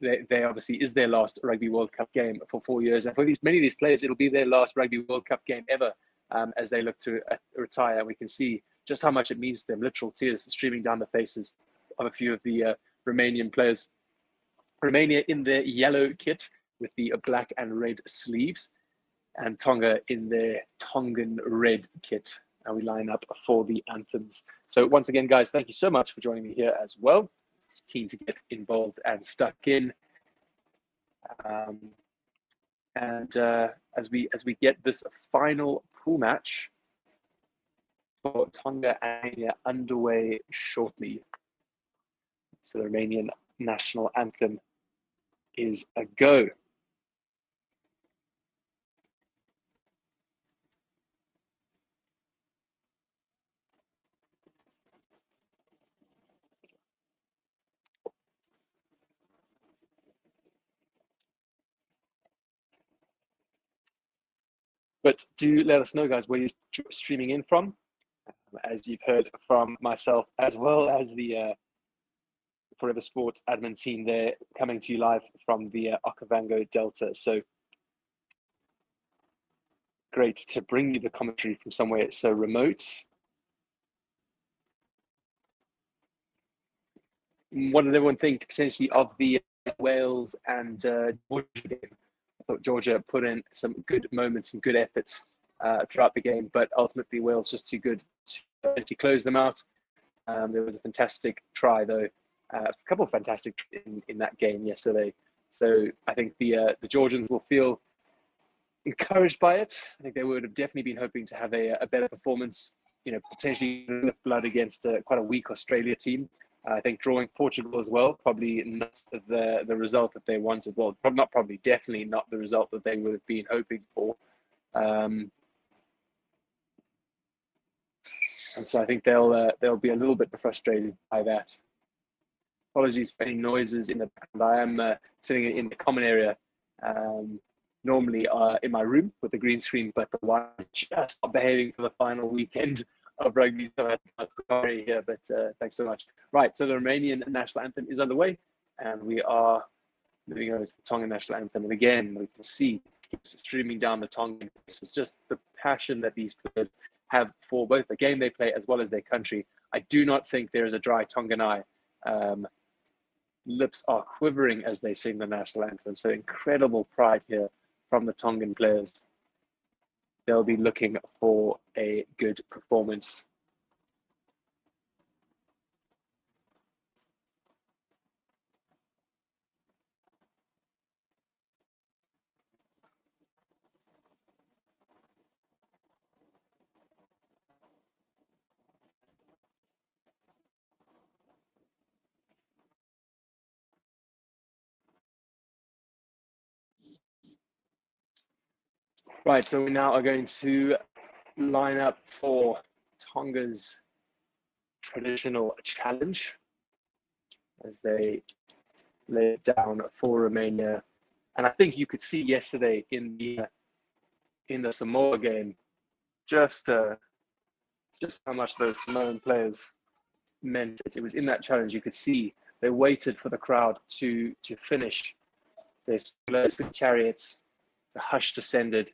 they obviously is their last Rugby World Cup game for 4 years. And for many of these players, it'll be their last Rugby World Cup game ever as they look to retire. And we can see just how much it means to them, literal tears streaming down the faces of a few of the Romanian players. Romania in their yellow kit with the black and red sleeves, and Tonga in their Tongan red kit. And we line up for the anthems. So once again, guys, thank you so much for joining me here as well. It's keen to get involved and stuck in. As we get this final pool match for Tonga and Romania underway shortly. So the Romanian national anthem is a go. But do let us know, guys, where you're streaming in from. as you've heard from myself, as well as the Forever Sports admin team there, coming to you live from the Okavango Delta. So great to bring you the commentary from somewhere so remote. What did everyone think potentially of the Wales and Georgia game? I thought Georgia put in some good moments, some good efforts throughout the game, but ultimately Wales just too good to close them out. There was a fantastic try, though, a couple of fantastic in that game yesterday. So I think the Georgians will feel encouraged by it. I think they would have definitely been hoping to have a better performance, potentially lift blood against quite a weak Australia team. I think drawing Portugal as well, probably not the result that they wanted. Well, definitely not the result that they would have been hoping for. And so I think they'll be a little bit frustrated by that. Apologies for any noises in the background. I am sitting in the common area, normally in my room with the green screen, but the Wi-Fi is just not behaving for the final weekend of rugby. So that's sorry here, but thanks so much. Right, so the Romanian national anthem is underway, and we are moving over to the Tongan national anthem. And again, we can see it's streaming down the Tongan. It's just the passion that these players have for both the game they play as well as their country. I do not think there is a dry Tongan eye. Lips are quivering as they sing the national anthem. So incredible pride here from the Tongan players. They'll be looking for a good performance. Right, so we now are going to line up for Tonga's traditional challenge as they lay it down for Romania. And I think you could see yesterday in the Samoa game just how much those Samoan players meant it. It was in that challenge you could see they waited for the crowd to finish their chariots. The hush descended,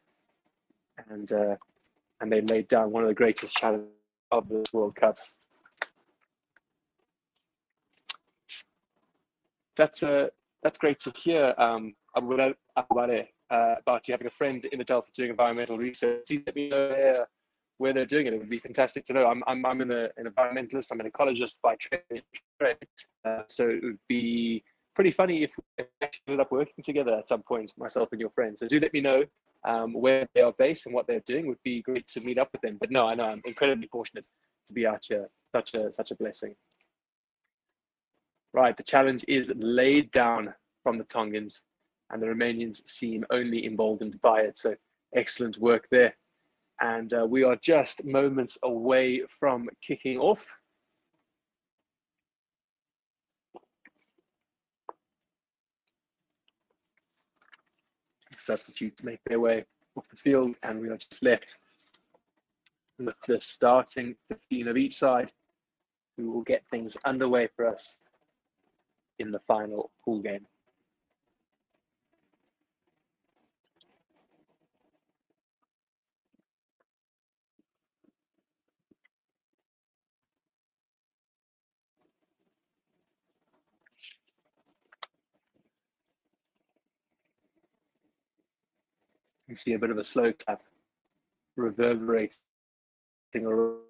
and they laid down one of the greatest challenges of this World Cup. That's great to hear. About you having a friend in the Delta doing environmental research. Please let me know where they're doing it. It would be fantastic to know. I'm an environmentalist. I'm an ecologist by trade. So it would be pretty funny if we ended up working together at some point, myself and your friend. So do let me know where they are based and what they're doing. It would be great to meet up with them. But no, I know I'm incredibly fortunate to be out here. Such a blessing. Right, the challenge is laid down from the Tongans, and the Romanians seem only emboldened by it. So excellent work there. And we are just moments away from kicking off. Substitutes make their way off the field, and we are just left with the starting 15 of each side, who will get things underway for us in the final pool game. You see a bit of a slow clap reverberating around.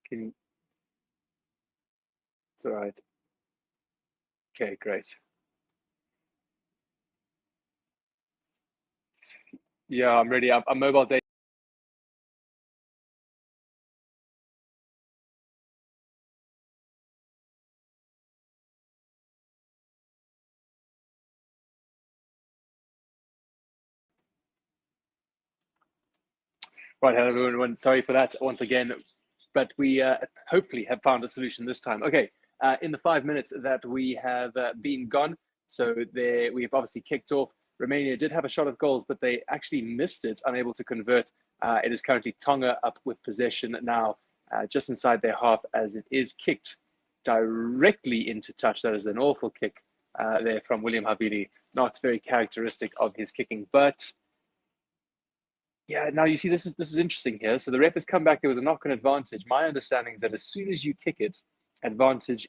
Can It's all right. Okay, great. Yeah, I'm ready. I'm mobile data. Right, hello everyone. Sorry for that once again, but we hopefully have found a solution this time. Okay, in the 5 minutes that we have been gone, so there we've obviously kicked off. Romania did have a shot of goals, but they actually missed it, unable to convert. It is currently Tonga up with possession now, just inside their half, as it is kicked directly into touch. That is an awful kick there from William Havili. Not very characteristic of his kicking, but yeah, now you see this is interesting here. So the ref has come back. There was a knock-on advantage. My understanding is that as soon as you kick it, advantage.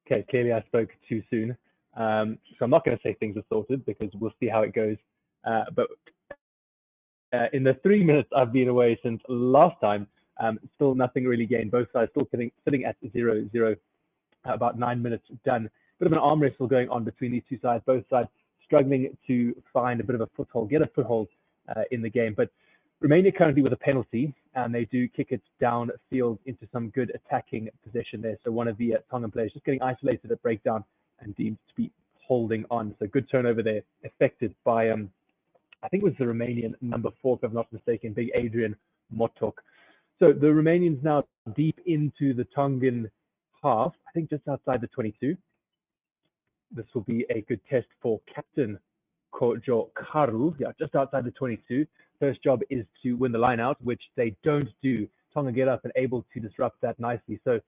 Okay, clearly I spoke too soon. So I'm not going to say things are sorted because we'll see how it goes. But in the 3 minutes I've been away since last time, still nothing really gained. Both sides still sitting at 0-0, about 9 minutes done. Bit of an arm wrestle going on between these two sides. Both sides struggling to find a bit of a foothold, get a foothold in the game. But Romania currently with a penalty, and they do kick it downfield into some good attacking possession there. So one of the Tongan players just getting isolated at breakdown and deemed to be holding on. So good turnover there, affected by, I think it was the Romanian number 4, if I'm not mistaken, big Adrian Motok. So the Romanians now deep into the Tongan half, I think just outside the 22. This will be a good test for Captain Kojo Karu, just outside the 22. First job is to win the line out, which they don't do. Tonga get up and able to disrupt that nicely. So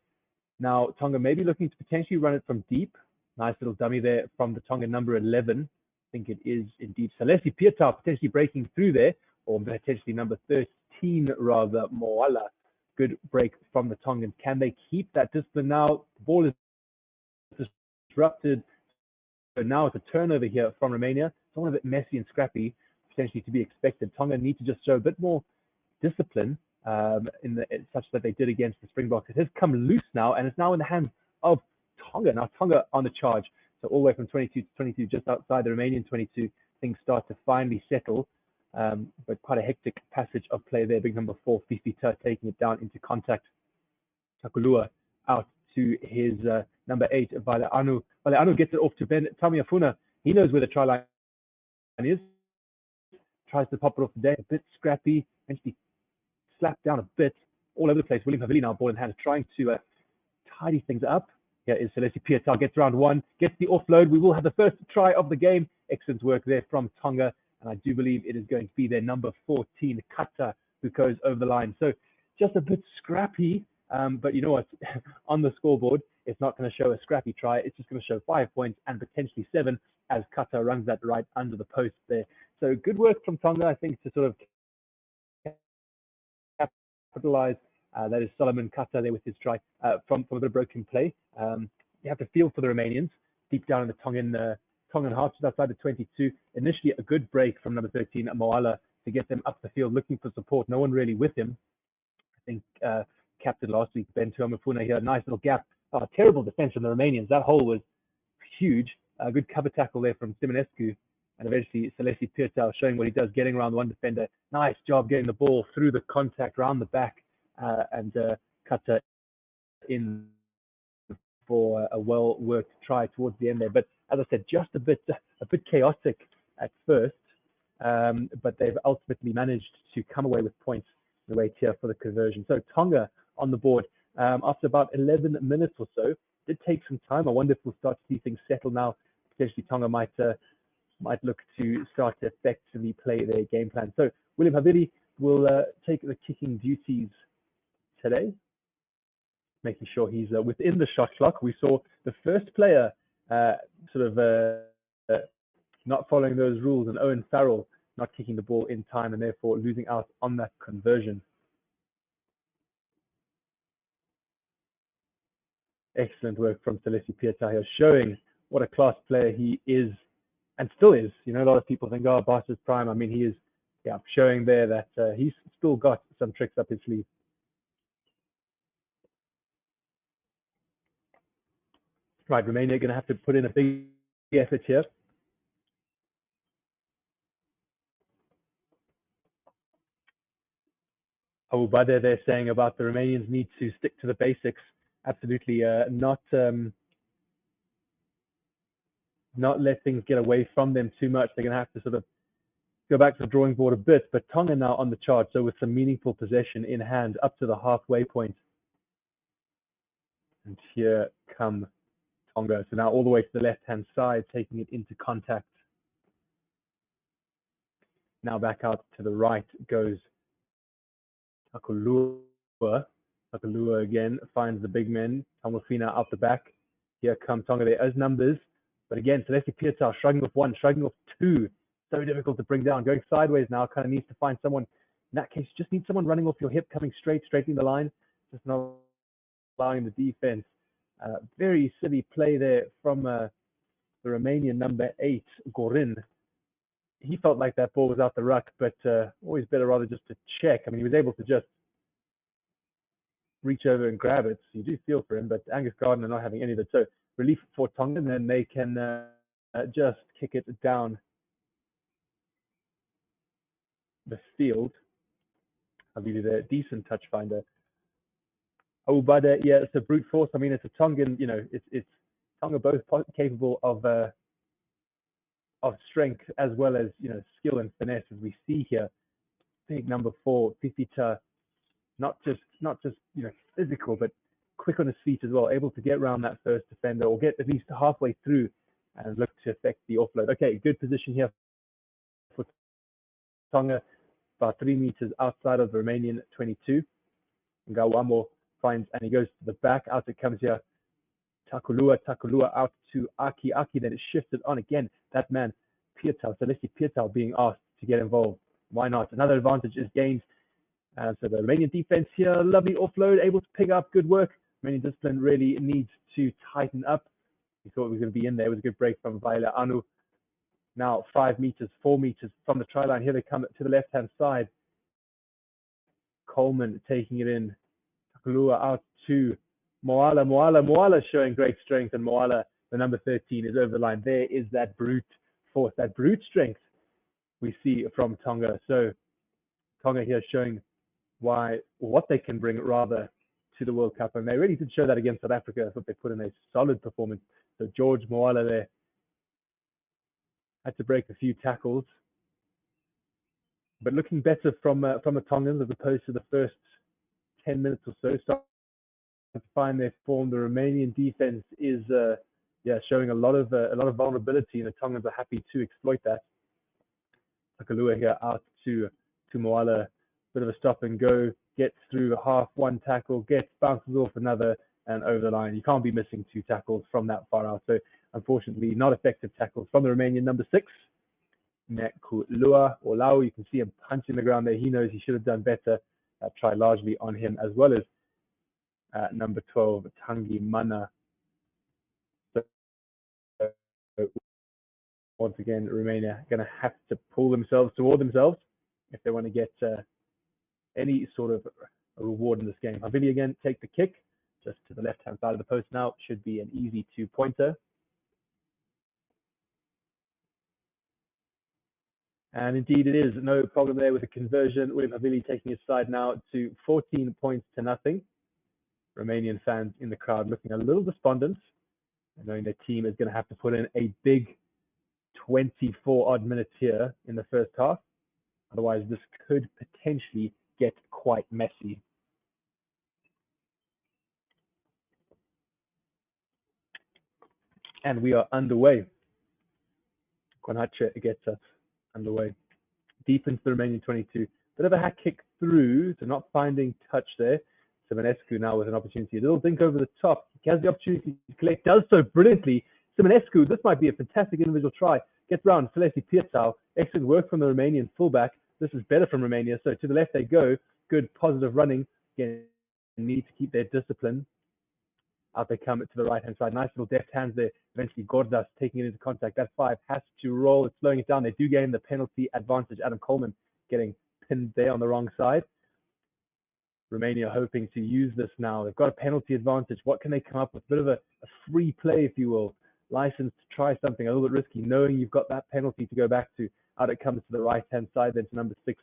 now Tonga may be looking to potentially run it from deep. Nice little dummy there from the Tonga number 11. I think it is indeed Salesi Pietau potentially breaking through there, or potentially number 13 rather, Moala. Good break from the Tongans. Can they keep that discipline now? The ball is disrupted. now it's a turnover here from Romania. It's all a bit messy and scrappy, potentially to be expected. Tonga need to just show a bit more discipline such that they did against the Springboks. It has come loose now, and it's now in the hands of Tonga. Now Tonga on the charge. So all the way from 22 to 22, just outside the Romanian 22, things start to finally settle. But quite a hectic passage of play there. Big number 4, Fifita, taking it down into contact. Takulua out to his number 8, Valeanu. Valeanu gets it off to Ben Tamiafuna. He knows where the try line is. Tries to pop it off the deck. A bit scrappy. Eventually slapped down a bit. All over the place. William Havili now ball in hand, trying to tidy things up. Here is Celeste Pietau. Gets round 1. Gets the offload. We will have the first try of the game. Excellent work there from Tonga. And I do believe it is going to be their number 14, Kata, who goes over the line. So just a bit scrappy, but you know what? On the scoreboard, it's not going to show a scrappy try. It's just going to show 5 points and potentially 7 as Kata runs that right under the post there. So good work from Tonga, I think, to sort of capitalize. That is Solomon Kata there with his try from a bit of broken play. You have to feel for the Romanians deep down in the Tongan half, just outside the 22. Initially, a good break from number 13, Moala, to get them up the field, looking for support. No one really with him. I think captain last week, Ben Tuamafuna here, nice little gap. Terrible defense from the Romanians. That hole was huge. Good cover tackle there from Simonescu. And eventually, Celeste Pietau showing what he does, getting around one defender. Nice job getting the ball through the contact, round the back, and Kata in for a well-worked try towards the end there. But as I said, just a bit chaotic at first, but they've ultimately managed to come away with points in the way here for the conversion. So Tonga on the board after about 11 minutes or so. Did take some time. I wonder if we'll start to see things settle now. Potentially Tonga might look to start to effectively play their game plan. So William Havili will take the kicking duties today, making sure he's within the shot clock. We saw the first player not following those rules, and Owen Farrell not kicking the ball in time and therefore losing out on that conversion. Excellent work from Celeste Pietau here, showing what a class player he is and still is. You know, a lot of people think, oh, Barca's prime. I mean, he is, showing there that he's still got some tricks up his sleeve. Right, Romania going to have to put in a big effort here. Bade, they're saying about the Romanians need to stick to the basics. Absolutely, not let things get away from them too much. They're going to have to sort of go back to the drawing board a bit. But Tonga now on the charge, so with some meaningful possession in hand up to the halfway point. And here come Tonga. So now all the way to the left-hand side, taking it into contact. Now back out to the right goes Takulua. Takulua again finds the big men. Tamofina out the back. Here come Tonga. There as numbers. But again, Celeste Pietau shrugging off 1, shrugging off 2. So difficult to bring down. Going sideways now, kind of needs to find someone. In that case, just need someone running off your hip, coming straightening the line. Just not allowing the defense. Very silly play there from the Romanian number 8, Gorin. He felt like that ball was out the ruck, but always better rather just to check. I mean, he was able to just reach over and grab it. So you do feel for him, but Angus Gardner not having any of it. So relief for Tonga, and then they can just kick it down the field. I'll give you the decent touch finder. Bade, yeah, it's a brute force. I mean, it's a Tongan, it's Tonga both capable of strength as well as, skill and finesse, as we see here. Big number 4, Fifita, not just physical, but quick on his feet as well, able to get around that first defender or get at least halfway through and look to affect the offload. Okay, good position here for Tonga, about 3 meters outside of the Romanian 22. Ngawamo finds, and he goes to the back. Out it comes here. Takulua out to Aki. Then it's shifted on again. That man, Pietau, Celeste Pietau, being asked to get involved. Why not? Another advantage is gained. So the Romanian defense here, lovely offload, able to pick up, good work. Romanian discipline really needs to tighten up. he thought it was going to be in there. It was a good break from Vaile Anu. Now 5 meters, 4 meters from the try line. Here they come to the left-hand side. Coleman taking it in. Takulua out to Moala. Moala showing great strength, and Moala, the number 13, is over the line. There is that brute force, that brute strength we see from Tonga. So Tonga here showing what they can bring rather to the World Cup, and they really did show that against South Africa. I thought they put in a solid performance. So George Moala there had to break a few tackles, but looking better from the Tongans as opposed to the first 10 minutes or so. Starting to find their form. The Romanian defense is showing a lot of vulnerability, and the Tongans are happy to exploit that. Takulua here out to Moala, bit of a stop and go, gets through half one tackle, bounces off another, and over the line. You can't be missing 2 tackles from that far out. So unfortunately, not effective tackles from the Romanian number 6, Nekulua or Lau. You can see him punching the ground there. He knows he should have done better. Try largely on him, as well as number 12, Tangi Mana. So, once again, Romania going to have to pull themselves toward themselves if they want to get any sort of a reward in this game. Havili again take the kick just to the left-hand side of the post now. Should be an easy 2-pointer. And indeed it is. No problem there with the conversion. William Havili taking his side now to 14 points to nothing. Romanian fans in the crowd looking a little despondent, knowing their team is going to have to put in a big 24-odd minutes here in the first half. Otherwise, this could potentially get quite messy. And we are underway. Konache gets us underway. Deep into the Romanian 22. Bit of a hack kick through, so not finding touch there. Simonescu now with an opportunity. A little dink over the top. He has the opportunity to collect, does so brilliantly. Simonescu, this might be a fantastic individual try. Gets round Felesi Pietau. Excellent work from the Romanian fullback. This is better from Romania. So to the left they go. Good positive running. Again, need to keep their discipline. Out they come to the right-hand side. Nice little deft hands there. Eventually Gordas taking it into contact. That 5 has to roll. It's slowing it down. They do gain the penalty advantage. Adam Coleman getting pinned there on the wrong side. Romania hoping to use this now. They've got a penalty advantage. What can they come up with? A bit of a free play, if you will. License to try something a little bit risky, knowing you've got that penalty to go back to. Out it comes to the right-hand side, then to number 6,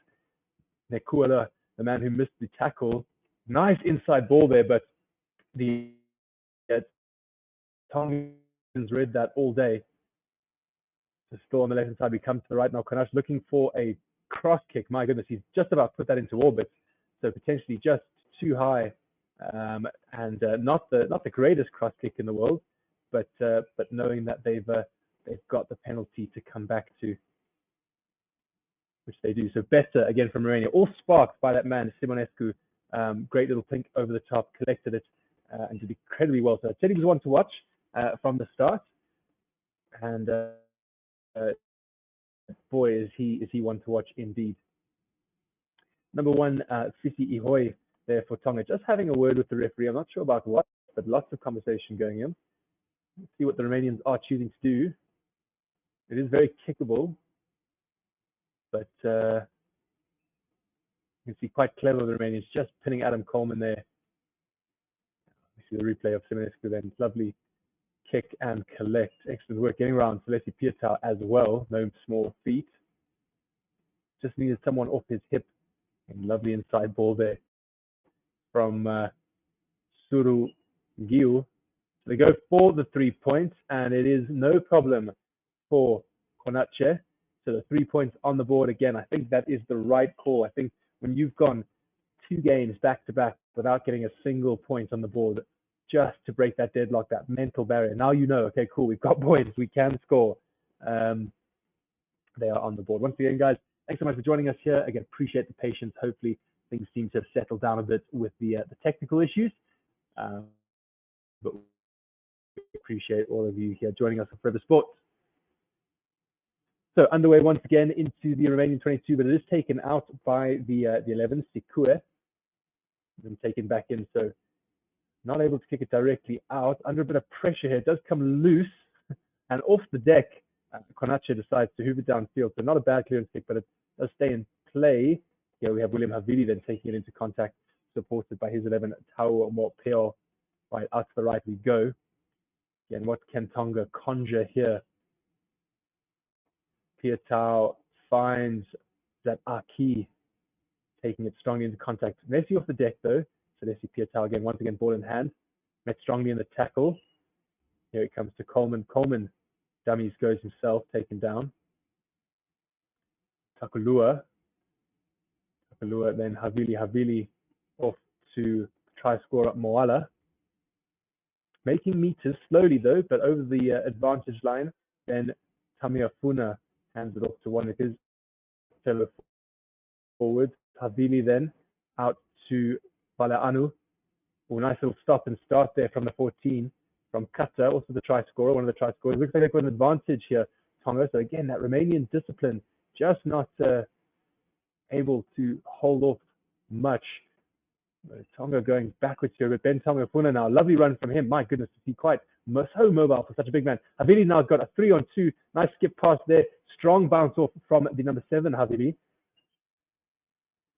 Nekuala, the man who missed the tackle. Nice inside ball there, but the Tongans read that all day. So still on the left-hand side, we come to the right now. Konache looking for a cross kick. My goodness, he's just about put that into orbit. So potentially just too high, and not the greatest cross kick in the world, but knowing that they've got the penalty to come back to, which they do. So better again from Romania, all sparked by that man Simonescu. Great little pink over the top, collected it, and did incredibly well. So I said he was one to watch from the start, and boy is he one to watch indeed. Number 1, Fisi Ihoe there for Tonga. Just having a word with the referee. I'm not sure about what, but lots of conversation going in. Let's see what the Romanians are choosing to do. It is very kickable, but you can see quite clever the Romanians just pinning Adam Coleman there. You see the replay of Simonescu then. Lovely kick and collect. Excellent work getting around Felesi Pietau as well. No small feat. Just needed someone off his hip. And lovely inside ball there from Suru Giu. So they go for the 3 points, and it is no problem for Konache. So the 3 points on the board again. I think that is the right call. I think when you've gone 2 games back to back without getting a single point on the board, just to break that deadlock, that mental barrier. Now you know, okay, cool, we've got points, we can score. They are on the board. Once again, guys, thanks so much for joining us here. Again, appreciate the patience. Hopefully, things seem to have settled down a bit with the technical issues. But we appreciate all of you here joining us for BoyleSports. So underway once again into the Romanian 22, but it is taken out by the 11, Sikue. Then taken back in. So not able to kick it directly out. Under a bit of pressure here, it does come loose and off the deck. Konache decides to hoover downfield, so not a bad clearance kick, but it does stay in play. Here we have William Havili then taking it into contact, supported by his 11, Tau Mopeo. Right, out to the right we go. Again, what can Tonga conjure here? Piatau finds that Aki, taking it strongly into contact. Messi off the deck though, so let's see Piatau again, once again, ball in hand. Met strongly in the tackle. Here it comes to Coleman. Coleman dummies goes himself, taken down. Takulua, then Havili off to try score up Moala. Making meters slowly though, but over the advantage line. Then Tamiafuna hands it off to one of his fellow forwards. Havili then out to Balaanu. Oh, nice little stop and start there from the 14 from Kata, also the try scorer, one of the try scorers. Looks like they've got an advantage here, Tonga. So again, that Romanian discipline just not able to hold off much. Tonga going backwards here with Ben Tamiafuna now. Lovely run from him. My goodness, he's quite so mobile for such a big man. Havili now got a 3-on-2. Nice skip pass there. Strong bounce off from the number 7, Havili.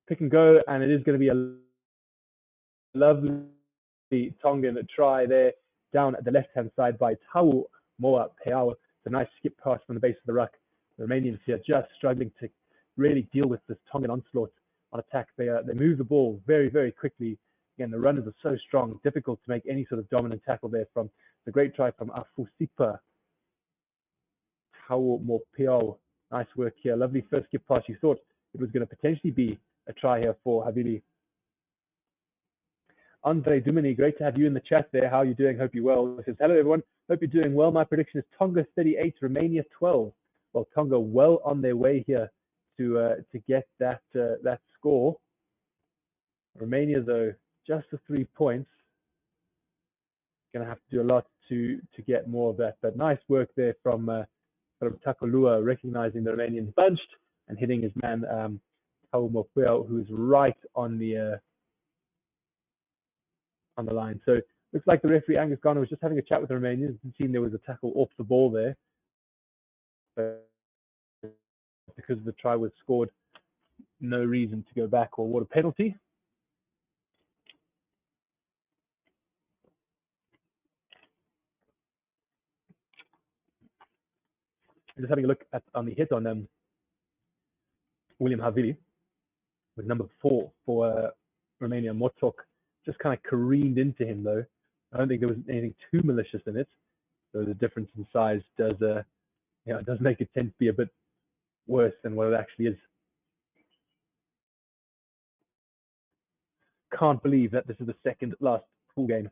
Pick and go, and it is going to be a lovely Tongan try there down at the left-hand side by Tau Moa Peao. It's a nice skip pass from the base of the ruck. The Romanians here just struggling to really deal with this Tongan onslaught on attack. They move the ball very, very quickly. Again, the runners are so strong, difficult to make any sort of dominant tackle there. From the great try from Afusipa. Tau Mopeo. Nice work here. Lovely first skip pass. You thought it was going to potentially be a try here for Havili. Andre Dumini, great to have you in the chat there. How are you doing? Hope you're well. He says, hello everyone. Hope you're doing well. My prediction is Tonga 38, Romania 12. Well, Tonga well on their way here to get that score. Romania though, just the 3 points. Going to have to do a lot to get more of that. But nice work there from Takolua, recognizing the Romanians bunched and hitting his man Mopeo, who's right on the line. So looks like the referee Angus Garner was just having a chat with the Romanians and seen there was a tackle off the ball there. But because the try was scored, no reason to go back or award a penalty. Just having a look on the hit on William Havili with number 4 for Romania. Motok just kind of careened into him though. I don't think there was anything too malicious in it. So the difference in size does it does make it tend to be a bit worse than what it actually is. Can't believe that this is the second last pool game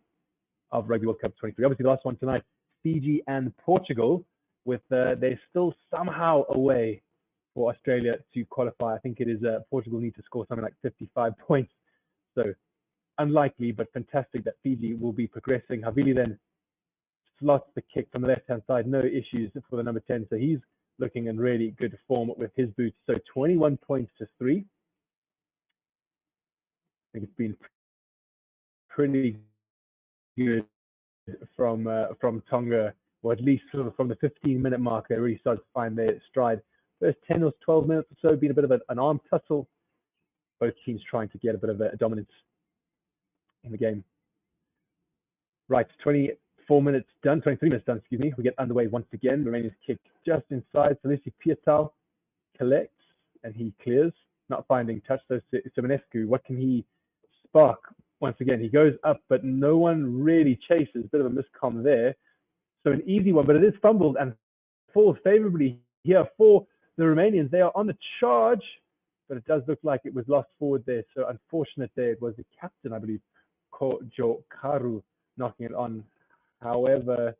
of Rugby World Cup 23. Obviously the last one tonight, Fiji and Portugal, with they're still somehow away for Australia to qualify. I think it is Portugal need to score something like 55 points. So unlikely, but fantastic that Fiji will be progressing. Havili then slots the kick from the left-hand side. No issues for the number 10. So he's looking in really good form with his boots. So 21 points to 3. I think it's been pretty good from Tonga, or at least sort of from the 15-minute mark. They really started to find their stride. First 10 or 12 minutes or so, been a bit of an arm tussle. Both teams trying to get a bit of a dominance in the game. Right, 23 minutes done, excuse me. We get underway once again. Romania's kick just inside. Salisi Piatau collects and he clears, not finding touch. So Simonescu, what can he spark? Once again, he goes up, but no one really chases. Bit of a miscomm there. So an easy one, but it is fumbled and falls favorably here for the Romanians. They are on the charge, but it does look like it was lost forward there. So unfortunate there. It was the captain, I believe, Kojo Karu, knocking it on. However,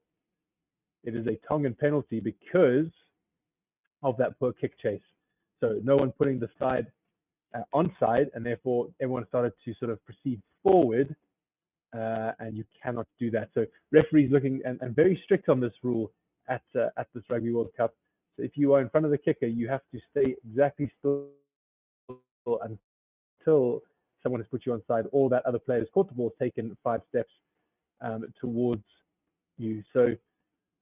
it is a Tongan penalty because of that poor kick chase. So no one putting the side onside, and therefore everyone started to sort of proceed forward, and you cannot do that. So referees looking and very strict on this rule at this Rugby World Cup. So if you are in front of the kicker, you have to stay exactly still until someone has put you onside, or that other player has caught the ball, taken 5 steps towards you. So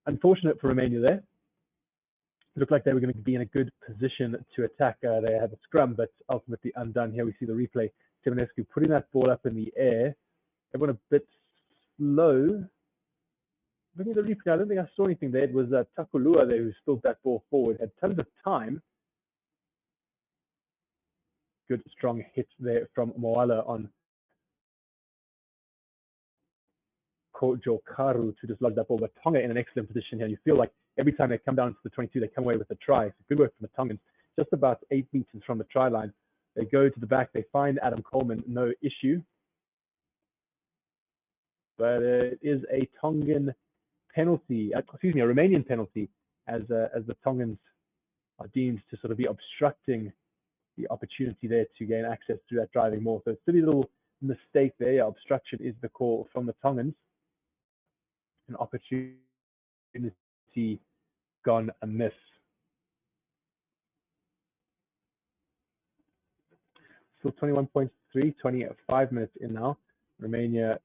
unfortunate for Romania there. It looked like they were going to be in a good position to attack. They had a scrum, but ultimately undone. Here we see the replay. Timonescu putting that ball up in the air. Everyone a bit slow. Looking at the replay, I don't think I saw anything there. It was Takulua there who spilled that ball forward. Had tons of time. Good, strong hit there from Moala on Kojokaru to dislodge that ball. But Tonga in an excellent position here. You feel like every time they come down to the 22, they come away with a try. So good work from the Tongans. Just about 8 meters from the try line. They go to the back. They find Adam Coleman. No issue. But it is a Tongan penalty, a Romanian penalty, as the Tongans are deemed to sort of be obstructing the opportunity there to gain access through that driving maul. So it's a silly little mistake there. Yeah, obstruction is the call from the Tongans. An opportunity gone amiss. Still 21.3, 25 minutes in now. Romania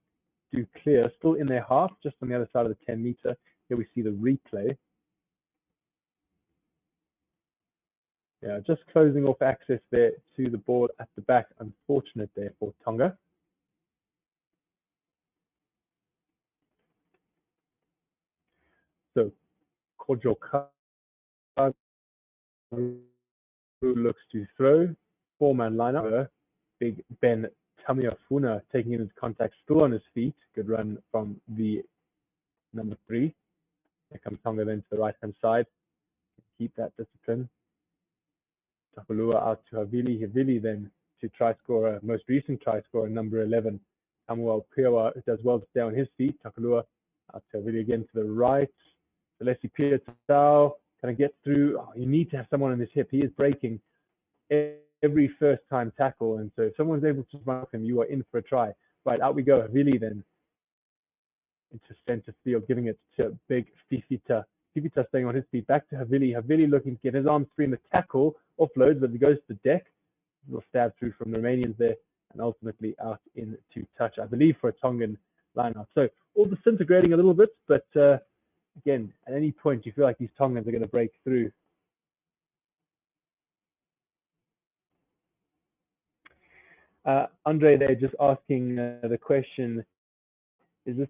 do clear, still in their half, just on the other side of the 10 meter. Here we see the replay. Yeah, just closing off access there to the ball at the back. Unfortunate there for Tonga. So Kojokaru looks to throw. Four-man lineup. Big Ben Tamiafuna taking it into contact, still on his feet. Good run from the number 3. Here comes Tonga then to the right-hand side. Keep that discipline. Tapalua out to Havili. Havili then to try scorer, most recent try scorer, number 11. Samuel Piawa does well to stay on his feet. Tapalua out to Havili again to the right. Alessi Piatau can I get through. Oh, you need to have someone on his hip. He is breaking every first time tackle, and so if someone's able to mark him, you are in for a try. Right, out we go. Havili then into center field, giving it to big Fifita. Fifita staying on his feet, back to Havili. Havili looking to get his arms free in the tackle, offloads, but he goes to the deck. A little stab through from the Romanians there, and ultimately out into touch, I believe, for a Tongan lineout. So all disintegrating a little bit, but again, at any point you feel like these Tongans are going to break through. Andre there just asking the question, is this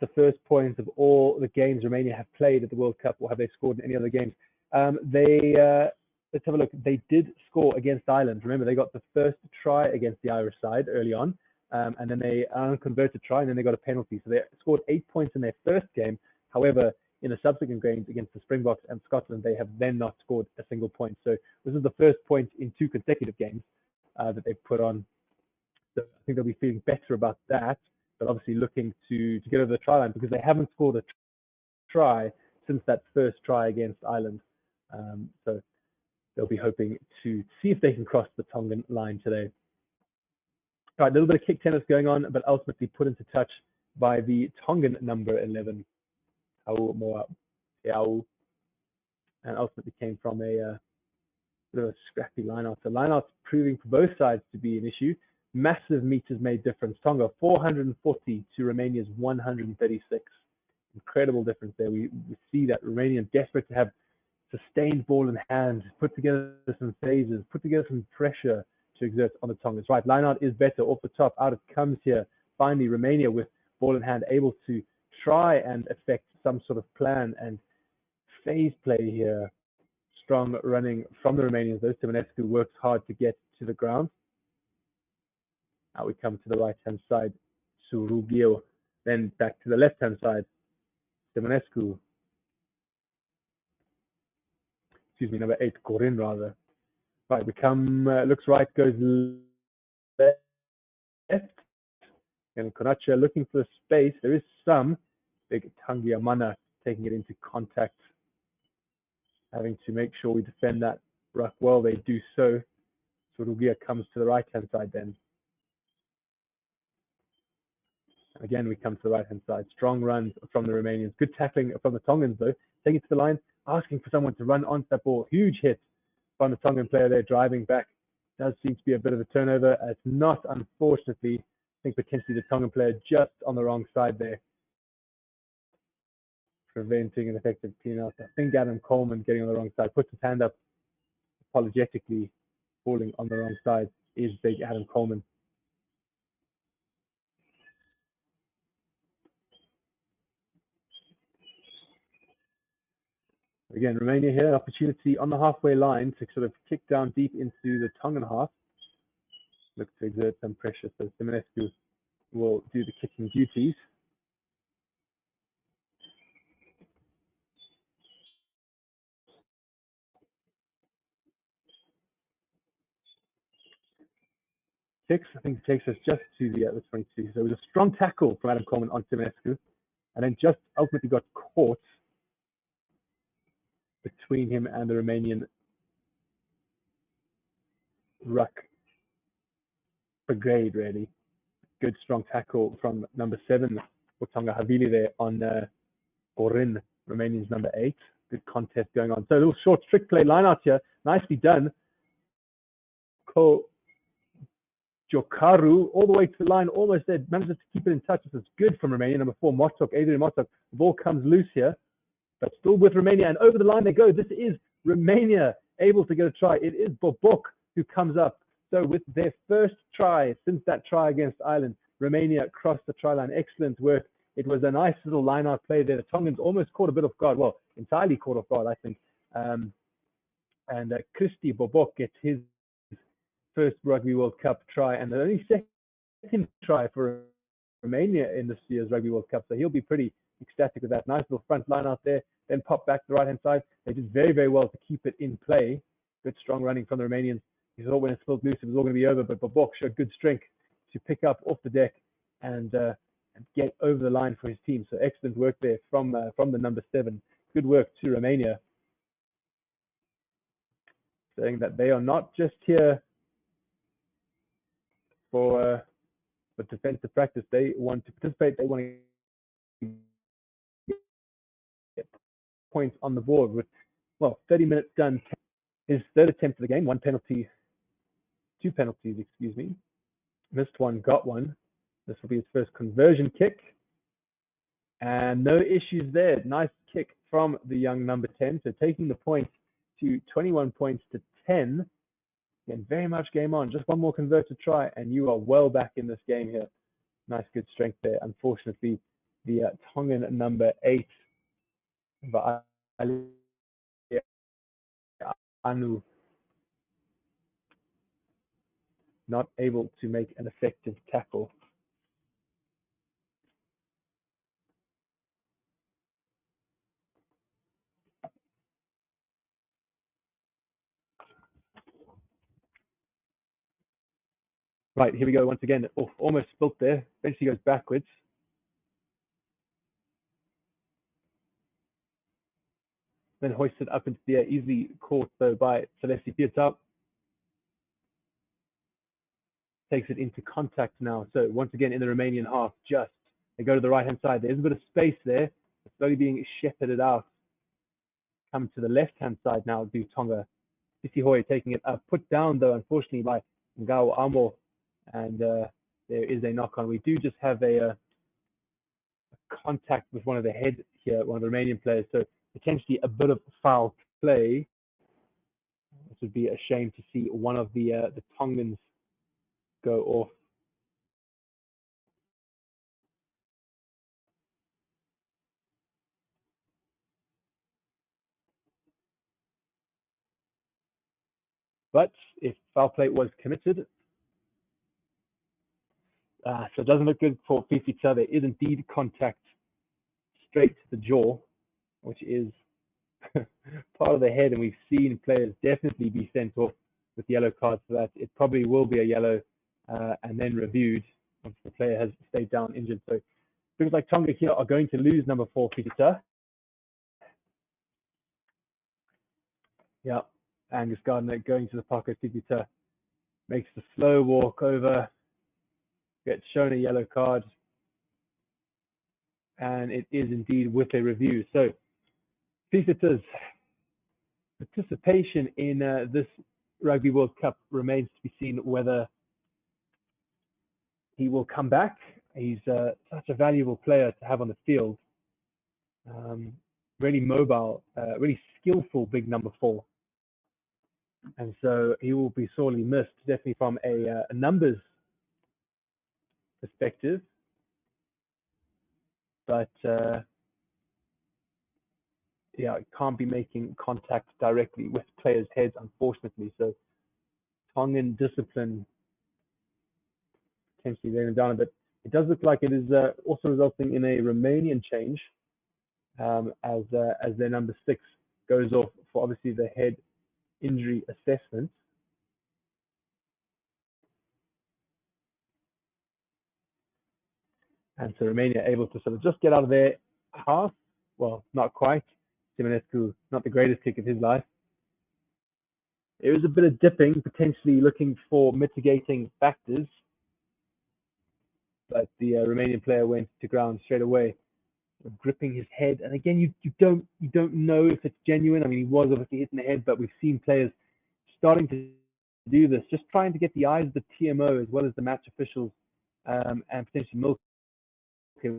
the first point of all the games Romania have played at the World Cup, or have they scored in any other games? Let's have a look. They did score against Ireland. Remember, they got the first try against the Irish side early on, and then they unconverted try, and then they got a penalty. So they scored 8 points in their first game. However, in the subsequent games against the Springboks and Scotland, they have then not scored a single point. So this is the first point in 2 consecutive games that they've put on. So I think they'll be feeling better about that, but obviously looking to get over the try line because they haven't scored a try since that first try against Ireland. So they'll be hoping to see if they can cross the Tongan line today. All right, a little bit of kick tennis going on, but ultimately put into touch by the Tongan number 11, Au Moa Teau, and ultimately came from a bit of a scrappy lineout. So lineouts proving for both sides to be an issue. Massive meters made difference. Tonga 440 to Romania's 136. Incredible difference there. We see that Romania desperate to have sustained ball in hand, put together some phases, put together some pressure to exert on the Tongans. Right, lineout is better off the top. Out it comes here. Finally, Romania with ball in hand, able to try and affect some sort of plan and phase play here. Strong running from the Romanians, though. Timonescu works hard to get to the ground. Now we come to the right-hand side. Surugio. Then back to the left-hand side. Timonescu. Excuse me, number 8, Corin, rather. Right, we come, looks right, goes left. And Konacha looking for space. There is some. Big Tangiamana taking it into contact. Having to make sure we defend that ruck well. They do so. Surugia comes to the right-hand side then. Again, we come to the right-hand side. Strong runs from the Romanians. Good tackling from the Tongans, though. Taking it to the line, asking for someone to run onto that ball. Huge hit from the Tongan player there, driving back. Does seem to be a bit of a turnover. It's not, unfortunately. think potentially the Tongan player just on the wrong side there, preventing an effective clean out. I think Adam Coleman getting on the wrong side, puts his hand up apologetically, falling on the wrong side, is big Adam Coleman. Again, Romania here, an opportunity on the halfway line to sort of kick down deep into the Tongan half. Look to exert some pressure, so Simonescu will do the kicking duties. I think it takes us just to the 22. So it was a strong tackle from Adam Coleman on Simonescu, and then just ultimately got caught between him and the Romanian ruck brigade, really. Good strong tackle from number 7 for Tonga Havili there on Orin, Romanian's number 8. Good contest going on. So a little short trick play line out here. Nicely done. Ko Jokaru all the way to the line, almost there, manages to keep it in touch. This is good from Romania. Number 4, Motok, Adrian Motok. The ball comes loose here, but still with Romania, and over the line they go. This is Romania able to get a try. It is Bobok who comes up. So with their first try since that try against Ireland, Romania crossed the try line. Excellent work. It was a nice little line-out play there. The Tongans almost caught a bit off guard. Well, entirely caught off guard, I think. And Christy Bobok gets his first Rugby World Cup try, and the only second try for Romania in this year's Rugby World Cup. So he'll be pretty ecstatic with that. Nice little front line out there. Then pop back to the right-hand side. They did very, very well to keep it in play. Good strong running from the Romanians. He thought when it spilled loose, it was all going to be over, but Bobok showed good strength to pick up off the deck and get over the line for his team. So excellent work there from the number 7. Good work to Romania, saying that they are not just here for defensive practice. They want to participate. They want to get points on the board with, well, 30 minutes done. His third attempt of the game, 1 penalty, 2 penalties, excuse me. Missed one, got one. This will be his first conversion kick. And no issues there. Nice kick from the young number 10. So taking the point to 21 points to 10. Again, very much game on. Just one more converted try, and you are well back in this game here. Nice, good strength there. Unfortunately, the Tongan number 8, Anu, not able to make an effective tackle. Right, here we go once again. Oh, almost spilt there. Eventually goes backwards. Then hoisted up into the air. Easily caught though by Celeste Pietà. Takes it into contact now. So once again in the Romanian half, just they go to the right hand side. There's a bit of space there. It's slowly being shepherded out. Come to the left hand side now. Do Tonga. Isihoy taking it up. Put down though, unfortunately, by Ngao Amo. And there is a knock on. We do just have a contact with one of the head here, one of the Romanian players. So potentially a bit of foul play. This would be a shame to see one of the Tongans go off. But if foul play was committed, so it doesn't look good for Fifita. There is indeed contact straight to the jaw, which is part of the head, and we've seen players definitely be sent off with yellow cards for that. It probably will be a yellow and then reviewed once the player has stayed down injured. So things like Tonga here are going to lose number 4, Fifita. Yeah, Angus Gardner going to the pocket. Fifita makes the slow walk over. Gets shown a yellow card, and it is indeed with a review. So Fifita's participation in this Rugby World Cup remains to be seen whether he will come back. He's such a valuable player to have on the field. Really mobile, really skillful big number 4. And so he will be sorely missed, definitely from a numbers perspective. But yeah, can't be making contact directly with players' heads, unfortunately. So Tongan discipline potentially laying down a bit. It does look like it is also resulting in a Romanian change, as their number 6 goes off for obviously the head injury assessment. And so Romania able to sort of just get out of their half. Well, not quite. Simonescu, not the greatest kick of his life. It was a bit of dipping, potentially looking for mitigating factors. But the Romanian player went to ground straight away, gripping his head. And again, you don't know if it's genuine. I mean, he was obviously hitting the head, but we've seen players starting to do this, just trying to get the eyes of the TMO as well as the match officials, and potentially milk it,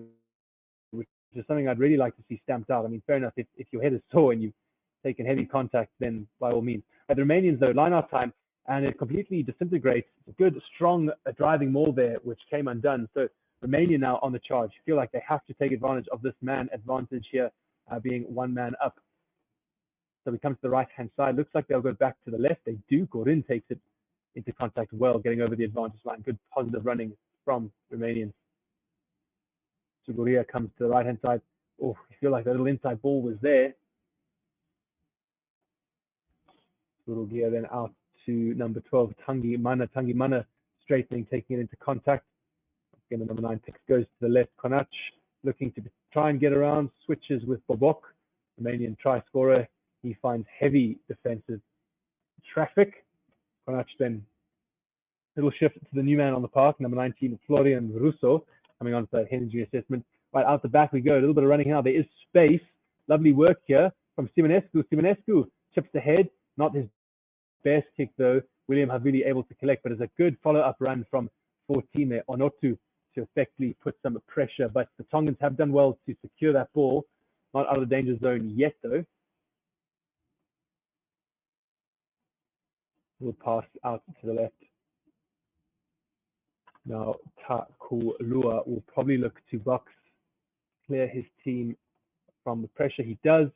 which is something I'd really like to see stamped out. I mean, fair enough, if your head is sore and you've taken heavy contact, then by all means. But the Romanians, though, line out time, and it completely disintegrates. A good, strong driving maul there, which came undone. So Romania now on the charge. Feel like they have to take advantage of this man advantage here, being one man up. So we come to the right-hand side. Looks like they'll go back to the left. They do. Currie takes it into contact well, getting over the advantage line. Good positive running from Romanians. So Currie comes to the right-hand side. Oh, I feel like that little inside ball was there. Currie then out to number 12, Tanguy Mana, straightening, taking it into contact. Again, the number 9 pick goes to the left. Konach looking to try and get around, switches with Bobok, Romanian try scorer. He finds heavy defensive traffic. Konach then little shift to the new man on the park, number 19, Florian Russo, coming on for that head injury assessment. Right out the back we go. A little bit of running now. There is space. Lovely work here from Simonescu. Simonescu chips ahead. Not his best kick though. William Havili able to collect, but it's a good follow-up run from 14 there, Onotu, to effectively put some pressure. But the Tongans have done well to secure that ball. Not out of the danger zone yet though. We'll pass out to the left. Now Takulua will probably look to box, clear his team from the pressure. He does.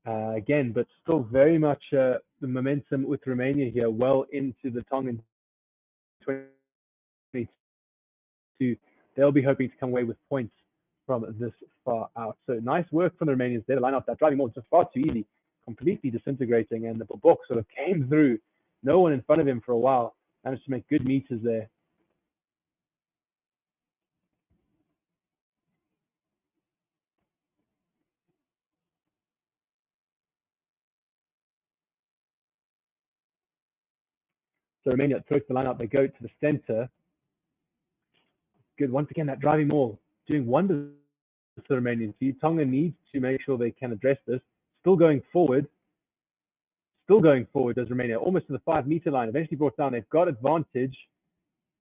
Again, but still very much the momentum with Romania here, well into the Tongan 22. They'll be hoping to come away with points from this far out. So nice work from the Romanians there to line up that driving maul just far too easy, completely disintegrating, and the Bobok sort of came through. No one in front of him for a while. Managed to make good meters there. So Romania approach the lineup. They go to the center. Good. Once again, that driving maul doing wonders for the Romanians. Tonga needs to make sure they can address this. Still going forward. Still going forward does Romania. Almost to the 5-meter line. Eventually brought down. They've got advantage.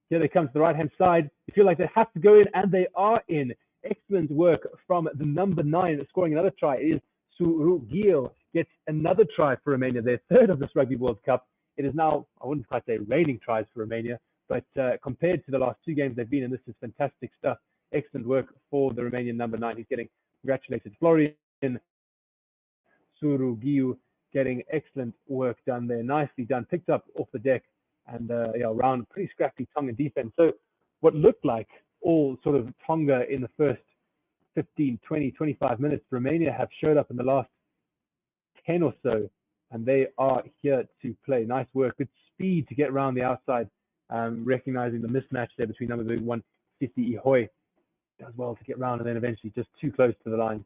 Here they come to the right-hand side. They feel like they have to go in, and they are in. Excellent work from the number 9, scoring another try. It is Surugil gets another try for Romania. Their third of this Rugby World Cup. It is now, I wouldn't quite say raining tries for Romania, but compared to the last 2 games they've been in, this is fantastic stuff. Excellent work for the Romanian number 9. He's getting congratulated. Florian Surugiu getting excellent work done there. Nicely done. Picked up off the deck and around pretty scrappy Tonga defense. So what looked like all sort of Tonga in the first 15, 20, 25 minutes, Romania have showed up in the last 10 or so, and they are here to play. Nice work. Good speed to get around the outside, recognizing the mismatch there between number 1, Sisi Ihoy. Does well to get around and then eventually just too close to the line.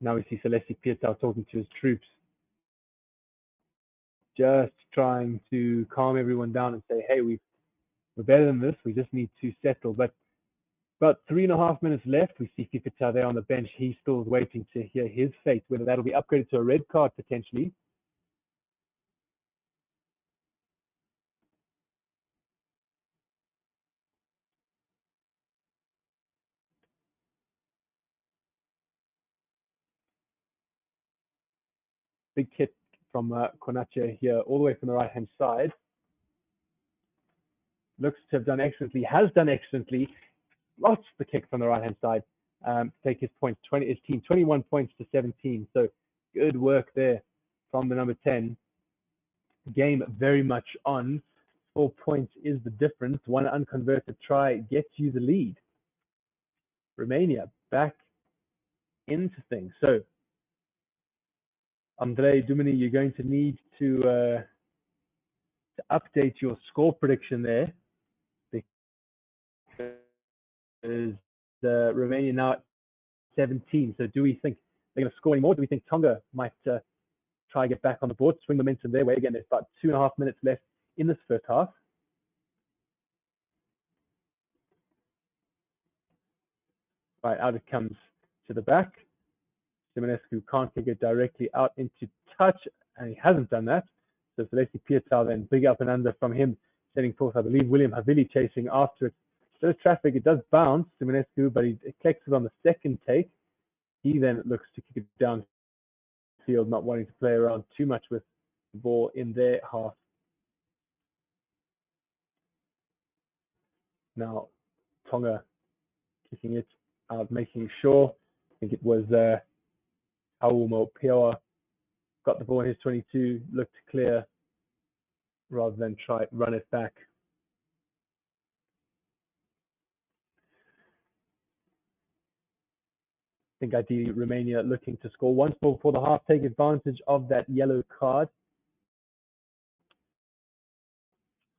Now we see Celesti Pietau talking to his troops. Just trying to calm everyone down and say, hey, we're better than this. We just need to settle. But about 3.5 minutes left. We see Pietau there on the bench. He's still waiting to hear his fate, whether that'll be upgraded to a red card potentially. Big kick from Konache here, all the way from the right-hand side. Looks to have done excellently, has done excellently. Lots the kick from the right-hand side. Take his points, his team 21 points to 17. So good work there from the number 10. Game very much on. 4 points is the difference. One unconverted try gets you the lead. Romania back into things. So, Andrei Dumini, you're going to need to update your score prediction there, because Romania now at 17. So do we think they're going to score any more? Do we think Tonga might try and get back on the board, swing momentum their way? Again, there's about 2.5 minutes left in this first half. Right, out it comes to the back. Simonescu can't kick it directly out into touch, and he hasn't done that. So Celeste Pietau then, big up and under from him, setting forth, I believe, William Havili chasing after it. There's traffic, it does bounce, Simonescu, but he collects it on the second take. He then looks to kick it downfield, not wanting to play around too much with the ball in their half. Now, Tonga kicking it out, making sure. I think it was Haumo Pioa got the ball in his 22, looked clear rather than try run it back. I think ideally Romania looking to score once more before the half, take advantage of that yellow card.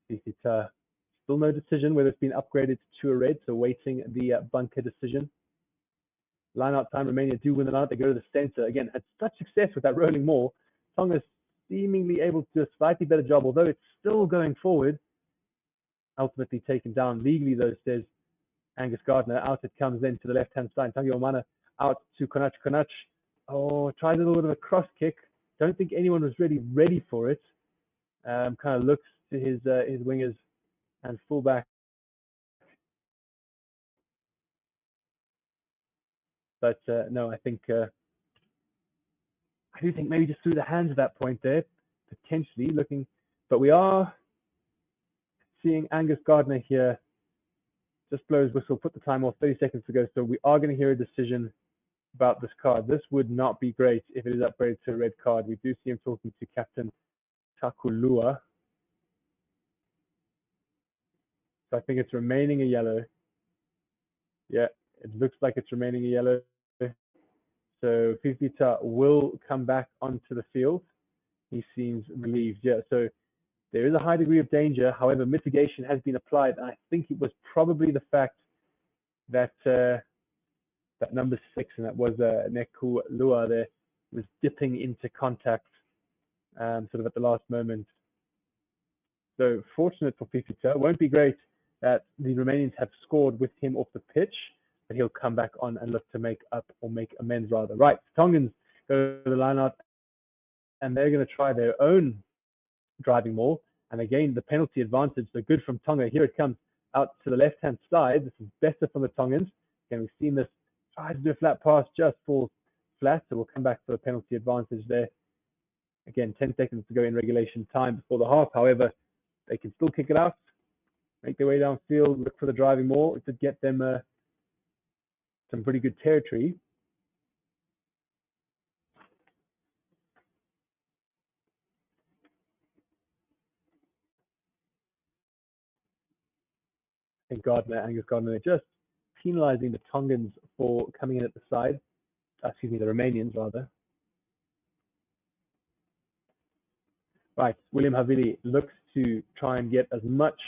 Still no decision whether it's been upgraded to a red, so waiting the bunker decision. Line out time, Romania do win the line. They go to the center. Again, had such success with that rolling maul. Tonga seemingly able to do a slightly better job, although it's still going forward. Ultimately taken down legally, though, says Angus Gardner. Out it comes then to the left-hand side. Tangi Omana out to Konach. Konach, oh, tried a little bit of a cross kick. Don't think anyone was really ready for it. Kind of looks to his wingers and fullback. But no, I do think maybe just through the hands at that point there, potentially looking. But we are seeing Angus Gardner here just blows whistle, put the time off, 30 seconds to go. So we are going to hear a decision about this card. This would not be great if it is upgraded to a red card. We do see him talking to Captain Takulua. So I think it's remaining a yellow. Yeah, it looks like it's remaining a yellow. So Fifita will come back onto the field. He seems relieved. Yeah, so there is a high degree of danger. However, mitigation has been applied. And I think it was probably the fact that that number 6, and that was Neku Lua there, was dipping into contact sort of at the last moment. So fortunate for Fifita. Won't be great that the Romanians have scored with him off the pitch, but he'll come back on and look to make up, or make amends rather. Right, Tongans go to the line out, and they're going to try their own driving maul, and again the penalty advantage. So good from Tonga. Here it comes out to the left-hand side. This is better from the Tongans. Again, we've seen this. Tries to do a flat pass, just falls flat. So we'll come back for the penalty advantage there. Again, 10 seconds to go in regulation time before the half. However, they can still kick it out, make their way downfield, look for the driving maul to get them some pretty good territory. I think Angus Gardner, just penalizing the Tongans for coming in at the side. Excuse me, the Romanians rather. Right, William Havili looks to try and get as much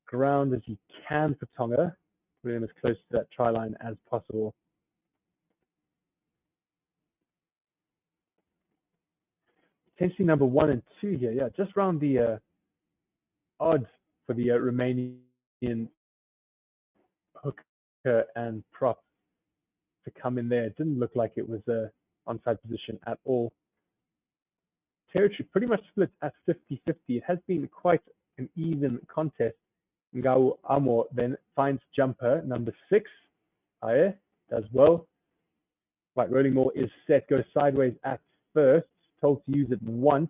ground as he can for Tonga. William as close to that try line as possible. Potentially number 1 and 2 here. Yeah, just round the odds for the Romanian hooker and prop to come in there. It didn't look like it was a onside position at all. Territory pretty much split at 50-50. It has been quite an even contest. Ngau Amor then finds jumper number 6. Aye, does well. Right, rolling maul is set, goes sideways at first. told to use it once.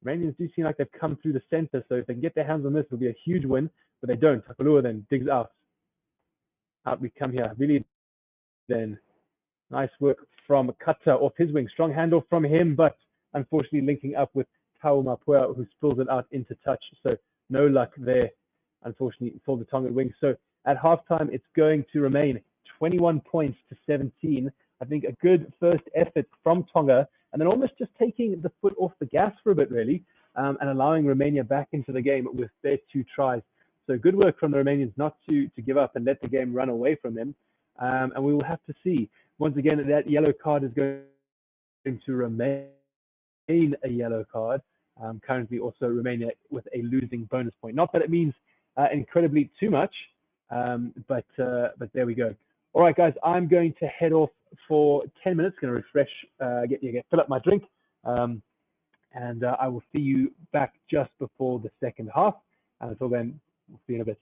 Romanians do seem like they've come through the center, so if they can get their hands on this, it'll be a huge win, but they don't. Takalua then digs out. Out we come here. Really then. Nice work from Kata off his wing. Strong handoff from him, but unfortunately linking up with Tau Mapua, who spills it out into touch. So no luck there, unfortunately, for the Tongan wing. So at halftime, it's going to remain 21 points to 17. I think a good first effort from Tonga, and then almost just taking the foot off the gas for a bit, really, and allowing Romania back into the game with their 2 tries. So good work from the Romanians not to give up and let the game run away from them. And we will have to see. Once again, that yellow card is going to remain a yellow card. Currently also Romania with a losing bonus point. Not that it means incredibly too much, but there we go. All right, guys, I'm going to head off for 10 minutes, going to refresh, fill up my drink, and I will see you back just before the second half. And until then, we'll see you in a bit.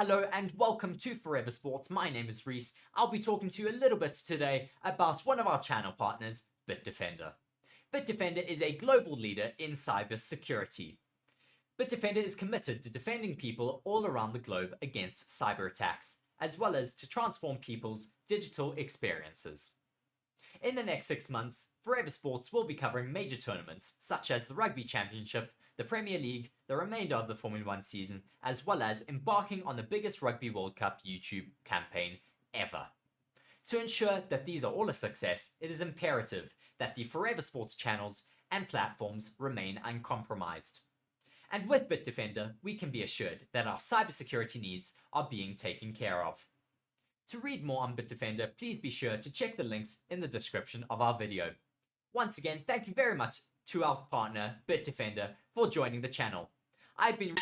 Hello and welcome to Forever Sports. My name is Reese. I'll be talking to you a little bit today about one of our channel partners, BITDEFENDER. BITDEFENDER is a global leader in cyber security. BITDEFENDER is committed to defending people all around the globe against cyber attacks, as well as to transform people's digital experiences. In the next 6 months, Forever Sports will be covering major tournaments such as the Rugby Championship, the Premier League, the remainder of the Formula 1 season, as well as embarking on the biggest Rugby World Cup YouTube campaign ever. To ensure that these are all a success, it is imperative that the Forever Sports channels and platforms remain uncompromised. And with BITDEFENDER, we can be assured that our cybersecurity needs are being taken care of. To read more on BITDEFENDER, please be sure to check the links in the description of our video. Once again, thank you very much to our partner, BITDEFENDER, for joining the channel. I've been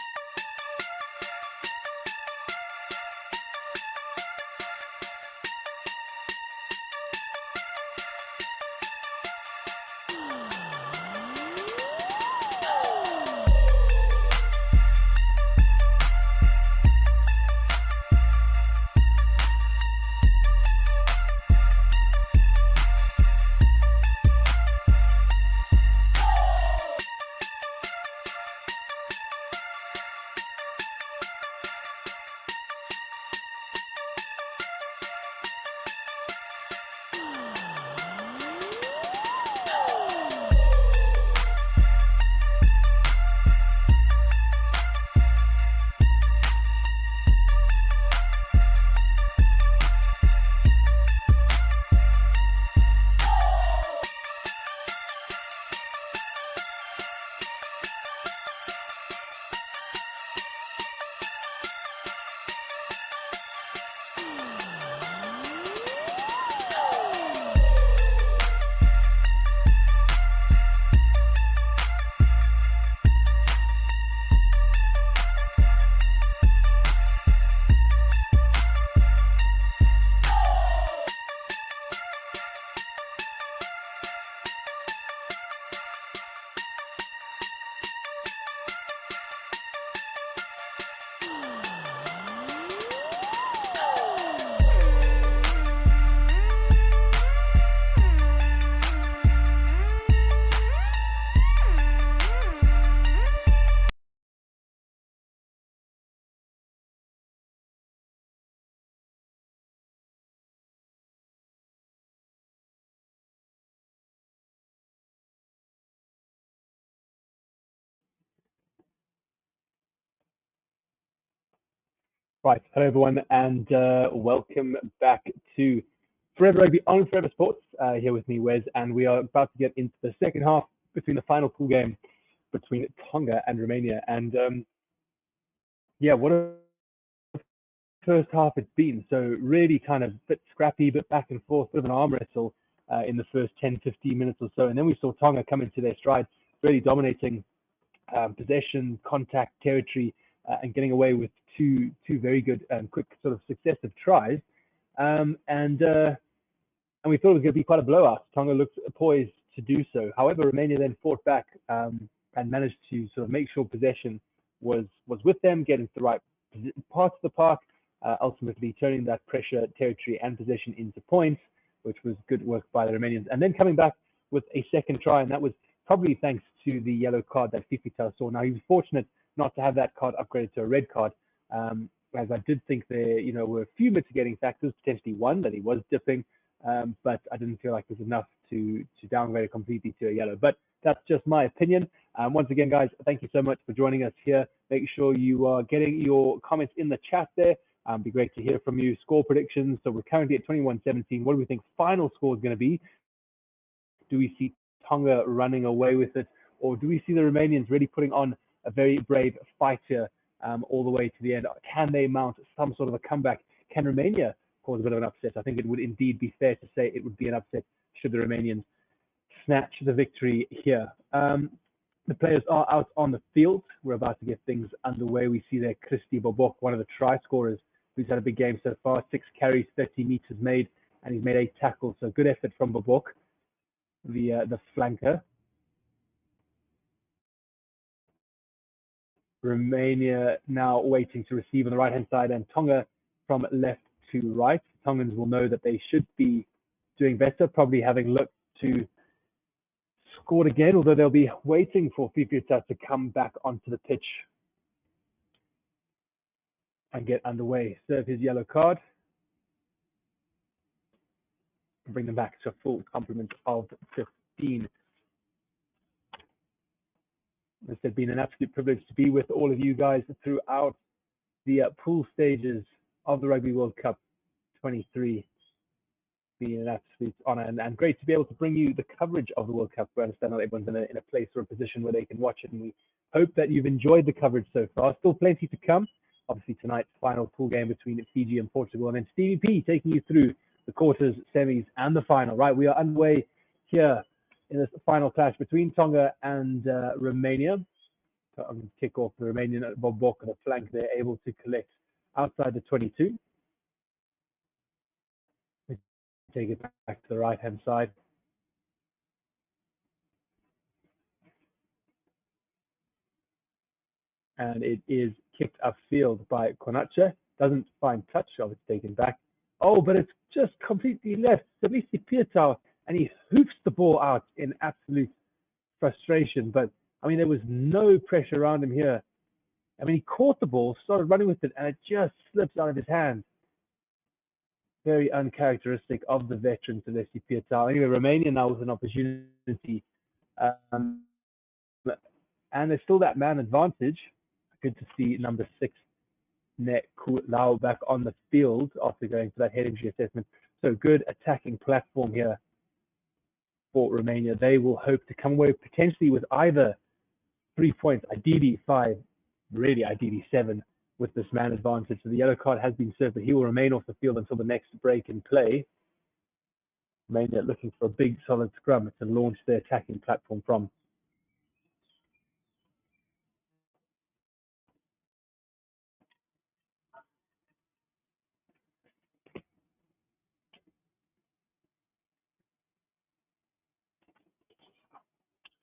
Right, hello everyone, and welcome back to Forever Rugby on Forever Sports. Here with me, Wes, and we are about to get into the second half between the final pool game between Tonga and Romania. And yeah, what a first half it's been. So really kind of a bit scrappy, bit back and forth, bit of an arm wrestle in the first 10, 15 minutes or so. And then we saw Tonga come into their stride, really dominating possession, contact, territory, and getting away with two very good and quick sort of successive tries. And we thought it was going to be quite a blowout. Tonga looked poised to do so. However, Romania then fought back and managed to sort of make sure possession was with them, getting to the right parts of the park, ultimately turning that pressure, territory, and possession into points, which was good work by the Romanians. And then coming back with a second try, and that was probably thanks to the yellow card that Fifita saw. Now, he was fortunate not to have that card upgraded to a red card, as I did think there, were a few mitigating factors, potentially one, that he was dipping, but I didn't feel like it was enough to downgrade it completely to a yellow. But that's just my opinion. Once again, guys, thank you so much for joining us here. Make sure you are getting your comments in the chat there. It'd be great to hear from you. Score predictions. So we're currently at 21-17. What do we think final score is going to be? Do we see Tonga running away with it, or do we see the Romanians really putting on a very brave fight here all the way to the end? Can they mount some sort of a comeback? Can Romania cause a bit of an upset? I think it would indeed be fair to say it would be an upset should the Romanians snatch the victory here. The players are out on the field. We're about to get things underway. We see there Cristi Bobok, one of the try scorers, who's had a big game so far. 6 carries, 30 meters made, and he's made 8 tackles. So good effort from Bobok, the flanker. Romania now waiting to receive on the right-hand side, and Tonga from left to right. Tongans will know that they should be doing better, probably having looked to score again, although they'll be waiting for Fifita to come back onto the pitch and get underway. Serve his yellow card and bring them back to a full complement of 15. It's been an absolute privilege to be with all of you guys throughout the pool stages of the Rugby World Cup 23. Been an absolute honor and great to be able to bring you the coverage of the World Cup. We understand that everyone's in a place or a position where they can watch it, and we hope that you've enjoyed the coverage so far. Still plenty to come. Obviously tonight's final pool game between Fiji and Portugal, and then Stevie P taking you through the quarters, semis, and the final. Right, we are underway here in this final clash between Tonga and Romania. So I'm going to kick off the Romanian at Bordeaux on the flank. They're able to collect outside the 22. Take it back to the right-hand side. And it is kicked upfield by Konache. Doesn't find touch, obviously taken back. Oh, but it's just completely left. Sabisi Pietau, and he hoops the ball out in absolute frustration. But, I mean, there was no pressure around him here. I mean, he caught the ball, started running with it, and it just slips out of his hands. Very uncharacteristic of the veteran Celesti Pietau. Anyway, Romania now with an opportunity. And there's still that man advantage. Good to see number 6, Nek Lau, back on the field after going for that head injury assessment. So good attacking platform here for Romania. They will hope to come away potentially with either 3 points, ideally 5, really ideally 7, with this man advantage. So the yellow card has been served, but he will remain off the field until the next break in play. Romania looking for a big solid scrum to launch their attacking platform from.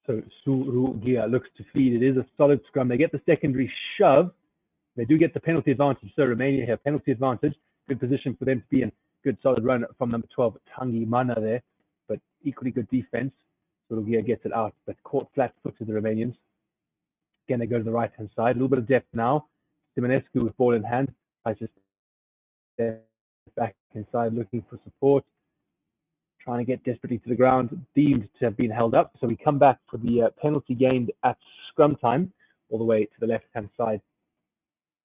So Surugia looks to feed. It is a solid scrum. They get the secondary shove. They do get the penalty advantage. So Romania here, penalty advantage. Good position for them to be in. Good solid run from number 12, Tangi Mana there. But equally good defense. Surugia gets it out, but caught flat-footed the Romanians. Again, they go to the right-hand side. A little bit of depth now. Simonescu with ball in hand. I just back inside looking for support. Trying to get desperately to the ground, deemed to have been held up. So we come back for the penalty gained at scrum time, all the way to the left-hand side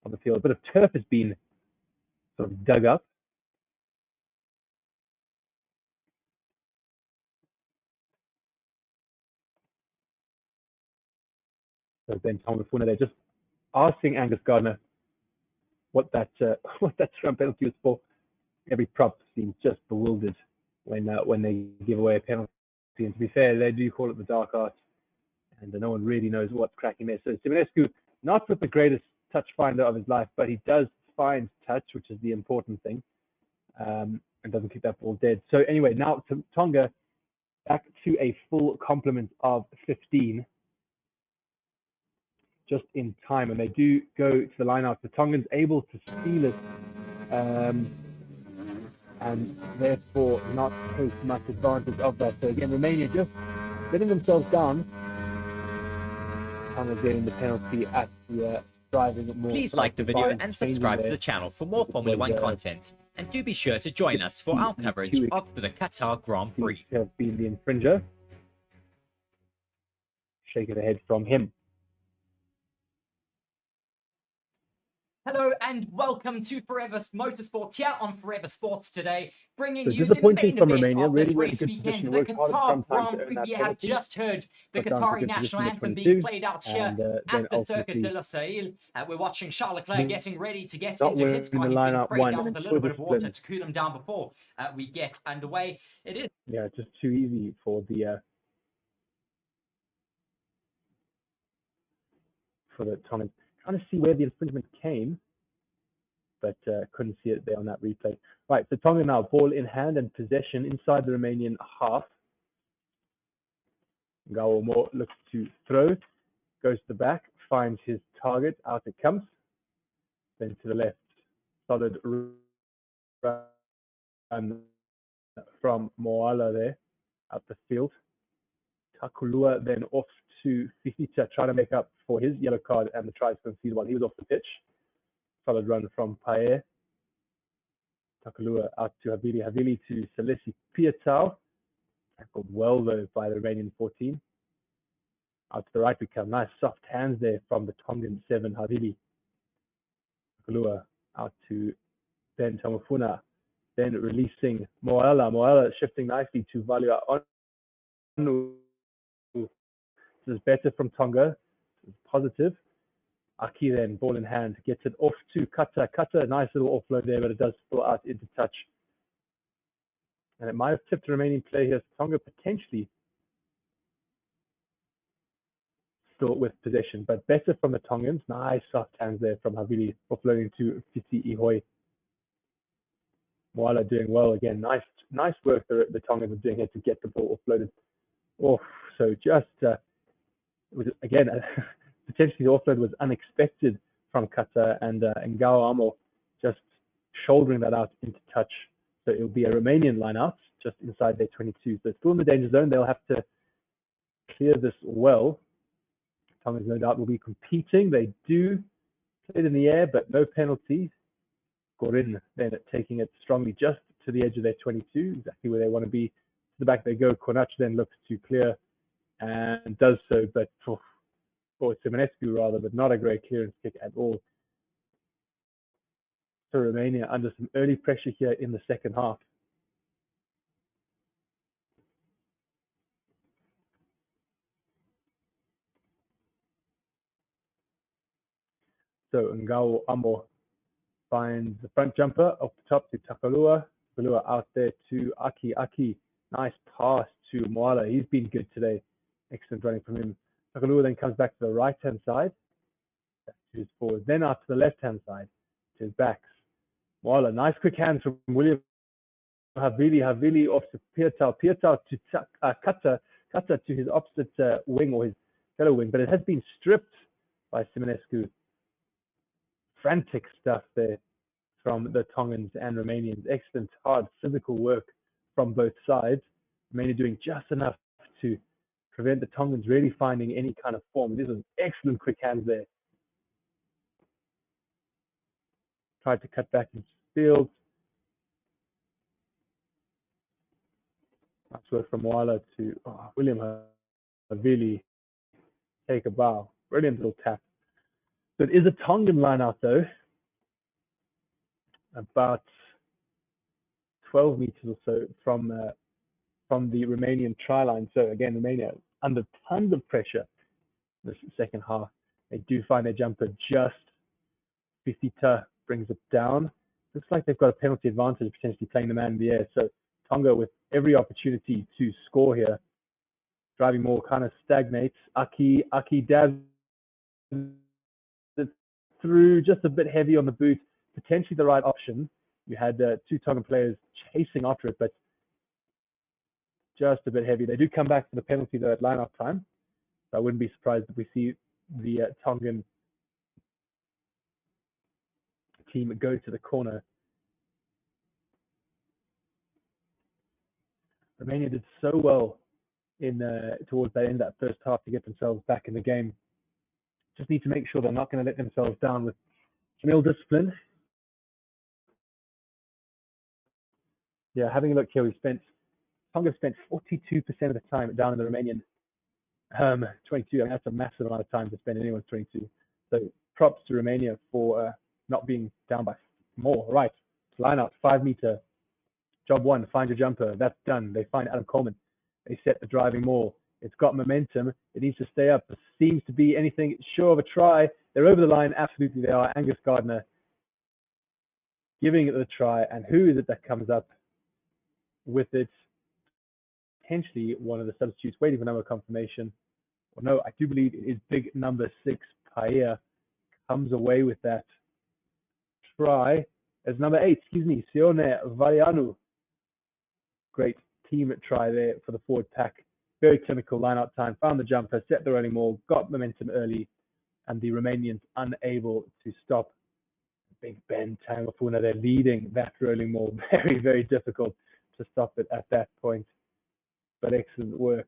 of the field. A bit of turf has been sort of dug up. So Ben Tonga they're just asking Angus Gardner what that scrum penalty was for. Every prop seems just bewildered when they give away a penalty. And to be fair, they do call it the dark arts, and no one really knows what's cracking there. So Simonescu, not with the greatest touch finder of his life, but he does find touch, which is the important thing, and doesn't keep that ball dead. So anyway, now to Tonga, back to a full complement of 15, just in time, and they do go to the line out. The Tongans able to steal it, and therefore not take much advantage of that. So again, Romania just letting themselves down. Tonga getting the penalty at the driving more. Please like the video and subscribe to the channel for more Formula 1 content. And do be sure to join us for our coverage of the Qatar Grand Prix. Have been the infringer. Shake it ahead from him. Hello and welcome to Forever Motorsports here on Forever Sports today, bringing So you the disappointing main from event Romania, of this really race in a good weekend, position, the worked hard at Qatar some time Grand to earn Prix. that We have penalty. just heard the Got down to Qatari good national position at anthem 22, being played out here and, then at the Circuit ultimately de Losail. We're watching Charles Leclerc getting ready to get not into his car. winning He's the been lineup sprayed one down with a and little bit of water disciplined. to cool him down before we get underway. It is Yeah, just too easy for the Tongan. Trying to see where the infringement came, but couldn't see it there on that replay. Right, so Tonga now ball in hand and possession inside the Romanian half. Ngawamo looks to throw, goes to the back, finds his target. Out it comes. Then to the left. Solid run from Moala there up the field. Takulua then off to Fifita, trying to make up for his yellow card and the tries conceded while he was off the pitch. Solid run from Pae. Takulua out to Havili. Havili to Salesi Piatau. Tackled well though by the Romanian 14. Out to the right we come. Nice soft hands there from the Tongan 7, Havili. Takulua out to Ben Tamafuna. Then releasing Moala. Moala shifting nicely to Valua Onu. This is better from Tonga. It's positive. Aki then, ball in hand, gets it off to Kata. Kata, nice little offload there, but it does spill out into touch. And it might have tipped the Romanian player here. Tonga potentially still with possession, but better from the Tongans. Nice soft hands there from Havili, offloading to Fiti Ihoi. Moala doing well again. Nice work the Tongans are doing here to get the ball offloaded. Oh, so just it was again potentially the offload was unexpected from Kata, and Ngao Amo just shouldering that out into touch. So it'll be a Romanian line out just inside their 22. So still in the danger zone. They'll have to clear this well. Tongans no doubt will be competing. They do play it in the air, but no penalties. Gorin then taking it strongly just to the edge of their 22, exactly where they want to be. To the back they go. Cornach then looks to clear and does so, but or Simonescu rather, but not a great clearance kick at all. So Romania under some early pressure here in the second half. So Ngao Amo finds the front jumper up the top to Takalua. Takalua out there to Aki. Aki, nice pass to Moala. He's been good today. Excellent running from him. Takalua then comes back to the right-hand side, back to his forward, then out to the left-hand side, to his backs. Moala, nice quick hands from William Havili off to Piatau to Kata to his opposite wing, or his fellow wing, but it has been stripped by Simonescu. Frantic stuff there from the Tongans and Romanians. Excellent, hard, physical work from both sides. Romania doing just enough to prevent the Tongans really finding any kind of form. This was excellent quick hands there. Tried to cut back his field. Nice work from Wala to William Havili. Take a bow. Brilliant little tap. So it is a Tongan line out though. About 12 meters or so from the Romanian try line. So again, Romania under tons of pressure this second half. They do find their jumper just. Fifita brings it down. Looks like they've got a penalty advantage, potentially playing the man in the air. So Tonga with every opportunity to score here. Driving more kind of stagnates. Aki dabs it through, just a bit heavy on the boot. Potentially the right option. You had two Tongan players chasing after it, but just a bit heavy. They do come back to the penalty though at line-out time. So I wouldn't be surprised if we see the Tongan team go to the corner. Romania did so well in towards the end of that first half to get themselves back in the game. Just need to make sure they're not going to let themselves down with some ill discipline. Yeah, having a look here, Tonga spent 42% of the time down in the Romanian 22. I mean, that's a massive amount of time to spend anyone's 22. So props to Romania for not being down by more. Right, line out, 5 meter. Job one, find your jumper. That's done. They find Adam Coleman. They set the driving maul. It's got momentum. It needs to stay up. It seems to be anything sure of a try. They're over the line. Absolutely, they are. Angus Gardner giving it the try. And who is it that comes up with it? Potentially one of the substitutes, waiting for number confirmation. Well, no, I do believe it is big number 6, Paea, comes away with that try. As number 8, Sione Valianu. Great team try there for the forward pack. Very clinical line-out time. Found the jumper, set the running maul, got momentum early. and the Romanians unable to stop Big Ben Tamafuna. They're leading that rolling maul. Very, very difficult to stop it at that point. But excellent work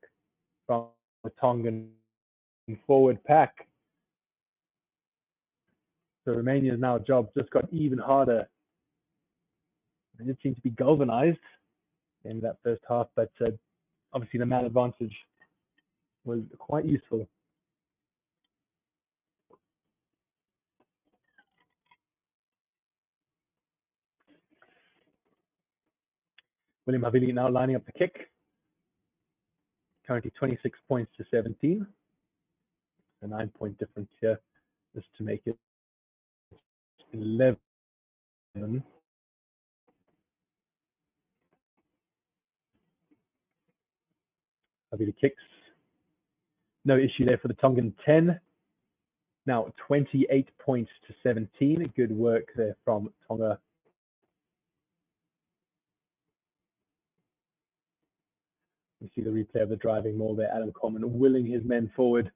from the Tongan forward pack. So Romania's now job just got even harder. They did seem to be galvanized in that first half, but obviously the man advantage was quite useful. William Havili now lining up the kick. Currently 26 points to 17. A 9-point difference here, just to make it 11. Havili kicks. No issue there for the Tongan 10. Now 28 points to 17. Good work there from Tonga. You see the replay of the driving maul there. Adam Coleman willing his men forward.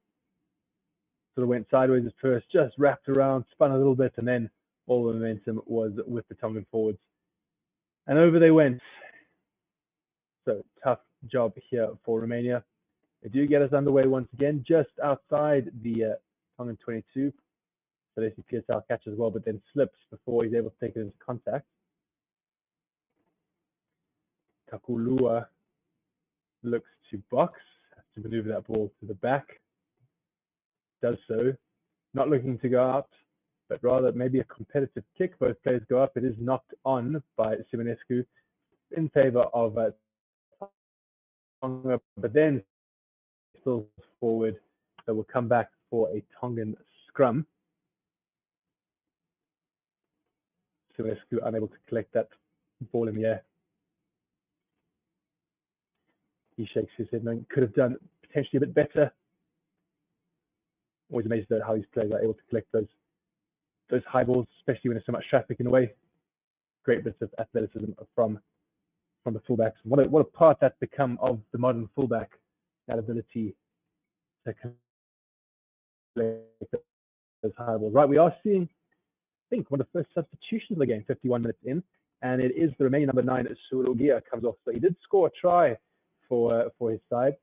Sort of went sideways at first, just wrapped around, spun a little bit, and then all the momentum was with the Tongan forwards. And over they went. So tough job here for Romania. They do get us underway once again, just outside the Tongan 22. So they see PSL catch as well, but then slips before he's able to take it into contact. Takulua looks to box, has to maneuver that ball to the back. Does so, not looking to go out, but rather maybe a competitive kick. Both players go up. It is knocked on by Simonescu in favor of Tonga, but then still forward. So we'll come back for a Tongan scrum. Simonescu unable to collect that ball in the air. He shakes his head, knowing could have done potentially a bit better. Always amazed at how these players are able to collect those high balls, especially when there's so much traffic in the way. Great bits of athleticism from the fullbacks. What a part that's become of the modern fullback, that ability to collect those high balls. Right, we are seeing, I think, one of the first substitutions of the game, 51 minutes in, and it is the Romanian number 9, Surugia, comes off. So he did score a try for his side.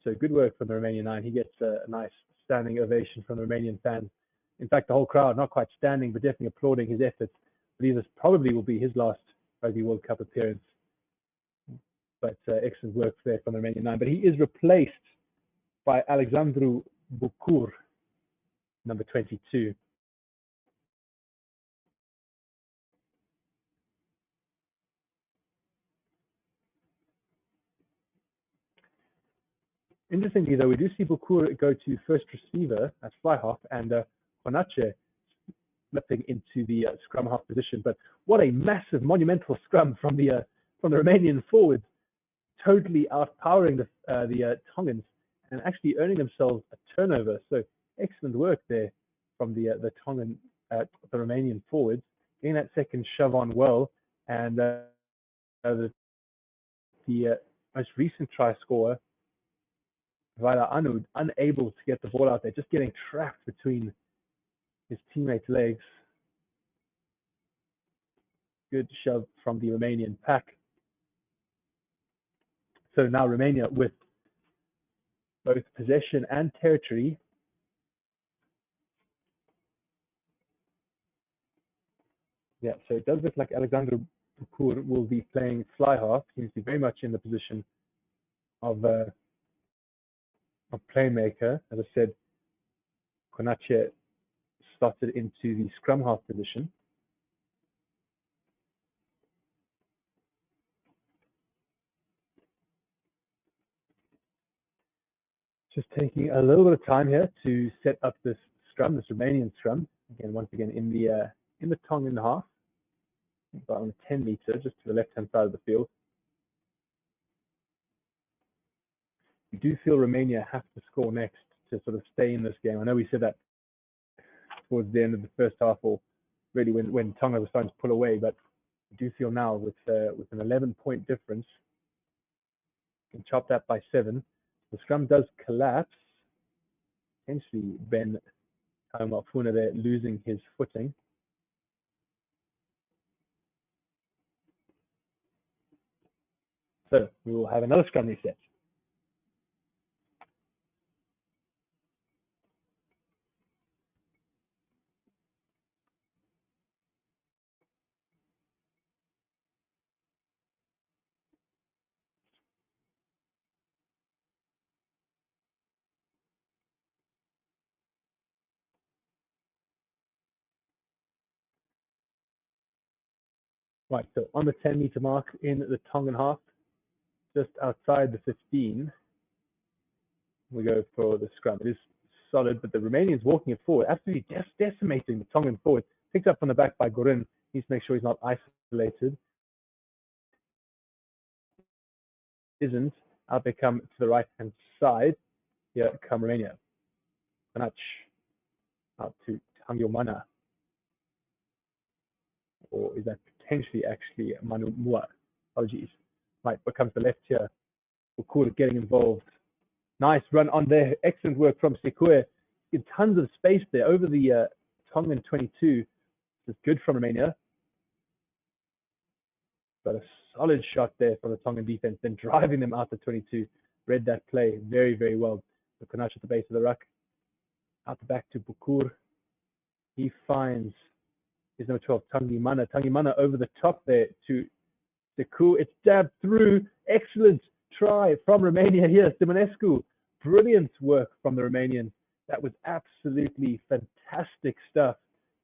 So good work from the Romanian 9. He gets a nice standing ovation from the Romanian fans. In fact, the whole crowd, not quite standing, but definitely applauding his efforts. I believe this probably will be his last Rugby World Cup appearance. But excellent work there from the Romanian 9. But he is replaced by Alexandru Bucur, number 22. Interestingly, though, we do see Bucur go to first receiver as fly half, and Konache flipping into the scrum half position. But what a massive, monumental scrum from the Romanian forwards, totally outpowering the Tongans and actually earning themselves a turnover. So excellent work there from the Tongan, the Romanian forwards, getting that second shove on well, and the most recent try scorer, Vaila Anud, unable to get the ball out there, just getting trapped between his teammates' legs. Good shove from the Romanian pack. So now Romania with both possession and territory. Yeah, so it does look like Alexander Bucur will be playing fly half. Seems to be very much in the position of playmaker. As I said, Konache slotted into the scrum half position. Just taking a little bit of time here to set up this scrum, this Romanian scrum. Again, once again in the Tongan half, about on the 10 meter, just to the left-hand side of the field. We do feel Romania have to score next to sort of stay in this game. I know we said that towards the end of the first half, or really when Tonga was starting to pull away, but I do feel now with an 11-point difference, we can chop that by 7. The scrum does collapse. Potentially Ben Funa there losing his footing. So we will have another scrum reset. Right, so on the 10-meter mark in the Tongan half, just outside the 15, we go for the scrum. It is solid, but the Romanians walking it forward, absolutely decimating the Tongan forward. Picked up from the back by Gorin. Needs to make sure he's not isolated. Isn't. Out they come to the right-hand side. Here come Romania. Panach out to Tangiomana. Or is that potentially actually Manu Mua? Apologies. Right, what comes to the left here? Bukura getting involved. Nice run on there. Excellent work from Sekue. Tons of space there over the Tongan 22. This is good from Romania. But a solid shot there from the Tongan defense, then driving them out to 22. Read that play very, very well. The Konash at the base of the ruck. Out the back to Bukur. He finds his number 12, Tangimana. Tangimana over the top there to Seku. It's dabbed through. Excellent try from Romania here. Simonescu. Brilliant work from the Romanians. That was absolutely fantastic stuff.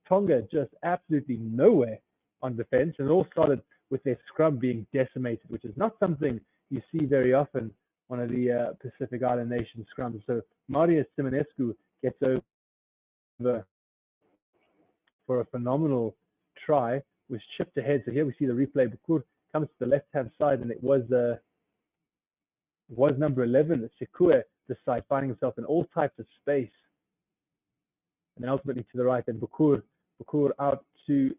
Tonga just absolutely nowhere on defense, and all started with their scrum being decimated, which is not something you see very often, one of the Pacific Island nation scrums. So Marius Simonescu gets over for a phenomenal try, was chipped ahead. So here we see the replay. Bukur comes to the left-hand side, and it was number 11, Sekue, this side, finding himself in all types of space. And then ultimately to the right, then Bukur out to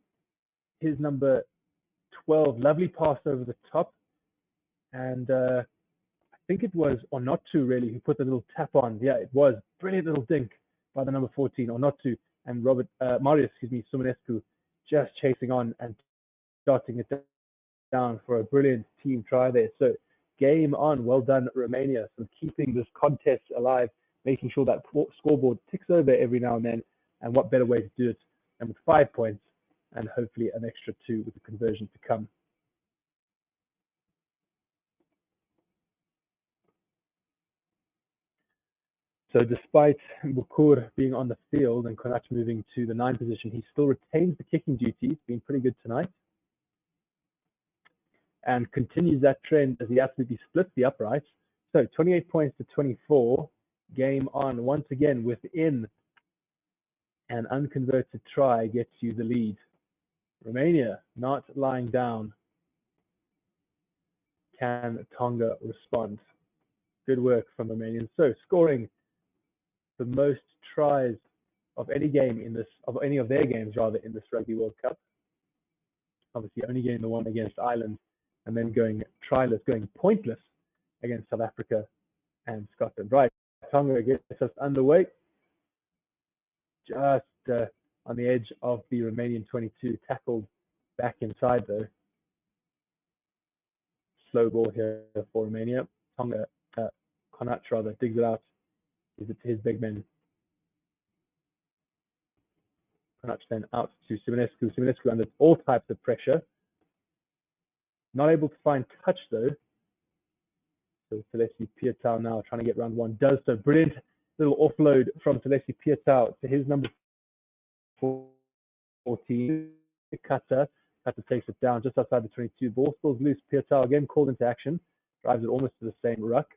his number 12. Lovely pass over the top. And I think it was Onotu, really, who put the little tap on. Yeah, it was. Brilliant little dink by the number 14, Onotu. And Marius, Simonescu, just chasing on and starting it down for a brilliant team try there. So game on. Well done, Romania, for keeping this contest alive, making sure that scoreboard ticks over every now and then. And what better way to do it than with 5 points and hopefully an extra 2 with the conversion to come. So despite Bukur being on the field and Konach moving to the 9 position, he still retains the kicking duty. He's been pretty good tonight. And continues that trend as he absolutely splits the uprights. So 28 points to 24. Game on. Once again, within an unconverted try gets you the lead. Romania not lying down. Can Tonga respond? Good work from Romanians. So scoring the most tries of any game in this, of any of their games rather, in this Rugby World Cup. Obviously only getting the one against Ireland, and then going tryless, going pointless against South Africa and Scotland. Right, Tonga gets us underway. Just on the edge of the Romanian 22, tackled back inside though. Slow ball here for Romania. Tonga, Konach rather, digs it out. Gives it to his big men. Konach then out to Simonescu. Simonescu under all types of pressure. Not able to find touch though. So Celesti Pietau now trying to get round one. Does so. Brilliant little offload from Celesti Pietau to his number 14. Kata takes it down just outside the 22. Ball spills loose. Pietau again called into action. Drives it almost to the same ruck.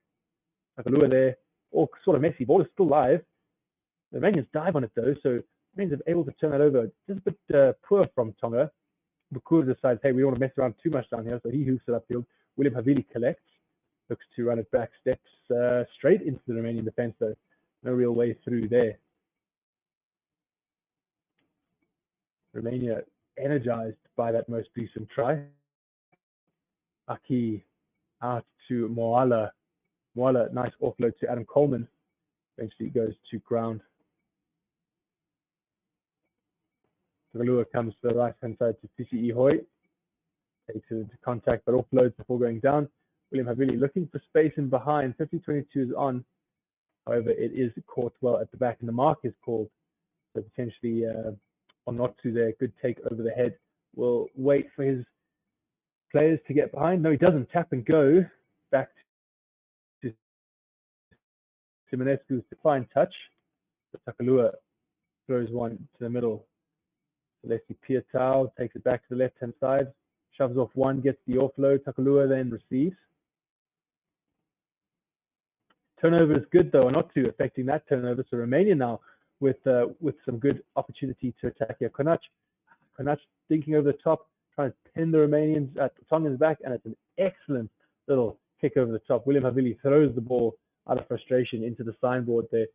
Nakalua there. All sort of messy. Ball is still live. The Romanians dive on it though, so Romanians are able to turn it over. Just a bit poor from Tonga. Bukur decides, hey, we don't want to mess around too much down here, so he hoofs it upfield. William Havili collects, looks to run it back, steps straight into the Romanian defense though. No real way through there. Romania energized by that most recent try. Aki out to Moala. Moala, nice offload to Adam Coleman. Eventually goes to ground. Takalua comes to the right-hand side to Fiji Hoy. Takes it into contact, but offloads before going down. William Havili looking for space in behind. 50-22 is on. However, it is caught well at the back, and the mark is called. So potentially, or not to there. Good take over the head. Will wait for his players to get behind. No, he doesn't. Tap and go. Back to Simonescu's to find touch. But Takalua throws one to the middle. Celeste Piatau takes it back to the left-hand side. Shoves off one, gets the offload. Takalua then receives. Turnover is good though, or not too affecting that turnover. So Romania now with some good opportunity to attack here. Konach thinking over the top, trying to pin the Romanians at Tongans back, and it's an excellent little kick over the top. William Havili throws the ball out of frustration into the signboard there.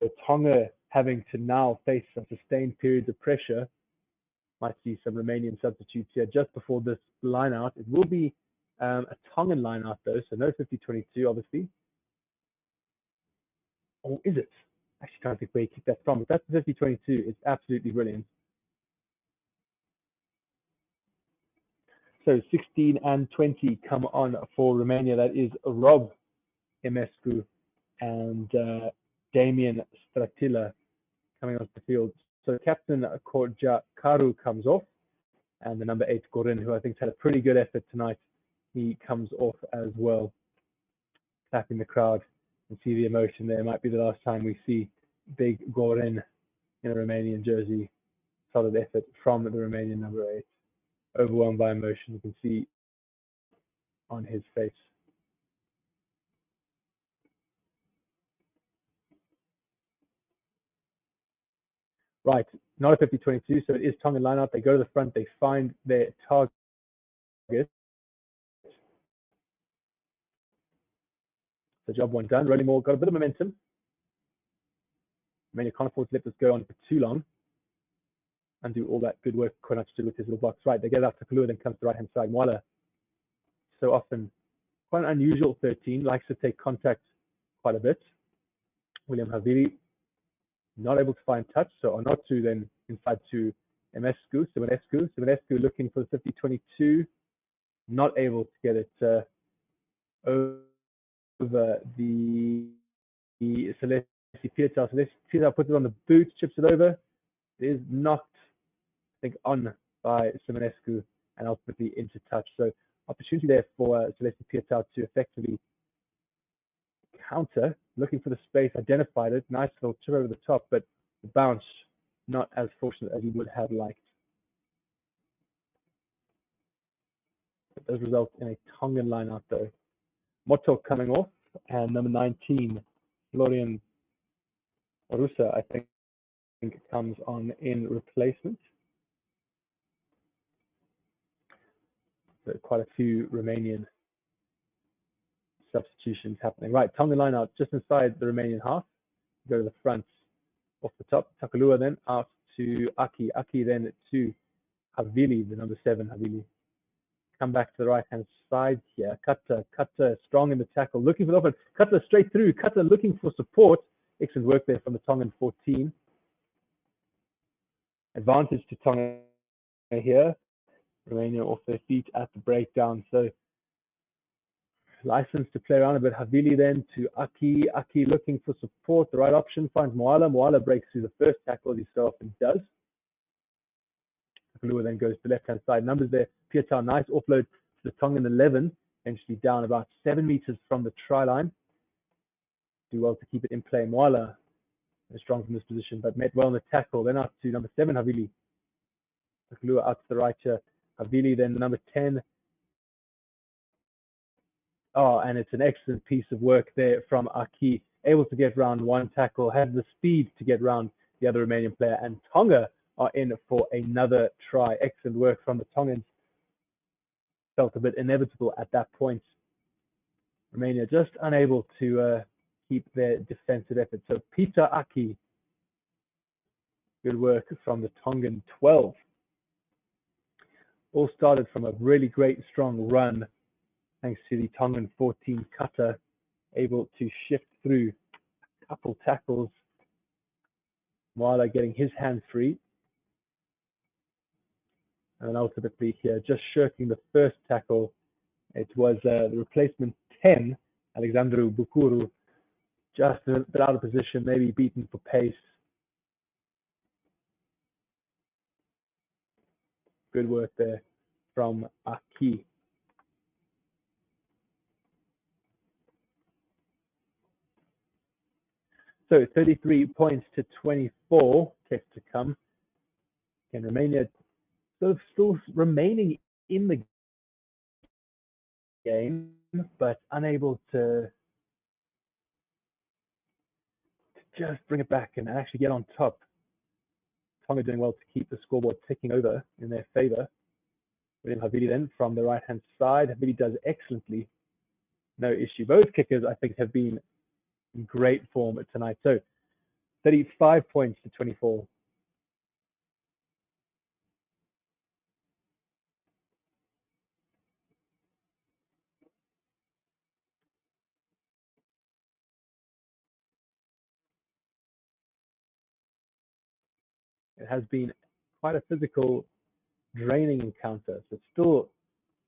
So Tonga having to now face some sustained periods of pressure. Might see some Romanian substitutes here just before this line out. It will be a Tongan line out though, so no 50-22 obviously. Or is it? Actually trying to think where he kicked that from. If that's 50-22, it's absolutely brilliant. So 16 and 20 come on for Romania. That is Rob Emescu and Damien Stratila coming onto the field. So Captain Korja Karu comes off, and the number 8 Gorin, who I think's had a pretty good effort tonight, he comes off as well, clapping the crowd and see the emotion there. Might be the last time we see big Gorin in a Romanian jersey. Solid effort from the Romanian number 8. Overwhelmed by emotion, you can see on his face. Right, not a 50-22, so it is Tongan line-out. They go to the front, they find their target. So job one done. Rolling more, got a bit of momentum. Romania can't afford to let this go on for too long and do all that good work Konach did with his little box. Right, they get it out to Kalua, then comes to the right-hand side. Mwala, so often quite an unusual 13, likes to take contact quite a bit. William Havili, not able to find touch, so Onotu then inside to Emescu, Simonescu looking for the 50-22, not able to get it over the Celeste Pietau. Celeste Pietau puts it on the boot, chips it over. It is knocked, I think, on by Simonescu and ultimately into touch. So opportunity there for Celeste Pietau to effectively counter, looking for the space, identified it, nice little chip over the top, but the bounce not as fortunate as he would have liked. It does result in a Tongan line out though. Moto coming off, and number 19, Florian Orusa, I think comes on in replacement. So quite a few Romanian substitutions happening. Right, Tongan line out just inside the Romanian half. Go to the front, off the top. Takalua then out to Aki. Aki then to Havili, the number 7 Havili. Come back to the right-hand side here. Kata strong in the tackle, looking for the open. Kata straight through. Kata looking for support. Excellent work there from the Tongan 14. Advantage to Tonga here. Romania off their feet at the breakdown. So license to play around a bit. Havili then to Aki. Aki looking for support. The right option finds Mwala. Mwala breaks through the first tackle, as he so often does. Takalua then goes to the left-hand side. Numbers there. Pietau, nice offload to the Tongan 11. Eventually down about 7 meters from the try line. Do well to keep it in play. Mwala is strong from this position, but met well in the tackle. Then out to number 7, Havili. Takalua out to the right here. Havili then number 10. Oh, and it's an excellent piece of work there from Aki. Able to get round one tackle, has the speed to get round the other Romanian player, and Tonga are in for another try. Excellent work from the Tongans. Felt a bit inevitable at that point. Romania just unable to keep their defensive effort. So Peter Aki, good work from the Tongan 12. All started from a really great, strong run, thanks to the Tongan 14 Kata, able to shift through a couple tackles. Mwala getting his hands free. And ultimately here, just shirking the first tackle, it was the replacement 10, Alexandru Bukuru, just a bit out of position, maybe beaten for pace. Good work there from Aki. So 33 points to 24, yet to come. And Romania still remaining in the game, but unable to just bring it back and actually get on top. Tonga doing well to keep the scoreboard ticking over in their favor. William Havili then from the right-hand side. Havili does excellently. No issue. Both kickers, I think, have been in great form tonight. So 35 points to 24. It has been quite a physical, draining encounter. So it's still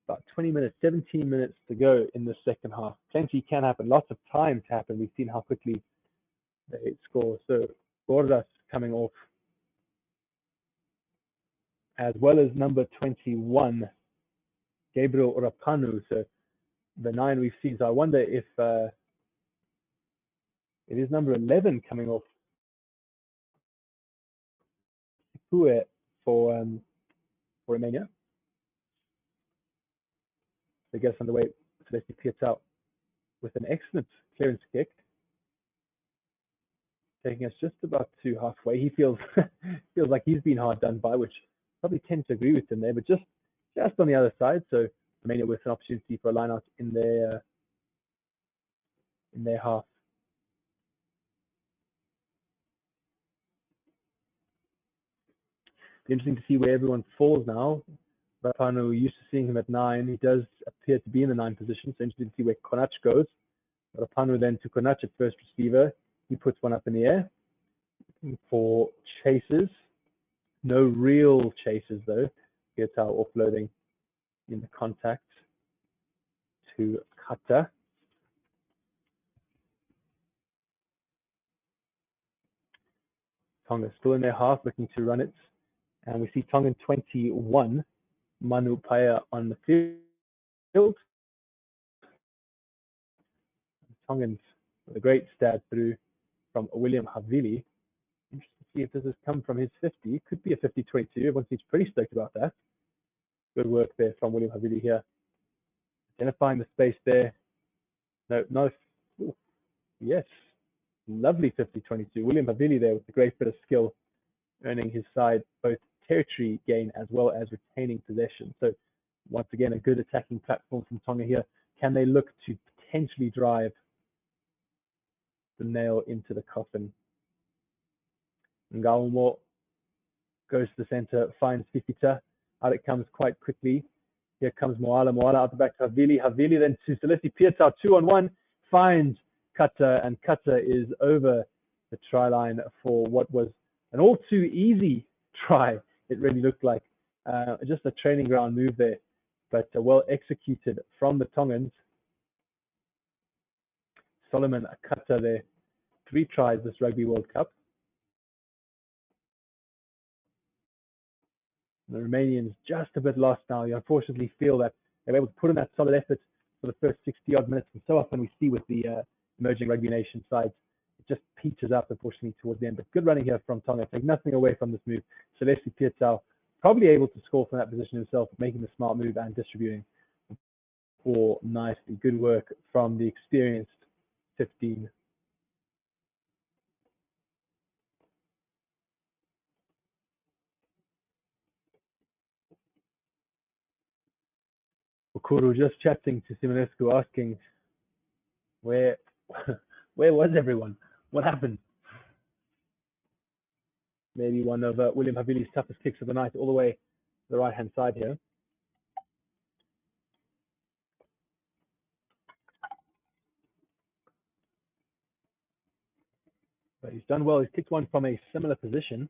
about 20 minutes, 17 minutes to go in the second half. Plenty can happen, lots of time to happen. We've seen how quickly they score. So Bordeaux coming off, as well as number 21, Gabriel Rapanu. So the 9 we've seen. So I wonder if it is number 11 coming off for Romania. They get us underway. Celeste Pietau with an excellent clearance kick, taking us just about to halfway. He feels like he's been hard done by, which probably tend to agree with him there, but just on the other side. So Romania with an opportunity for a line out in their half. It's interesting to see where everyone falls now. Rapanu, used to seeing him at 9. He does appear to be in the 9 position, so interesting to see where Konach goes. Rapanu then to Konach at first receiver. He puts one up in the air for chases. No real chases though. Pietau offloading in the contact to Kata. Tonga still in their half, looking to run it. And we see Tongan 21, Manu Paya on the field. Tongans with a great stab through from William Havili. Interesting to see if this has come from his 50. It could be a 50-22. Everyone seems pretty stoked about that. Good work there from William Havili here. Identifying the space there. No, not. Ooh, yes. Lovely 50-22. William Havili there with a great bit of skill, earning his side both territory gain as well as retaining possession. So once again, a good attacking platform from Tonga here. Can they look to potentially drive the nail into the coffin? Ngaumo goes to the center, finds Fifita. Out it comes quite quickly. Here comes Moala. Moala out the back to Havili. Havili then to Celeste Pietau, 2-on-1. Finds Kata, and Kata is over the try line for what was an all too easy try. It really looked like just a training ground move there, but well executed from the Tongans. Solomon Kata there, 3 tries this Rugby World Cup. The Romanians just a bit lost now. You unfortunately feel that they were able to put in that solid effort for the first 60-odd minutes, and so often we see with the emerging Rugby Nation sides, it just peters up unfortunately towards the end. But good running here from Tonga. Take nothing away from this move. Celeste Pietau probably able to score from that position himself, making the smart move and distributing for nicely. Good work from the experienced 15. Okuru just chatting to Simonescu, asking where was everyone? What happened? Maybe one of William Havili's toughest kicks of the night, all the way to the right-hand side here. But he's done well. He's kicked one from a similar position.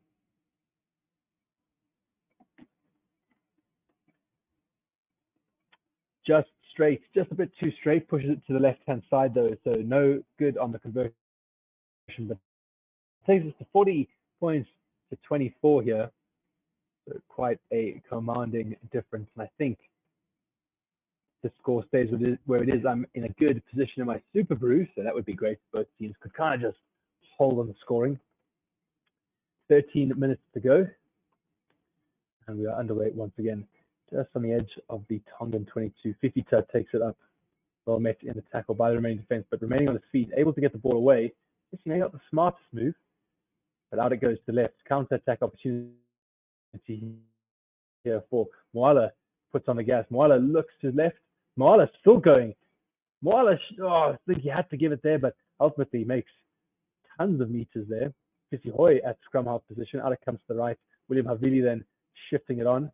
just straight, just a bit too straight, pushes it to the left-hand side though, so no good on the conversion, but takes us to 40 points to 24 here. So quite a commanding difference, and I think the score stays where it is. I'm in a good position in my SUPERBRU, so that would be great. Both teams could kind of just hold on the scoring. 13 minutes to go, and we are underway once again. Just on the edge of the Tongan 22. Fifita takes it up. Well met in the tackle by the Romanian defense, but remaining on his feet, able to get the ball away. This may not the smartest move, but out it goes to left. Counter-attack opportunity here for Moala. Puts on the gas. Moala looks to his left. Moala still going. Moala, I think he had to give it there, but ultimately makes tons of meters there. Fisihoy at scrum half position. Out it comes to the right. William Havili then shifting it on.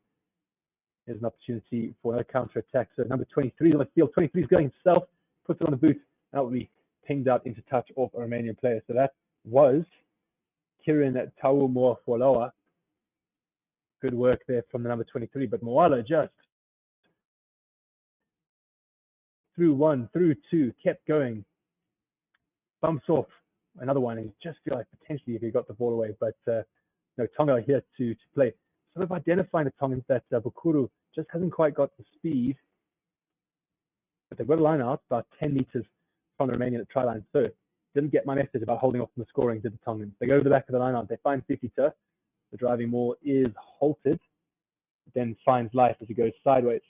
Here's an opportunity for another counter-attack. So number 23 on the field. 23 is going himself. Puts it on the boot. That will be pinged out into touch off a Romanian player. So that was Kirin Tau Moafoloa. Good work there from the number 23. But Moala just through one, through two, kept going. Bumps off another one. And you just feel like potentially if he got the ball away. But no, Tonga here to play. Sort of identifying the Tongans that Bukuru just hasn't quite got the speed. But they've got a line out about 10 meters from the Romanian at try line. So didn't get my message about holding off from the scoring, did the Tongans. They go to the back of the line out. They find Fifita. The driving maul is halted. Then finds life as he goes sideways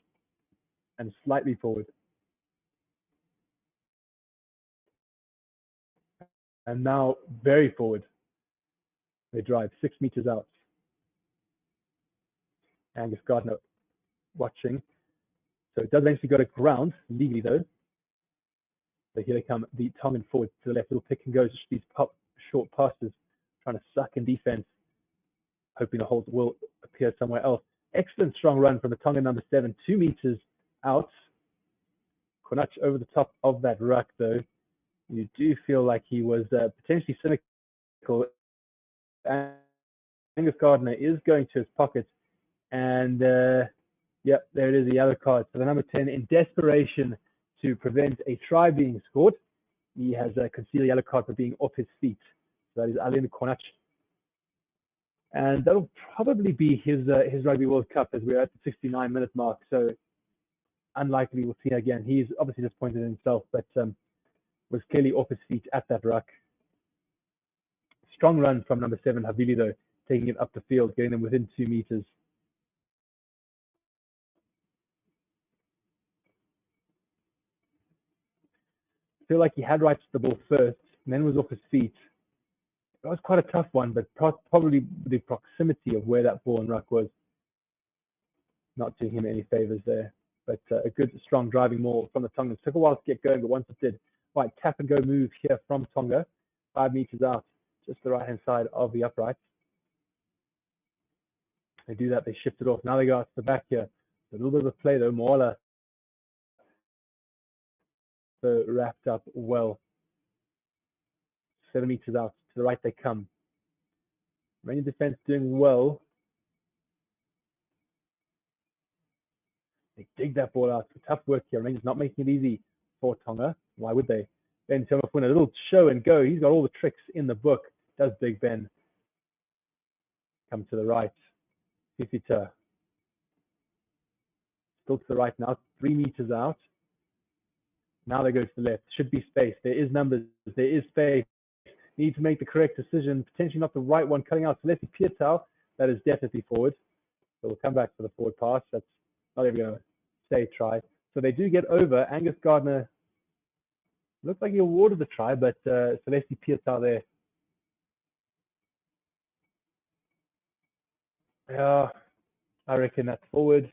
and slightly forward. And now very forward. They drive 6 meters out. Angus Gardner watching. So it does eventually go to ground, legally though. So here they come, the Tongan forward to the left, little pick and goes, these short passes, trying to suck in defense, hoping the hold will appear somewhere else. Excellent strong run from the Tongan number 7, 2 meters out. Konach over the top of that ruck though. You do feel like he was potentially cynical. Angus Gardner is going to his pocket. And yep, there it is, the yellow card. So the number 10, in desperation to prevent a try being scored, he has concealed a yellow card for being off his feet. So that is Alin Konach. And that'll probably be his Rugby World Cup as we're at the 69-minute mark. So unlikely we'll see again. He's obviously disappointed in himself, but was clearly off his feet at that ruck. Strong run from number 7, Havili, though, taking it up the field, getting them within 2 meters. I feel like he had rights to the ball first, and then was off his feet. It was quite a tough one, but probably the proximity of where that ball and ruck was not doing him any favors there. But a good, strong driving maul from the Tongans. Took a while to get going, but once it did, right, tap and go move here from Tonga, 5 meters out, just the right-hand side of the upright. They do that, they shift it off. Now they go out to the back here. A little bit of a play though, Moala. So wrapped up well. 7 meters out, to the right they come. Romanian defense doing well. They dig that ball out. Tough work here. Romania's not making it easy for Tonga. Why would they? Ben Tomafuna, a little show and go. He's got all the tricks in the book. Does Big Ben. Come to the right. Fifita. Still to the right now. 3 meters out. Now they go to the left. Should be space. There is numbers. There is space. Need to make the correct decision. Potentially not the right one. Cutting out Celeste Pietau. That is definitely forward. So we'll come back for the forward pass. That's not even going to say try. So they do get over. Angus Gardner looks like he awarded the try, but Celeste Pietau there. Yeah, I reckon that's forward.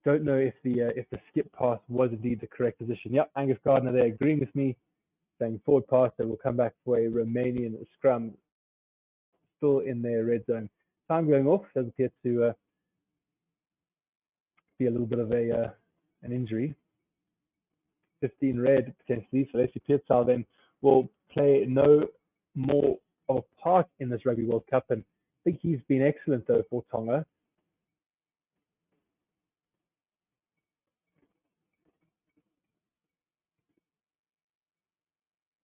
Don't know if the skip pass was indeed the correct position. Yep, Angus Gardner there agreeing with me, saying forward pass. So we'll come back for a Romanian scrum. Still in their red zone. Time going off. Does appear to be a little bit of an injury. 15 red potentially. So Leslie Pietau then will play no more of a part in this Rugby World Cup, and I think he's been excellent though for Tonga.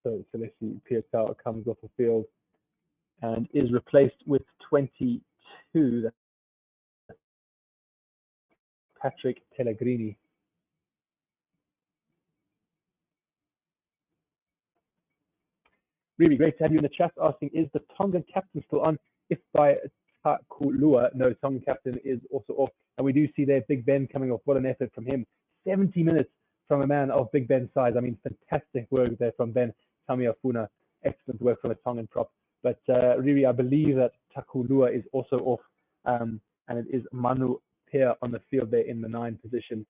So Celeste Pietau comes off the field and is replaced with 22. That's Patrick Pellegrini. Really great to have you in the chat asking, is the Tongan captain still on? If by Takulua, no, Tongan captain is also off. And we do see there Big Ben coming off. What an effort from him. 70 minutes from a man of Big Ben's size. I mean, fantastic work there from Ben Tamiafuna. Excellent work from a Tongan prop. But really, I believe that Takulua is also off. And it is Manu Pea on the field there in the 9 position.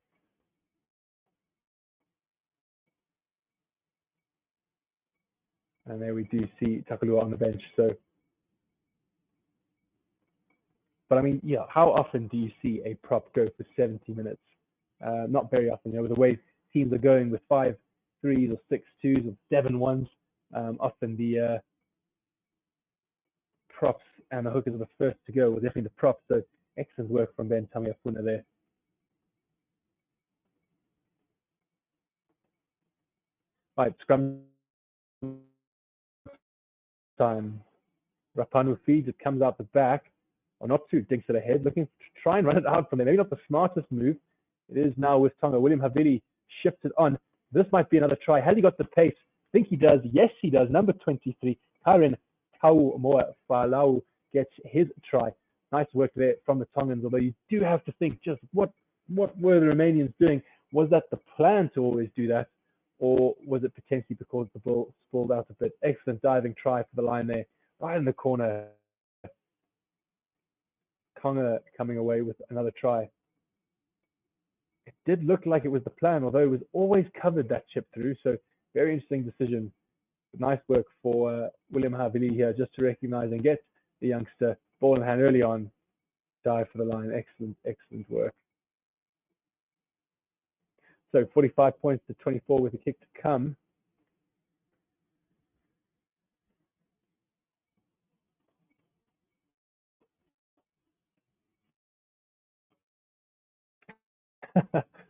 And there we do see Takulua on the bench. So, but I mean, yeah, how often do you see a prop go for 70 minutes? Not very often. You know, with the way teams are going with 5 3s or 6 2s or 7 1s, often the props and the hookers are the first to go. Well, definitely the props. So excellent work from Ben Tamiafuna there. Right, scrum time. Rapanu feeds, it comes out the back, or not to, dinks it ahead, looking to try and run it out from there. Maybe not the smartest move. It is now with Tonga. William Havili shifted on. This might be another try. Has he got the pace? I think he does. Yes, he does. Number 23, Karen Kaumoa Falau gets his try. Nice work there from the Tongans, although you do have to think just what were the Romanians doing? Was that the plan to always do that? Or was it potentially because the ball sprawled out a bit? Excellent diving try for the line there. Right in the corner. Tonga coming away with another try. It did look like it was the plan, although it was always covered that chip through. So very interesting decision. Nice work for William Havili here, just to recognize and get the youngster ball in hand early on. Dive for the line. Excellent, excellent work. So 45 points to 24 with a kick to come.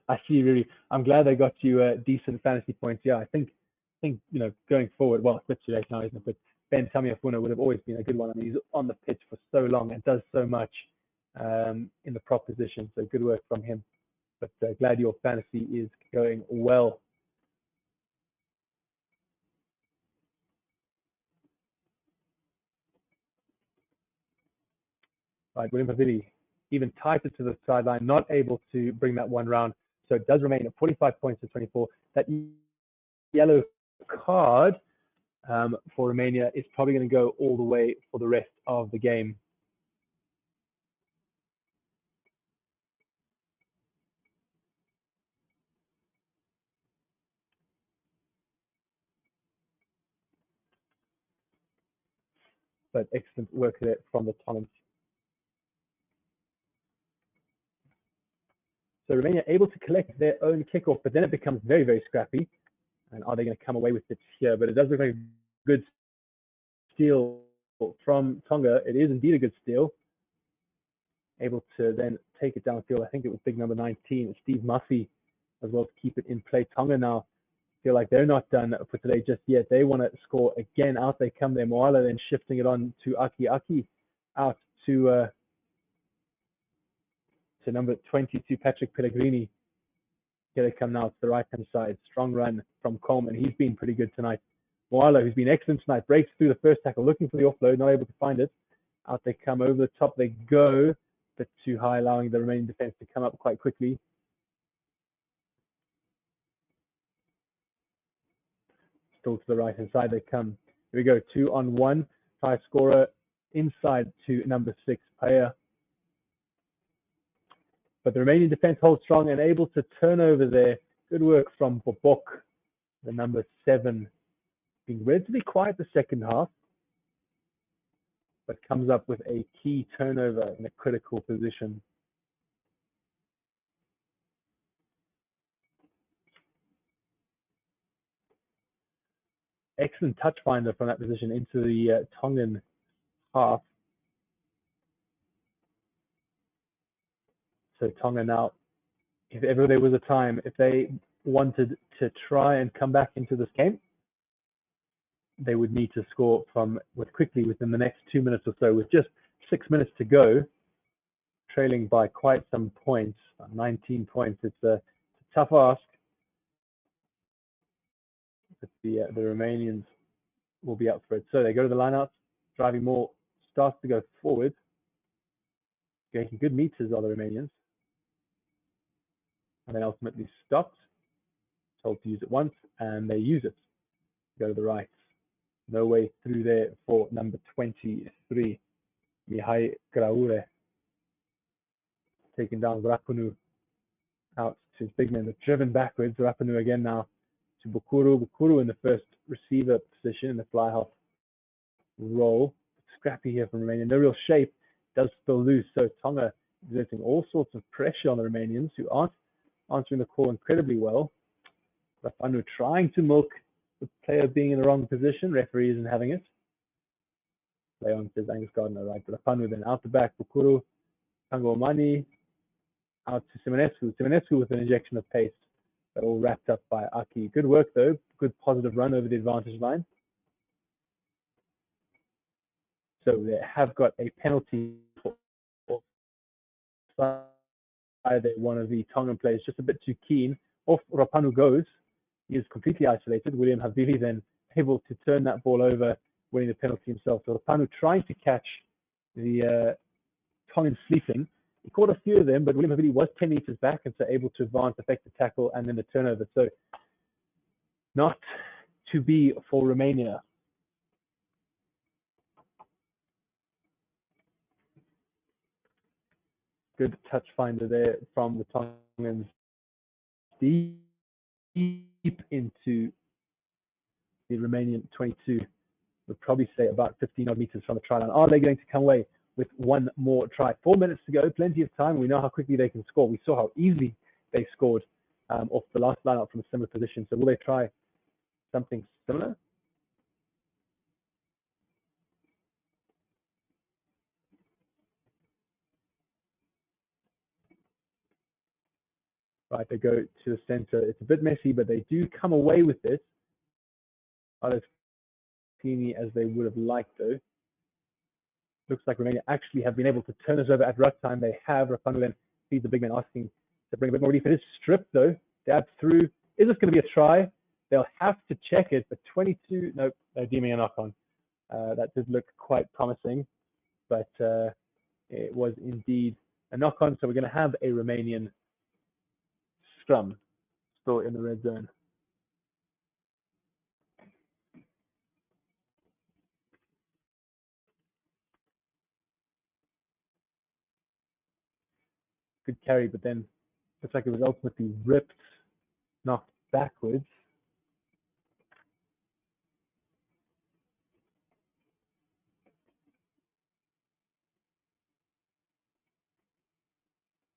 I see, really. I'm glad they got you decent fantasy points. Yeah, I think you know, going forward, well, it's a bit too late now, isn't it? But Ben Tamiafuna would have always been a good one. I mean, he's on the pitch for so long and does so much in the prop position. So good work from him. But glad your fantasy is going well. Right, William Havili even tighter to the sideline, not able to bring that one round. So it does remain at 45 points to 24. That yellow card for Romania is probably going to go all the way for the rest of the game. But excellent work there from the Tongans. So Romania able to collect their own kickoff, but then it becomes very, very scrappy. And are they going to come away with it here? But it does look like a good steal from Tonga. It is indeed a good steal. Able to then take it downfield. I think it was big number 19, Steve Muffy, as well, to keep it in play. Tonga now feel like they're not done for today just yet. They want to score again. Out they come there. Moala then shifting it on to Aki. Aki out to number 22, Patrick Pellegrini. Here they come now to the right-hand side. Strong run from Coleman. He's been pretty good tonight. Moala, who's been excellent tonight, breaks through the first tackle, looking for the offload, not able to find it. Out they come, over the top they go. A bit too high, allowing the remaining defense to come up quite quickly. Still to the right-hand side they come. Here we go, 2-on-1. Try scorer inside to number 6, Paya. But the remaining defense holds strong and able to turn over there. Good work from Bobok, the number 7. Being relatively quiet the second half, but comes up with a key turnover in a critical position. Excellent touch finder from that position into the Tongan half. So Tonga now, if ever there was a time, if they wanted to try and come back into this game, they would need to score quickly within the next 2 minutes or so. With just 6 minutes to go, trailing by quite some points, 19 points. It's a tough ask. But the Romanians will be up for it. So they go to the lineouts, driving more, starts to go forward. Getting good meters are the Romanians. And then ultimately stopped, told to use it once, and they use it. Go to the right. No way through there for number 23, Mihai Graure. Taking down Rapanu out to his big men. They're driven backwards. Rapanu again now to Bukuru. Bukuru in the first receiver position in the fly half roll. Scrappy here from Romania. No real shape. Does still lose. So Tonga exerting all sorts of pressure on the Romanians, who aren't answering the call incredibly well. Rapanu trying to milk the player being in the wrong position. Referee isn't having it. Lyon says Angus Gardner, right? But Rapanu then out the back. Bukuru, Tangomani, out to Simonescu. Simonescu with an injection of pace. But all wrapped up by Aki. Good work though. Good positive run over the advantage line. So they have got a penalty for either one of the Tongan players, just a bit too keen. Off Rapanu goes. He is completely isolated. William Havili then able to turn that ball over, winning the penalty himself. So Rapanu trying to catch the Tongan sleeping. He caught a few of them, but William Havili was 10 meters back and so able to advance, effect the tackle, and then the turnover. So not to be for Romania. Good touch finder there from the Tongans. Deep into the Romanian 22. Would probably say about 15 odd meters from the try line. Are they going to come away with one more try? 4 minutes to go, plenty of time. We know how quickly they can score. We saw how easily they scored off the last line out from a similar position. So will they try something similar? Right, they go to the center. It's a bit messy, but they do come away with this. Not as cleanly as they would have liked, though. Looks like Romania actually have been able to turn us over at ruck time. They have. Rapanu then feeds the big man, asking to bring a bit more relief. It is stripped, though. Dab through. Is this going to be a try? They'll have to check it, but 22, nope, they're deeming a knock-on. That did look quite promising, but it was indeed a knock-on. So we're going to have a Romanian scrum still in the red zone. Good carry, but then looks like it was ultimately ripped, knocked backwards.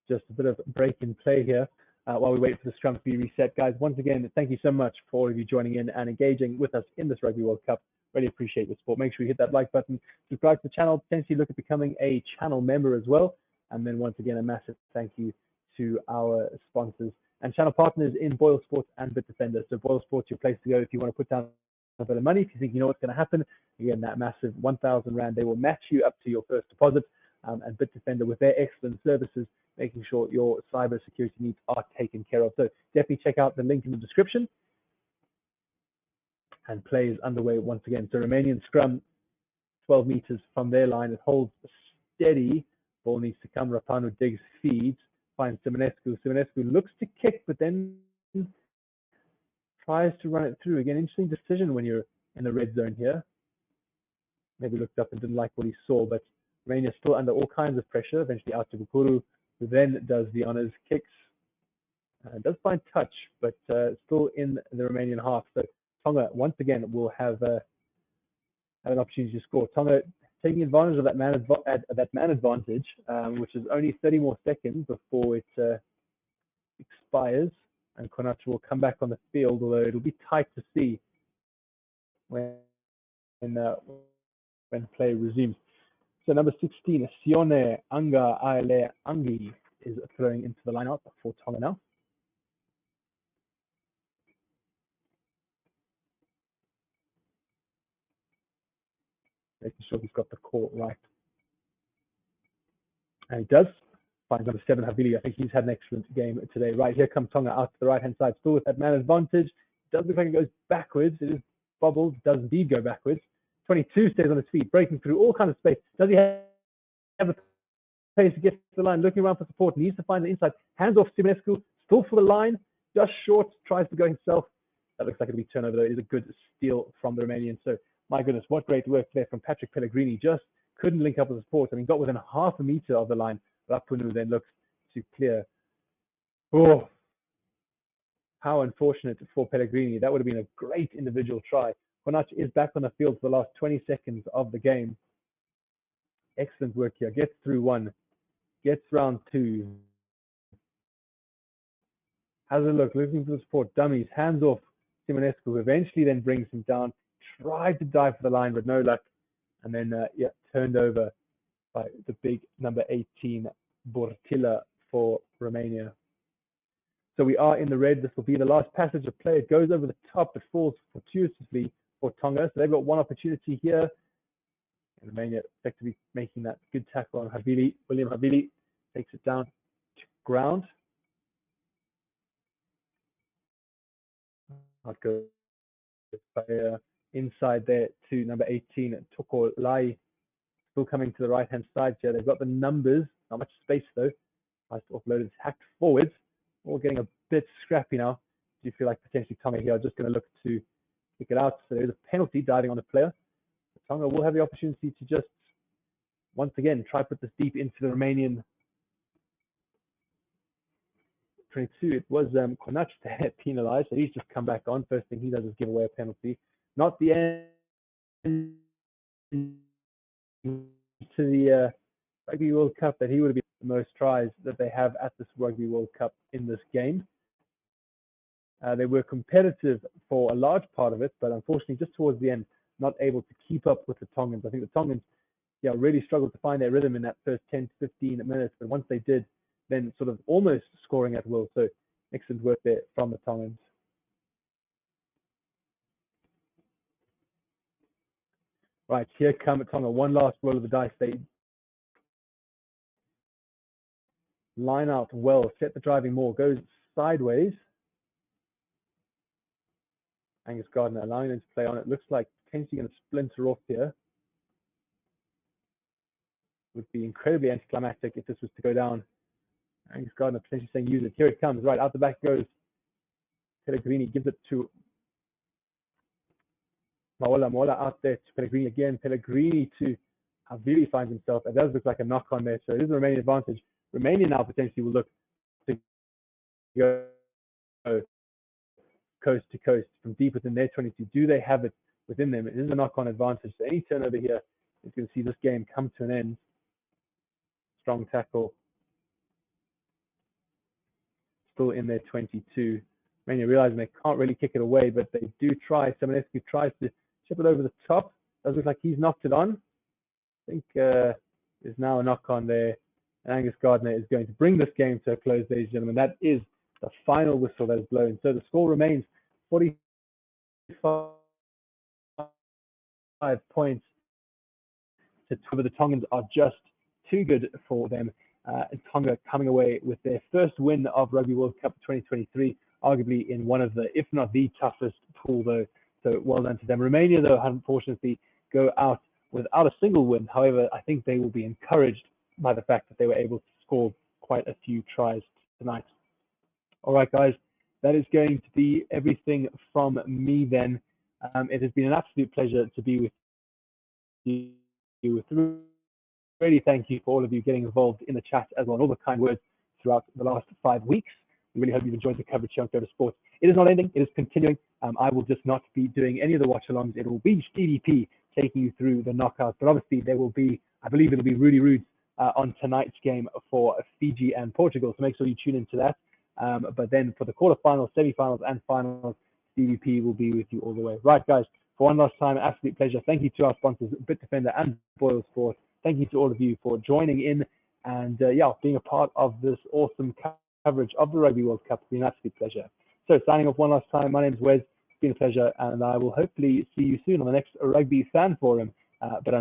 Just a bit of break in play here while we wait for the scrum to be reset. Guys, once again, thank you so much for all of you joining in and engaging with us in this Rugby World Cup. Really appreciate your support. Make sure you hit that like button, subscribe to the channel, potentially look at becoming a channel member as well. And then once again, a massive thank you to our sponsors and channel partners in BoyleSports and BITDEFENDER. So BoyleSports, your place to go if you want to put down a bit of money. If you think you know what's going to happen, again, that massive 1,000 Rand, they will match you up to your first deposit. And BITDEFENDER with their excellent services, making sure your cyber security needs are taken care of. So definitely check out the link in the description. And play is underway once again. So Romanian scrum, 12 meters from their line. It holds steady. Ball needs to come. Rapanu digs, feeds, finds Simonescu. Simonescu looks to kick, but then tries to run it through. Again, interesting decision when you're in the red zone here. Maybe looked up and didn't like what he saw, but Romania is still under all kinds of pressure. Eventually out to Bukuru, who then does the honors, kicks, does find touch, but still in the Romanian half. So Tonga, once again, will have an opportunity to score. Tonga taking advantage of that man advantage, which is only 30 more seconds before it expires. And Konachi will come back on the field, although it'll be tight to see when play resumes. So number 16, Sione Anga Aile Angi is throwing into the lineup for Tonga now. making sure he's got the call right. And he does. Finds number 7, Havili. I think he's had an excellent game today. Right, here comes Tonga out to the right-hand side, still with that man advantage. It does look like it goes backwards. It is bobbled. It does indeed go backwards. 22 stays on his feet, breaking through all kinds of space. Does he have the pace to get to the line? Looking around for support. Needs to find the inside. Hands off Simonescu. Still for the line. Just short. Tries to go himself. That looks like it'll be turnover, though. It is a good steal from the Romanians. So, my goodness, what great work there from Patrick Pellegrini. Just couldn't link up with the support. I mean, got within half a meter of the line. Rapunu then looks to clear. Oh, how unfortunate for Pellegrini. That would have been a great individual try. Konach is back on the field for the last 20 seconds of the game. Excellent work here. Gets through 1. Gets round 2. Has a look. Looking for the support. Dummies. Hands off Simonescu, who eventually then brings him down. Tried to dive for the line, but no luck. And then, turned over by the big number 18, Bortila for Romania. So we are in the red. This will be the last passage of play. It goes over the top. It falls fortuitously for Tonga. So they've got one opportunity here. And Romania effectively making that good tackle on Havili. William Havili takes it down to ground. I'll go by, inside there to number 18, Toko Lai. Still coming to the right-hand side here. They've got the numbers. Not much space, though. Nice to offload it. Hacked forwards. All getting a bit scrappy now. Do you feel like potentially Tonga here are just going to look to kick it out? So there's a penalty diving on the player. Tonga will have the opportunity to just, once again, try to put this deep into the Romanian 22. It was Konach there penalised, so he's just come back on. First thing he does is give away a penalty. Not the end to the Rugby World Cup that he would have been the most tries that they have at this Rugby World Cup in this game. They were competitive for a large part of it, but unfortunately just towards the end, not able to keep up with the Tongans. I think the Tongans really struggled to find their rhythm in that first 10 to 15 minutes, but once they did, then sort of almost scoring at will. So excellent work there from the Tongans. Right, here come Tonga. One last roll of the dice. They line out well, set the driving more, goes sideways. Angus Gardner allowing them to play on it. Looks like potentially going to splinter off here. Would be incredibly anticlimactic if this was to go down. Angus Gardner potentially saying use it. Here it comes. Right, out the back goes Pellegrini. Gives it to Mola out there to Pellegrini again. Pellegrini to Havili finds himself. It does look like a knock on there. So it is a Romanian advantage. Romania now potentially will look to go coast to coast from deep within their 22. Do they have it within them? It is a knock-on advantage. So any turnover here is going to see this game come to an end. Strong tackle. Still in their 22. Romania realizing they can't really kick it away, but they do try. Simonescu tries to chip it over the top. Does look like he's knocked it on. I think there's now a knock-on there. And Angus Gardner is going to bring this game to a close, ladies and gentlemen. That is the final whistle that is blown. So the score remains 45 points to 2. The Tongans are just too good for them. And Tonga coming away with their first win of Rugby World Cup 2023, arguably in one of the, if not the toughest pool, though. So well done to them. Romania, though, unfortunately, go out without a single win. However, I think they will be encouraged by the fact that they were able to score quite a few tries tonight. All right, guys, that is going to be everything from me then. It has been an absolute pleasure to be with you. Really thank you for all of you getting involved in the chat as well, and all the kind words throughout the last 5 weeks. We really hope you've enjoyed the coverage here on BoyleSports. It is not ending, it is continuing. I will just not be doing any of the watch-alongs. It will be DDP taking you through the knockouts, but obviously there will be, I believe it'll be Rudy Roods on tonight's game for Fiji and Portugal, so make sure you tune into that. But then for the quarterfinals, semi-finals, and finals, DDP will be with you all the way. Right, guys, for one last time, absolute pleasure. Thank you to our sponsors, BitDefender and BoyleSports. Thank you to all of you for joining in and being a part of this awesome coverage of the Rugby World Cup. It's been an absolute pleasure. So signing off one last time, my name is Wes. It's been a pleasure, and I will hopefully see you soon on the next Rugby Fan Forum. But